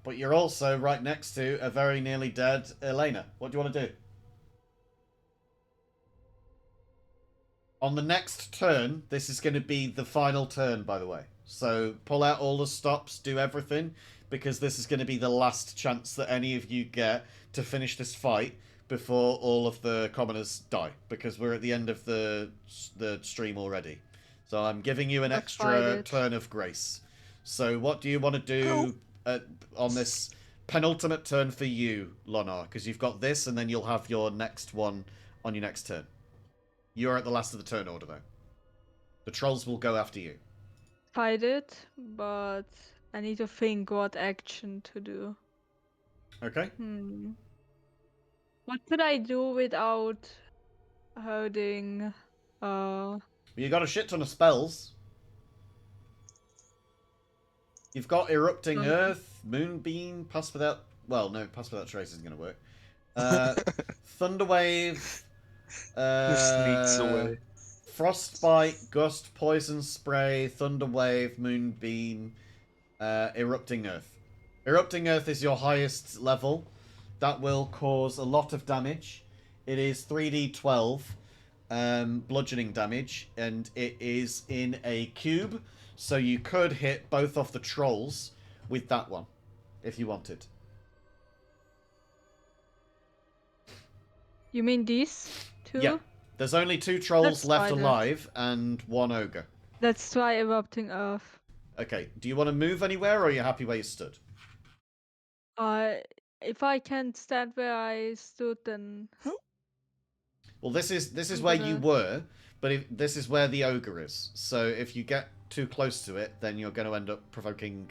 but you're also right next to a very nearly dead Elena. What do you want to do? On the next turn, this is going to be the final turn, by the way. So pull out all the stops, do everything, because this is going to be the last chance that any of you get to finish this fight before all of the commoners die, because we're at the end of the stream already. So I'm giving you an extra turn of grace. So what do you want to do on this penultimate turn for you, Lonar? Because you've got this, and then you'll have your next one on your next turn. You're at the last of the turn order, though. The trolls will go after you. Fight it, but I need to think what action to do. Okay. What could I do without hurting? You got a shit ton of spells. You've got Erupting Earth, Moonbeam, Pass Without... Well, no, Pass Without Trace isn't going to work. Thunderwave... sneaks away. Frostbite, Gust, Poison Spray, Thunderwave, Moonbeam, Erupting Earth. Erupting Earth is your highest level. That will cause a lot of damage. It is 3d12 bludgeoning damage, and it is in a cube, so you could hit both of the trolls with that one, if you wanted. You mean these two? Yeah. There's only 2 trolls left alive and 1 ogre. Let's try Erupting Earth. Okay, do you want to move anywhere, or are you happy where you stood? If I can stand where I stood, then... Well, this is where you were, but this is where the ogre is. So if you get too close to it, then you're going to end up provoking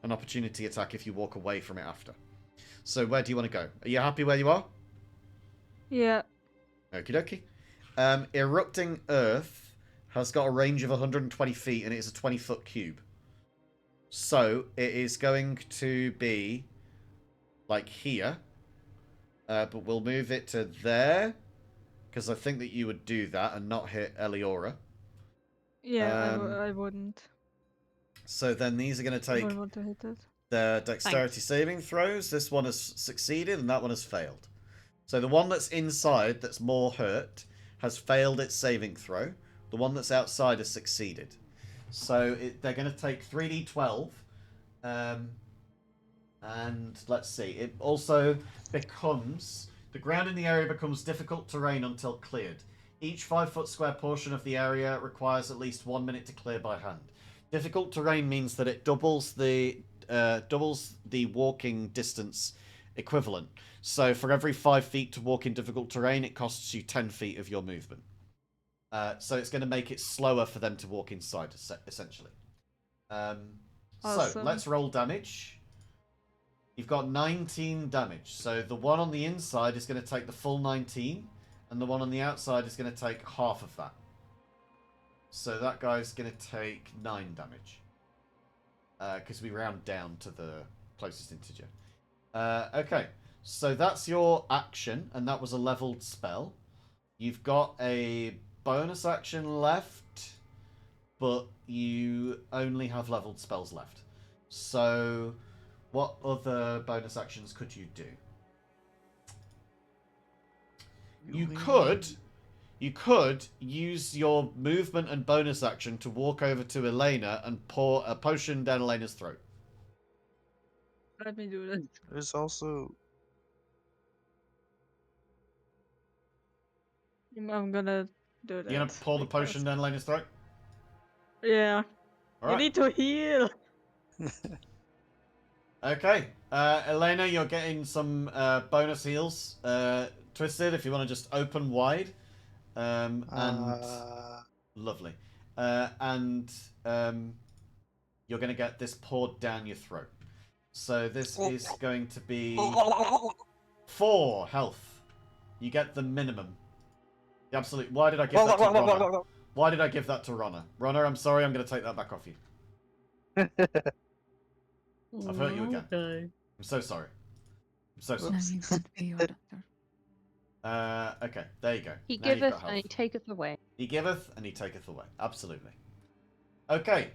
an opportunity attack if you walk away from it after. So where do you want to go? Are you happy where you are? Yeah. Okie dokie. Erupting Earth has got a range of 120 feet, and it is a 20-foot cube. So it is going to be like here, but we'll move it to there, because I think that you would do that and not hit Eliora. Yeah, I wouldn't. So then these are going to take want to hit it. their dexterity saving throws. This one has succeeded, and that one has failed. So the one that's inside, that's more hurt, has failed its saving throw. The one that's outside has succeeded. So they're going to take 3d12 And let's see. It also becomes... The ground in the area becomes difficult terrain until cleared. Each 5-foot square portion of the area requires at least 1 minute to clear by hand. Difficult terrain means that it doubles the walking distance equivalent. So for every 5 feet to walk in difficult terrain, it costs you 10 feet of your movement. So it's going to make it slower for them to walk inside, essentially. Awesome. So let's roll damage. You've got 19 damage. So the one on the inside is going to take the full 19, and the one on the outside is going to take half of that. So that guy's going to take 9 damage. Because we round down to the closest integer. Okay, so that's your action, and that was a leveled spell. You've got a bonus action left, but you only have leveled spells left. So what other bonus actions could you do? You could use your movement and bonus action to walk over to Elena and pour a potion down Elena's throat. Let me do that. There's also I'm gonna do that. You're gonna pour the potion down Elena's throat? Yeah. All You right. need to heal. Okay. Elena, you're getting some bonus heals. Twisted, if you want to just open wide. And lovely. And you're going to get this poured down your throat. So this is going to be 4 health. You get the minimum. The absolute. Why did I give that to Ronna? Why did I give that to Ronna? Ronna, I'm sorry. I'm going to take that back off you. I've hurt you again. Okay. I'm so sorry. I'm so sorry. Now you can't be your doctor. Okay, there you go. He Now you've got giveth and he health. taketh away. He giveth and he taketh away. Absolutely. Okay.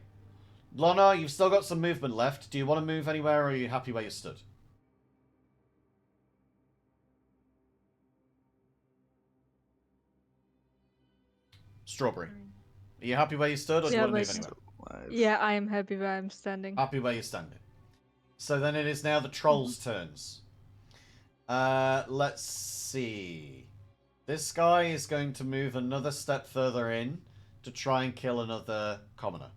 Lana, you've still got some movement left. Do you want to move anywhere, or are you happy where you stood? Strawberry. Are you happy where you stood, or do you Yeah, want to move but- anywhere? Yeah, I am happy where I'm standing. Happy where you're standing. So then it is now the trolls' turns. Let's see. This guy is going to move another step further in to try and kill another commoner.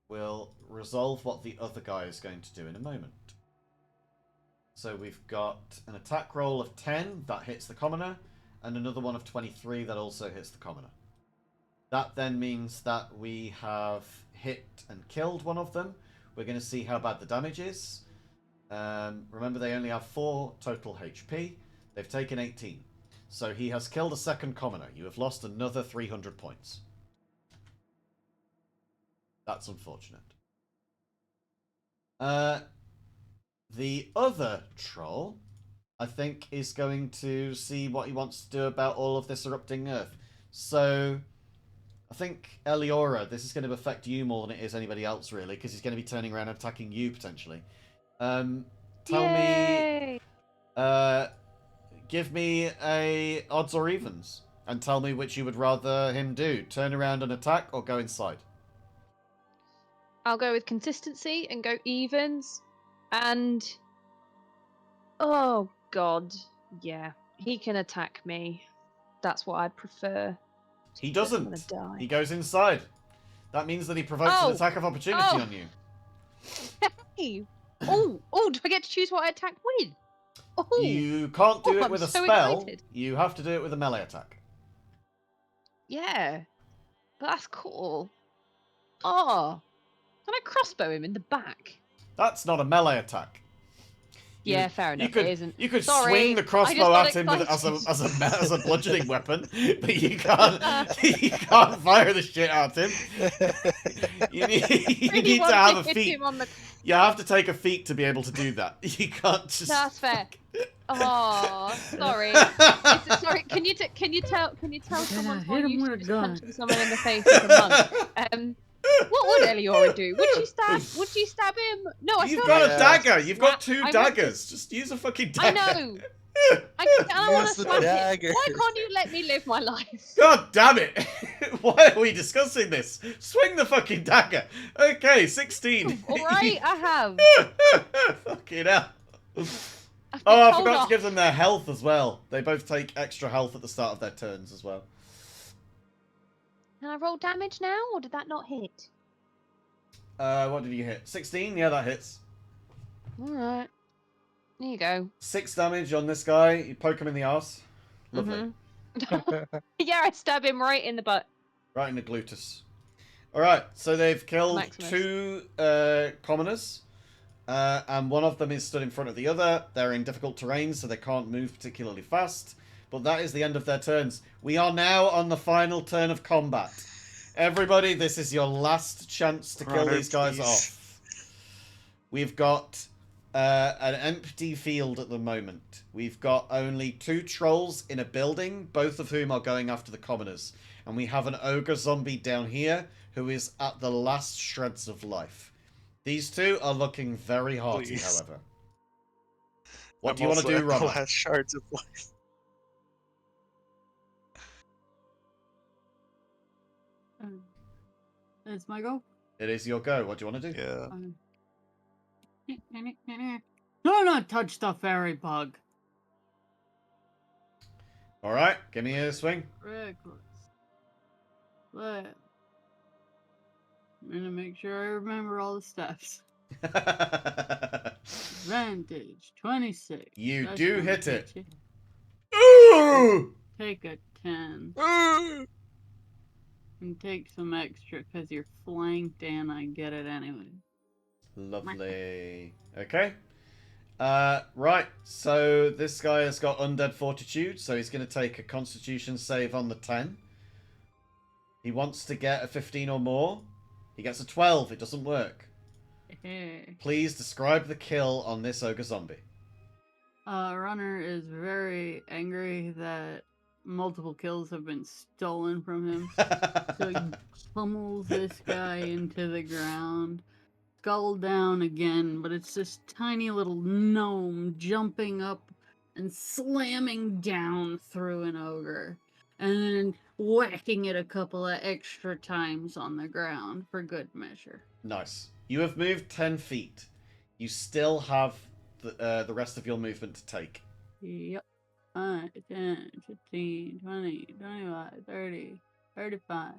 We'll resolve what the other guy is going to do in a moment. So we've got an attack roll of 10, that hits the commoner, and another one of 23 that also hits the commoner. That then means that we have hit and killed one of them. We're going to see how bad the damage is. Remember, they only have 4 total HP. They've taken 18. So he has killed a second commoner. You have lost another 300 points. That's unfortunate. The other troll, I think, is going to see what he wants to do about all of this erupting earth. So I think, Eliora, this is going to affect you more than it is anybody else, really, because he's going to be turning around and attacking you, potentially. Tell Yay! me... give me a odds or evens, and tell me which you would rather him do. Turn around and attack, or go inside. I'll go with consistency and go evens. And oh god, yeah, he can attack me. That's what I'd prefer. He I'm gonna doesn't. die. He goes inside. That means that he provokes an Oh! attack of opportunity Oh! on you. Hey! Oh, do I get to choose what I attack with? Oh, You can't do Oh, it I'm with a so spell. excited. You have to do it with a melee attack. yeah, but that's cool. Oh, can I crossbow him in the back? That's not a melee attack. Yeah, fair enough. It isn't. You could Sorry, swing the I just crossbow got at him with, excited. as a bludgeoning weapon, but you can't fire the shit at him. You need Really to want have a hit feet. him on the... You have to take a feat to be able to do that. You can't just. That's fair. Oh, sorry. Sorry, can you tell someone hit who him used with to a just gun. punching someone in the face with a monk? What would Eliora do? Would she stab him? No, I You've feel got like a dagger. You've got I 2 want daggers. Just use a fucking I dagger. know. I want Use to the smash dagger. it. Why can't you let me live my life? God damn it! Why are we discussing this? Swing the fucking dagger. Okay, 16. All right, I have. Fucking hell. I've been Oh, I told forgot off. to give them their health as well. They both take extra health at the start of their turns as well. Can I roll damage now, or did that not hit? What did you hit? 16? Yeah, that hits. All right. There you go. 6 damage on this guy. You poke him in the arse. Lovely. Yeah, I stab him right in the butt. Right in the gluteus. Alright, so they've killed Maximus. 2 commoners. And one of them is stood in front of the other. They're in difficult terrain, so they can't move particularly fast. But that is the end of their turns. We are now on the final turn of combat. Everybody, this is your last chance to kill Runner, these guys please. off. We've got an empty field at the moment. We've got only 2 trolls in a building, both of whom are going after the commoners. And we have an ogre zombie down here who is at the last shreds of life. These 2 are looking very hearty, Please. however. What I'm do you want to also do, at the Robert? last shards of life. It's my go. It is your go. What do you want to do? Yeah. Do not touch the fairy bug. Alright, give me a swing. Reckless. Well, I'm gonna make sure I remember all the steps. Advantage 26. You That's do gonna hit it. you. Ooh! Take a 10 and take some extra because you're flanked and I get it anyway. Lovely. Okay. Right, so this guy has got undead fortitude, so he's going to take a constitution save on the 10. He wants to get a 15 or more. He gets a 12. It doesn't work. Please describe the kill on this ogre zombie. Runner is very angry that multiple kills have been stolen from him. So he pummels this guy into the ground. Skull down again, but it's this tiny little gnome jumping up and slamming down through an ogre. And then whacking it a couple of extra times on the ground for good measure. Nice. You have moved 10 feet. You still have the rest of your movement to take. Yep. 5, 10, 15, 20, 25, 30, 35.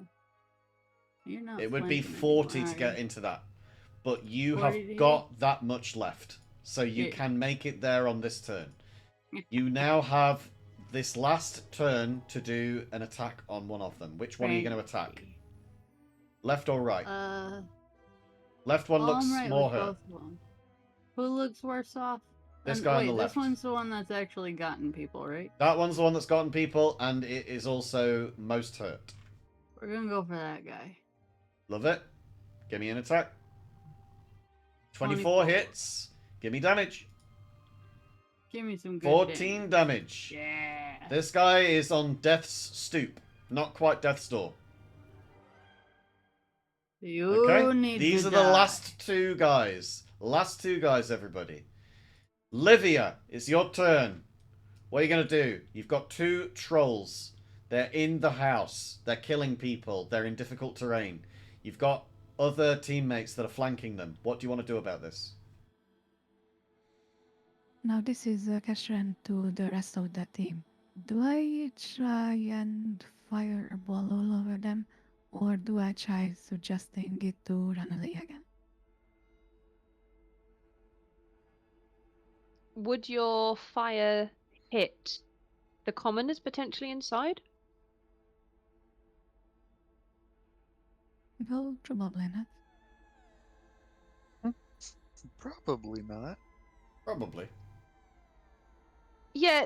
You're not It would be flanking 40 anymore, to are get you? into that. But you 40 to have hit? got that much left. So you Yeah. can make it there on this turn. You now have this last turn to do an attack on one of them. Which one are you going to attack? Fancy. Left or right? Left one I'm looks right more with hurt. both of them. Who looks worse off? This And guy on wait, the left. this one's the one that's actually gotten people, right? That one's the one that's gotten people, and it is also most hurt. We're gonna go for that guy. Love it. Give me an attack. 24 24. hits. Give me damage. Give me some good 14 damage. Yeah. This guy is on death's stoop. Not quite death's door. You Okay? need These to are the die. last 2 guys. Last 2 guys, everybody. Livia, it's your turn. What are you going to do? You've got 2 trolls. They're in the house. They're killing people. They're in difficult terrain. You've got other teammates that are flanking them. What do you want to do about this? Now this is a question to the rest of the team. Do I try and fire a ball all over them, or do I try suggesting it to run away again? Would your fire hit the commoners potentially inside? Well, probably not. Probably not. Probably. Yeah,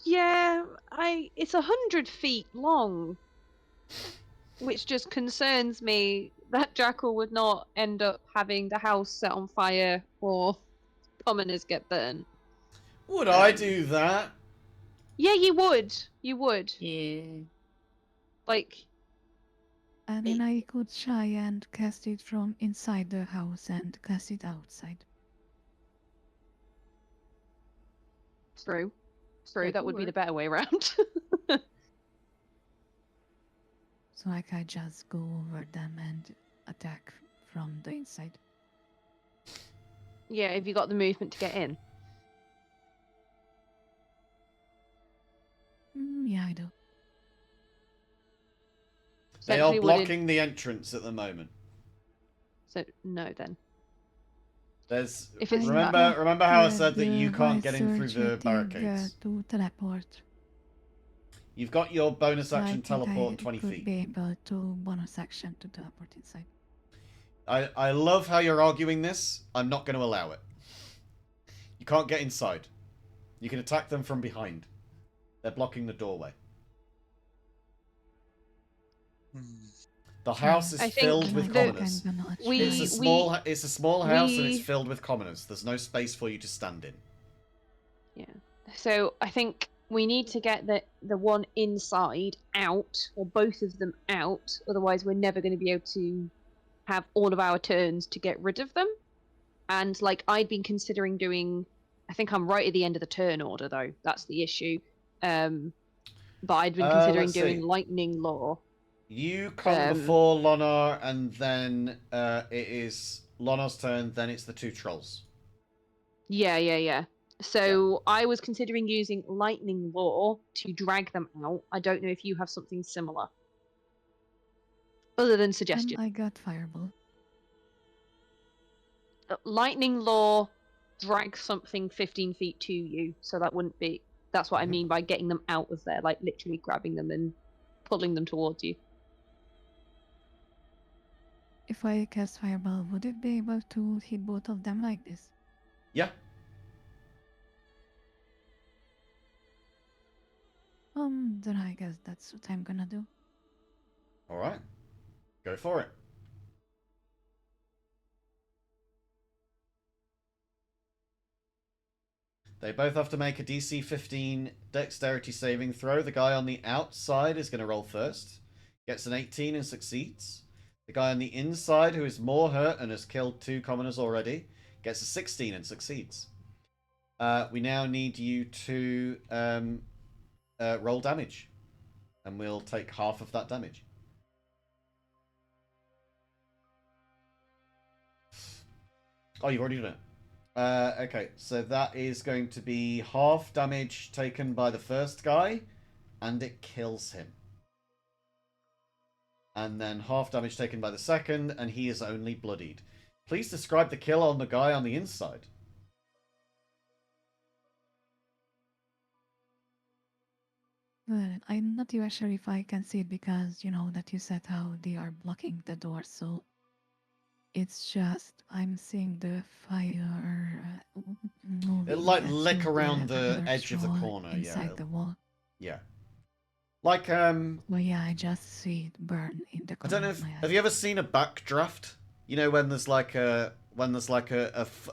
it's 100 feet long, which just concerns me that Jackal would not end up having the house set on fire or commoners get burnt. Would I do that? Yeah, you would. You would. Yeah. Like, I mean, I could try and cast it from inside the house and cast it outside. true. That That could would be the work. better way around. So I can just go over them and attack from the inside. Yeah, have you got the movement to get in? Yeah, I do. They are Essentially, would it- blocking the entrance at the moment. So no, then. There's If it's remember how I said that you The can't get in through wizard the waiting, barricades. to teleport. You've got your bonus So I action think teleport I in 20 could feet. be able to bonus action to teleport inside. I love how you're arguing this. I'm not going to allow it. You can't get inside. You can attack them from behind. They're blocking the doorway. The house is I think filled with the- commoners. we- It's a small house and it's we- filled with commoners. There's no space for you to stand in. Yeah. So I think we need to get the one inside out, or both of them out. Otherwise, we're never going to be able to have all of our turns to get rid of them. And like I'd been considering doing, I think I'm right at the end of the turn order though. That's the issue. But I'd been considering Let's doing see. lightning law. You come before Lonar, and then it is Lonar's turn. Then it's the two trolls. Yeah. So I was considering using lightning law to drag them out. I don't know if you have something similar, other than suggestion. I got fireball. Lightning law drags something 15 feet to you, so that wouldn't be. That's what I mean by getting them out of there, like literally grabbing them and pulling them towards you. If I cast fireball, would it be able to hit both of them like this? Yeah. Then I guess that's what I'm gonna do. All right. Go for it. They both have to make a DC 15 dexterity saving throw. The guy on the outside is going to roll first. Gets an 18 and succeeds. The guy on the inside, who is more hurt and has killed 2 commoners already, gets a 16 and succeeds. We now need you to roll damage. And we'll take half of that damage. Oh, you've already done it. Okay, so that is going to be half damage taken by the first guy, and it kills him. And then half damage taken by the second, and he is only bloodied. Please describe the kill on the guy on the inside. Well, I'm not even sure if I can see it because, you know, that you said how they are blocking the door, so it's just I'm seeing the fire moving. It'll like through lick around the other edge of the troll corner, inside yeah. the wall. Yeah. Like, Well, yeah, I just see it burn in the I corner don't know of if, my eye. have you ever seen a backdraft? You know, when there's like a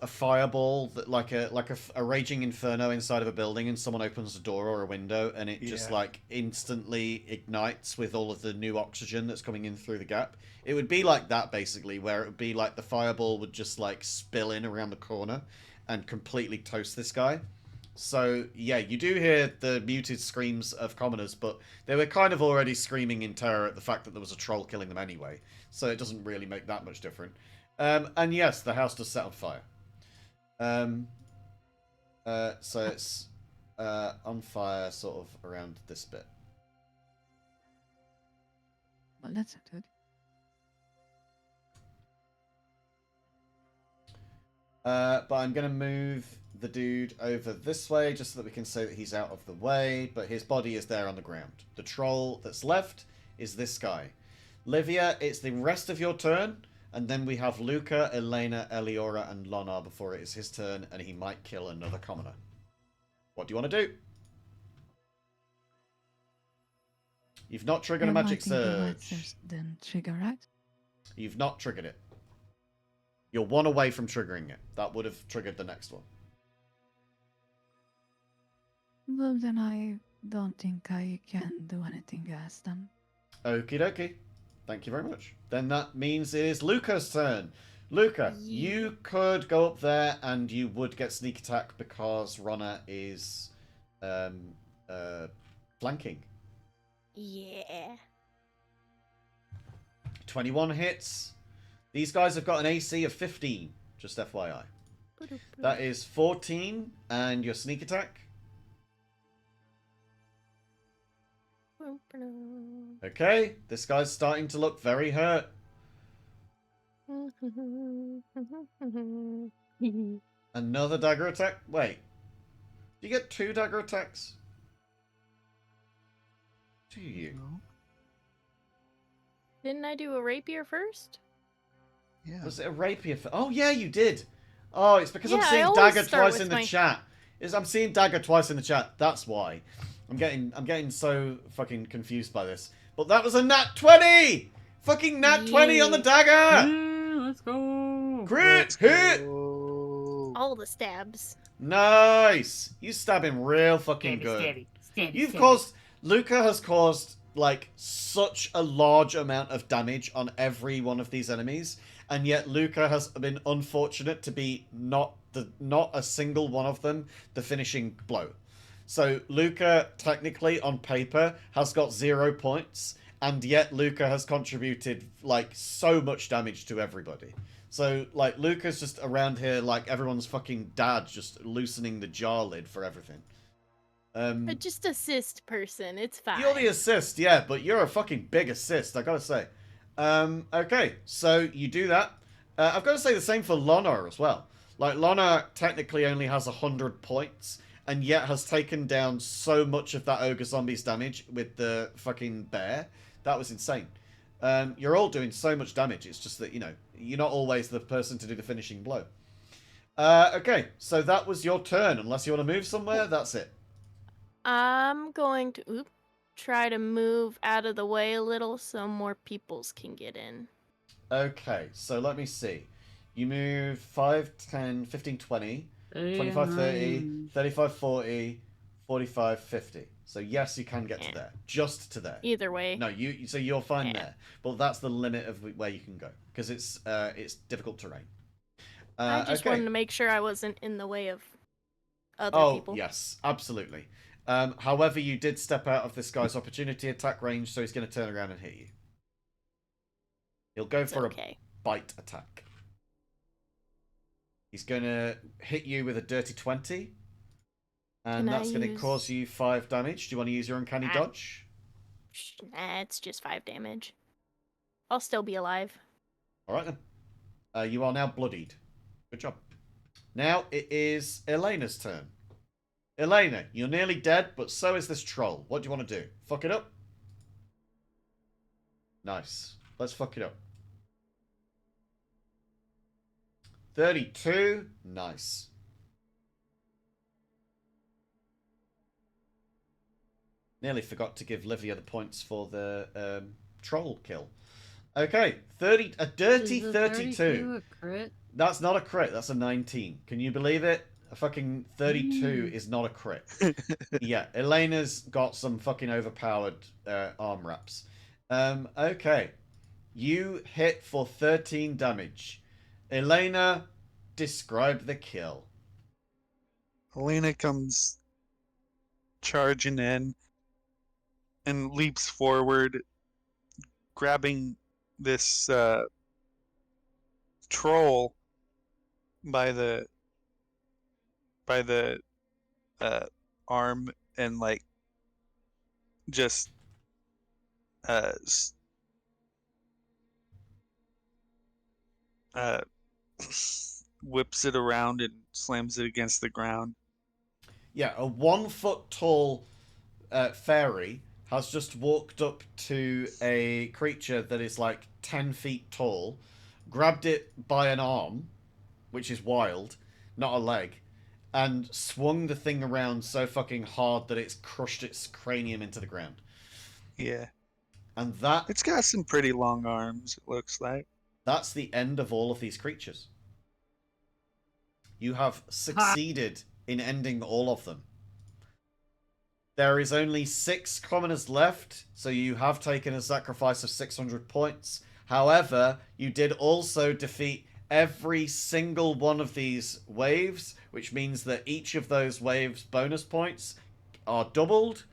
fireball that like a raging inferno inside of a building, and someone opens a door or a window, and it just like instantly ignites with all of the new oxygen that's coming in through the gap. It would be like that basically, where it would be like the fireball would just like spill in around the corner and completely toast this guy. So yeah, you do hear the muted screams of commoners, but they were kind of already screaming in terror at the fact that there was a troll killing them anyway. So it doesn't really make that much difference. And yes, the house does set on fire. So it's on fire sort of around this bit. Well, that's not good. But I'm going to move the dude over this way just so that we can say that he's out of the way, but his body is there on the ground. The troll that's left is this guy. Livia, it's the rest of your turn, and then we have Luca, Elena, Eliora, and Lonar before it is his turn, and he might kill another commoner. What do you want to do? You've not triggered a magic surge. Then trigger, right? You've not triggered it. You're one away from triggering it. That would have triggered the next one. Well, then I don't think I can do anything else then. Okie dokie. Thank you very much. Then that means it is Luca's turn. Luca, Yeah. you could go up there and you would get sneak attack because Ronna is flanking. Yeah. 21 hits. These guys have got an AC of 15, just FYI. That is 14, and your sneak attack. Okay, this guy's starting to look very hurt. Another dagger attack? Wait. Do you get 2 dagger attacks? Do you? No. Didn't I do a rapier first? Yeah. Was it a rapier? Oh, yeah, you did. Oh, it's because I'm Yeah, I seeing always dagger start twice with in the my- chat. I'm seeing dagger twice in the chat. That's why. I'm getting so fucking confused by this. But that was a nat 20! Fucking nat 20 on the Yeah. dagger! Yeah, let's go. Crit hit! Oh. All the stabs. Nice! You stab him real fucking good. You've caused... Luca has caused, like, such a large amount of damage on every one of these enemies, and yet Luca has been unfortunate to be not a single one of them the finishing blow. So Luca, technically, on paper, has got 0 points, and yet Luca has contributed, like, so much damage to everybody. So, like, Luca's just around here like everyone's fucking dad, just loosening the jar lid for everything. Just assist person. It's fine. You're the assist, yeah, but you're a fucking big assist, I gotta say. Okay, so you do that. I've got to say the same for Lona as well. Like, Lona technically only has 100 points, and yet has taken down so much of that ogre zombie's damage with the fucking bear. That was insane. You're all doing so much damage, it's just that, you know, you're not always the person to do the finishing blow. Okay, so that was your turn. Unless you want to move somewhere, that's it. I'm going to try to move out of the way a little so more peoples can get in. Okay, so let me see. You move 5, 10, 15, 20, 25, 30, 35, 40, 45, 50. So yes, you can get to there. Just to there. Either way. No, so you're fine Yeah. there. But that's the limit of where you can go. Because it's difficult terrain. I just okay. wanted to make sure I wasn't in the way of other Oh, people. yes, absolutely. However, you did step out of this guy's opportunity attack range, so he's going to turn around and hit you. He'll go for a bite attack. He's going to hit you with a dirty 20. And that's going to cause you 5 damage. Do you want to use your uncanny dodge? Nah, it's just 5 damage. I'll still be alive. Alright then. You are now bloodied. Good job. Now it is Elena's turn. Elena, you're nearly dead, but so is this troll. What do you want to do? Fuck it up? Nice. Let's fuck it up. 32. Nice. Nearly forgot to give Livia the points for the troll kill. Okay, a dirty 32. A crit? That's not a crit, that's a 19. Can you believe it? A fucking 32 is not a crit. Yeah, Elena's got some fucking overpowered arm wraps. Okay. You hit for 13 damage. Elena, describe the kill. Elena comes charging in and leaps forward, grabbing this troll by the arm and like just whips it around and slams it against the ground. Yeah, a 1 foot tall fairy has just walked up to a creature that is like 10 feet tall, grabbed it by an arm, which is wild, not a leg, and swung the thing around so fucking hard that it's crushed its cranium into the ground. Yeah. And it's got some pretty long arms, it looks like. That's the end of all of these creatures. You have succeeded in ending all of them. There is only 6 commoners left, so you have taken a sacrifice of 600 points. However, you did also defeat every single one of these waves, which means that each of those waves' bonus points are doubled.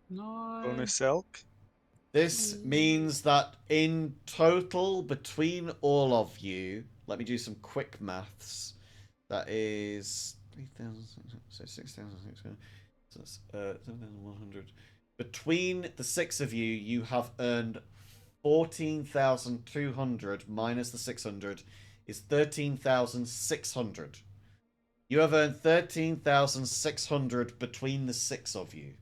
Nice. Bonus elk. This means that in total, between all of you, let me do some quick maths. That is 3,000, so 6,600, so that's 7,100. Between the six of you, you have earned 14,200 minus the 600 is 13,600. You have earned 13,600 between the six of you.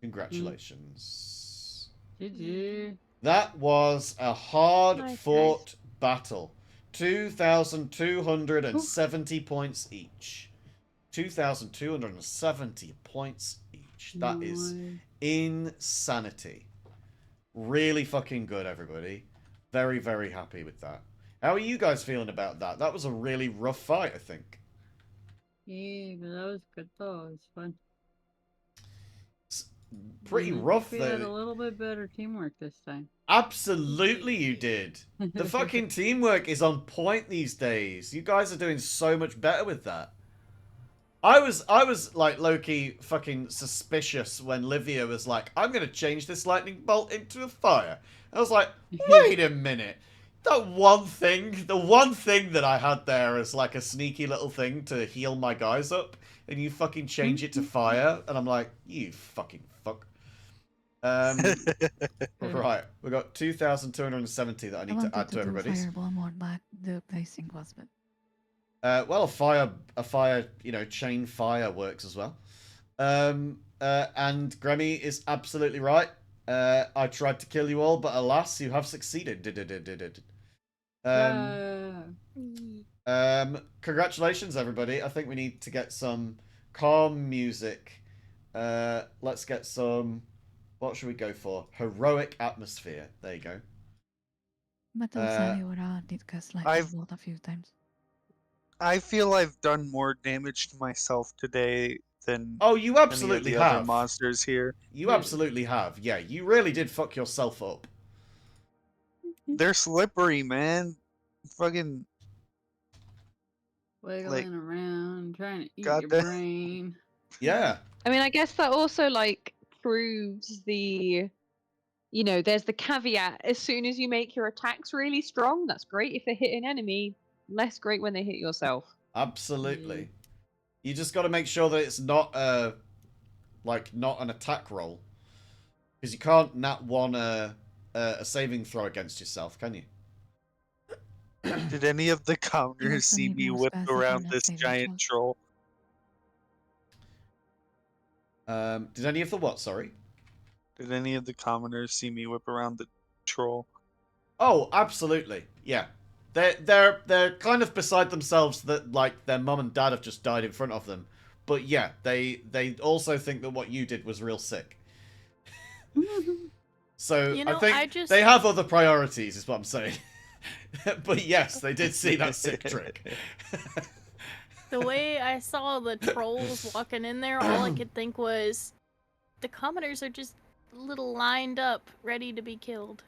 Congratulations. GG. That was a Nice, hard-fought battle. 2,270 points each. 2,270 points each. That is Nice. insanity. Really fucking good, everybody. Very, very happy with that. How are you guys feeling about that? That was a really rough fight, I think. Yeah, but that was good though. It was fun. Pretty And I rough, think we had a though. little bit better teamwork this time. Absolutely you did. The fucking teamwork is on point these days. You guys are doing so much better with that. I was like low-key fucking suspicious when Livia was like, I'm gonna change this lightning bolt into a fire. I was like, wait a minute. The one thing that I had there as like a sneaky little thing to heal my guys up, and you fucking change it to fire, and I'm like, you fucking fuck. Right, we got 2,270 that I I need to wanted add to to do everybody's. fireball more, but the placing was bad. Well, a fire, you know, chain fire works as well. And Gremmy is absolutely right. I tried to kill you all, but alas, you have succeeded. Congratulations, everybody. I think we need to get some calm music. Let's get some. What should we go for? Heroic atmosphere. There you go. But Saniora did cast lightning I've- bolt a few times. I feel I've done more damage to myself today than Oh, you any of absolutely the other have. monsters here. You absolutely have. Yeah, you really did fuck yourself up. They're slippery, man. Fucking Wiggling around, trying to eat your goddamn- brain. Yeah. I mean, I guess that also like proves the, you know, there's the caveat. As soon as you make your attacks really strong, that's great if they hit an enemy. Less great when they hit yourself. Absolutely. You just got to make sure that it's not not an attack roll, because you can't nat one a saving throw against yourself, can you? Did any of the commoners also see need me more whip spells if you're around not this saving giant throws. troll? Did any of the what? Sorry. Did any of the commoners see me whip around the troll? Oh, absolutely. Yeah. They're kind of beside themselves that like their mum and dad have just died in front of them. But yeah, they also think that what you did was real sick. So You know, I think I just- they have other priorities, is what I'm saying. But yes, they did see that sick trick. The way I saw the trolls walking in there, all I could think was, the commoners are just little lined up, ready to be killed.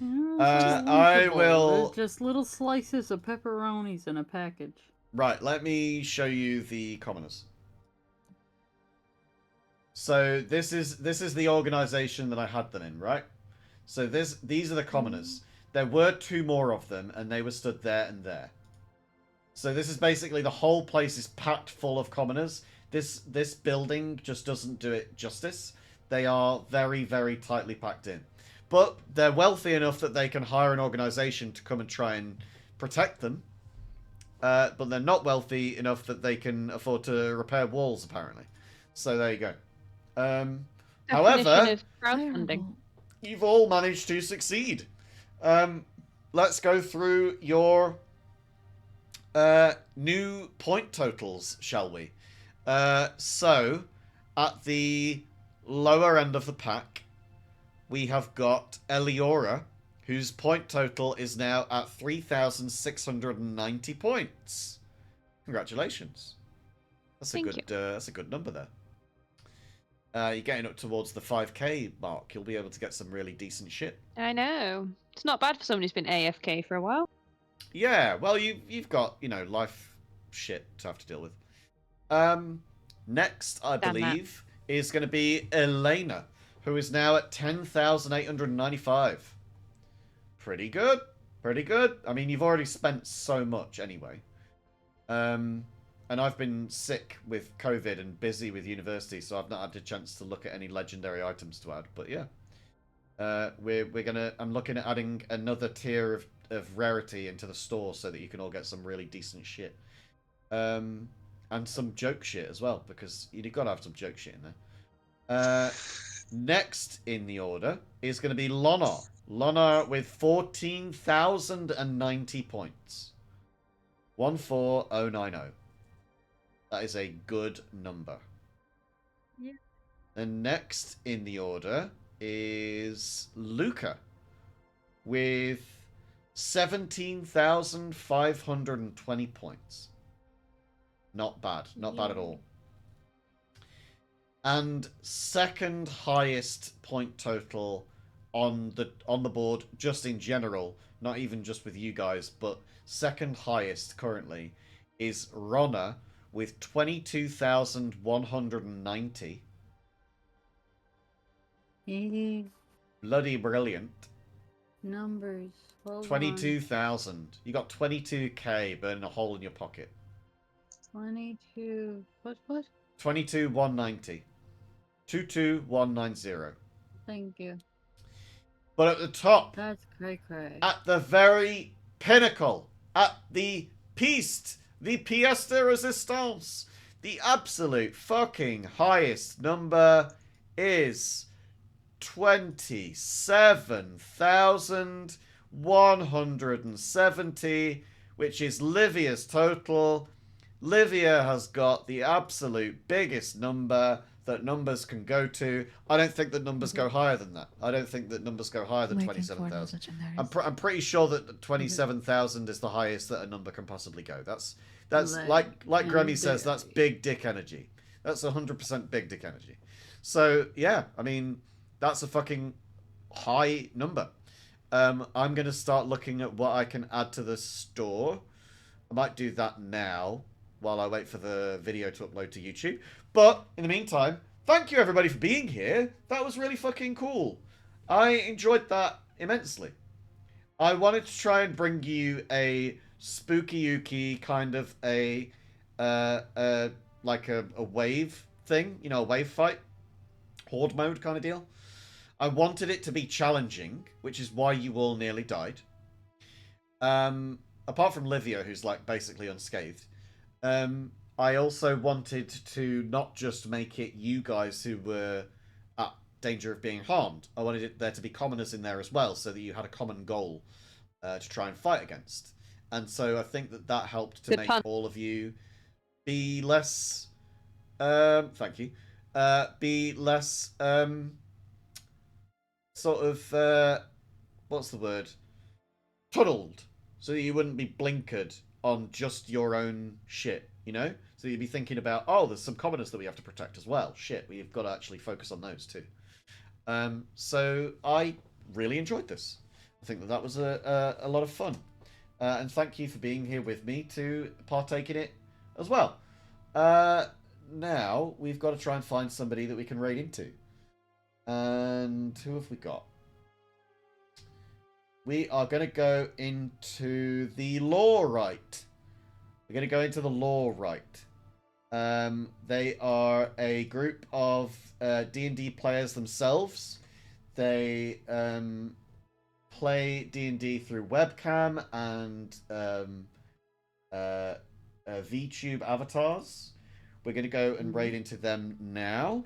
I will. There's just little slices of pepperonis in a package. Right, let me show you the commoners. So this is the organization that I had them in, right? So these are the commoners. There were two more of them, and they were stood there and there. So this is basically the whole place is packed full of commoners. This building just doesn't do it justice. They are very, very tightly packed in. But they're wealthy enough that they can hire an organization to come and try and protect them. But they're not wealthy enough that they can afford to repair walls, apparently. So there you go. However, Definition of crowdfunding. Fireball. you've all managed to succeed. Let's go through your new point totals, shall we? So, at the lower end of the pack, we have got Eliora, whose point total is now at 3,690 points. Congratulations. That's a that's a good number there. You're getting up towards the 5k mark. You'll be able to get some really decent shit. I know. It's not bad for someone who's been AFK for a while. Yeah, well, you've got, you know, life shit to have to deal with. Next, I Damn that. believe, is going to be Elena, who is now at 10,895. Pretty good. Pretty good. I mean, you've already spent so much anyway. And I've been sick with COVID and busy with university, so I've not had a chance to look at any legendary items to add. But yeah, we're gonna. I'm looking at adding another tier of rarity into the store so that you can all get some really decent shit, and some joke shit as well, because you've got to have some joke shit in there. Next in the order is going to be Lona. Lona with 14,090 points. 14090. That is a good number. Yeah. And next in the order is Luca with 17,520 points. Not bad. Not bad at all. And second highest point total on the board, just in general, not even just with you guys, but second highest currently is Ronna with 22,190. Bloody brilliant. Numbers. Hold 22,000. You got 22k burning a hole in your pocket. 22. What? 22,190. 22,190. Thank you. But at the top, That's cray. at the very pinnacle, at the piece de resistance, the absolute fucking highest number is 27,170, which is Livia's total. Livia has got the absolute biggest number that numbers can go to. I don't think that numbers go higher than that. I don't think that numbers go higher than Waiting for 27,000. legendaries. I'm pretty sure that 27,000 is the highest that a number can possibly go. That's like Grammy says, that's big dick energy. That's 100% big dick energy. So yeah, I mean, that's a fucking high number. I'm gonna start looking at what I can add to the store. I might do that now while I wait for the video to upload to YouTube. But in the meantime, thank you everybody for being here. That was really fucking cool. I enjoyed that immensely. I wanted to try and bring you a spooky-ooky kind of a wave thing, you know, a wave fight, horde mode kind of deal. I wanted it to be challenging, which is why you all nearly died. Apart from Livia, who's like basically unscathed. I also wanted to not just make it you guys who were at danger of being harmed. I wanted there to be commoners in there as well, so that you had a common goal to try and fight against. And so I think that helped to make all of you be less... thank you. Be less... sort of... what's the word? Tunneled. So that you wouldn't be blinkered on just your own shit, you know? So you'd be thinking about, oh, there's some commoners that we have to protect as well. Shit, we've got to actually focus on those too. So I really enjoyed this. I think that was a lot of fun. And thank you for being here with me to partake in it as well. Now, we've got to try and find somebody that we can raid into. And who have we got? We are going to go into the Lore Right. We're going to go into the Lore Right. They are a group of D&D players themselves. They play D&D through webcam and VTube avatars. We're going to go and raid into them now.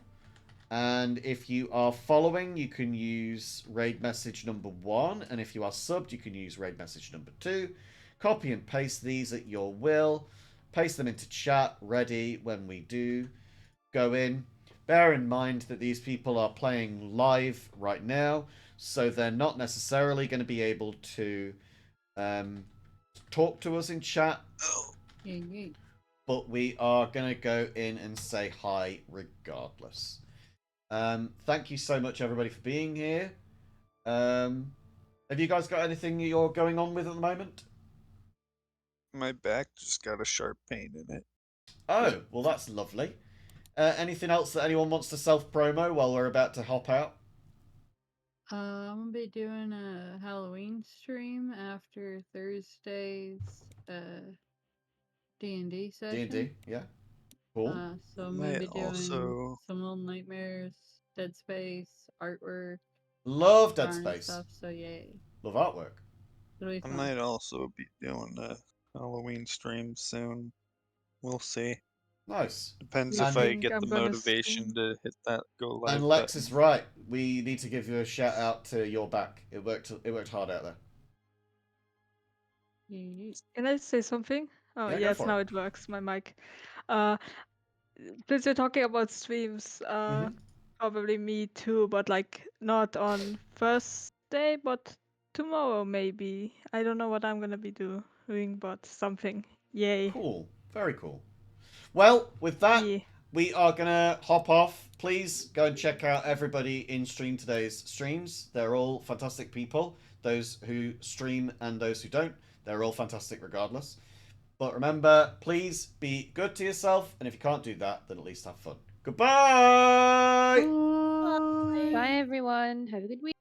And if you are following, you can use raid message number 1. And if you are subbed, you can use raid message number 2. Copy and paste these at your will. Paste them into chat, ready when we do go in. Bear in mind that these people are playing live right now, so they're not necessarily going to be able to talk to us in chat. But we are going to go in and say hi regardless. Thank you so much, everybody, for being here. Have you guys got anything you're going on with at the moment? My back just got a sharp pain in it. Oh, well, that's lovely. Anything else that anyone wants to self-promo while we're about to hop out? I'm gonna be doing a Halloween stream after Thursday's D&D session. D&D, yeah. Cool. So I'm gonna Might be doing also some Little Nightmares, Dead Space, artwork, Love Dead darn Space. stuff. So yay, Love artwork. it'll be I fun. might also be doing a Halloween stream soon. We'll see. Nice. Depends You if I think get I'm the gonna motivation stream? to hit that go live And Lex button. is right. We need to give you a shout out to your back. It worked hard out there. Can I say something? Oh Yeah, go yes, for now it. it works. My mic. Uh, since you're talking about streams, Mhm. probably me too, but like not on Thursday, but tomorrow maybe. I don't know what I'm gonna be doing, but something. Yay. Cool. Very cool. Well, with that, Yeah. we are going to hop off. Please go and check out everybody in stream today's streams. They're all fantastic people. Those who stream and those who don't. They're all fantastic regardless. But remember, please be good to yourself. And if you can't do that, then at least have fun. Goodbye! Bye, everyone. Have a good week.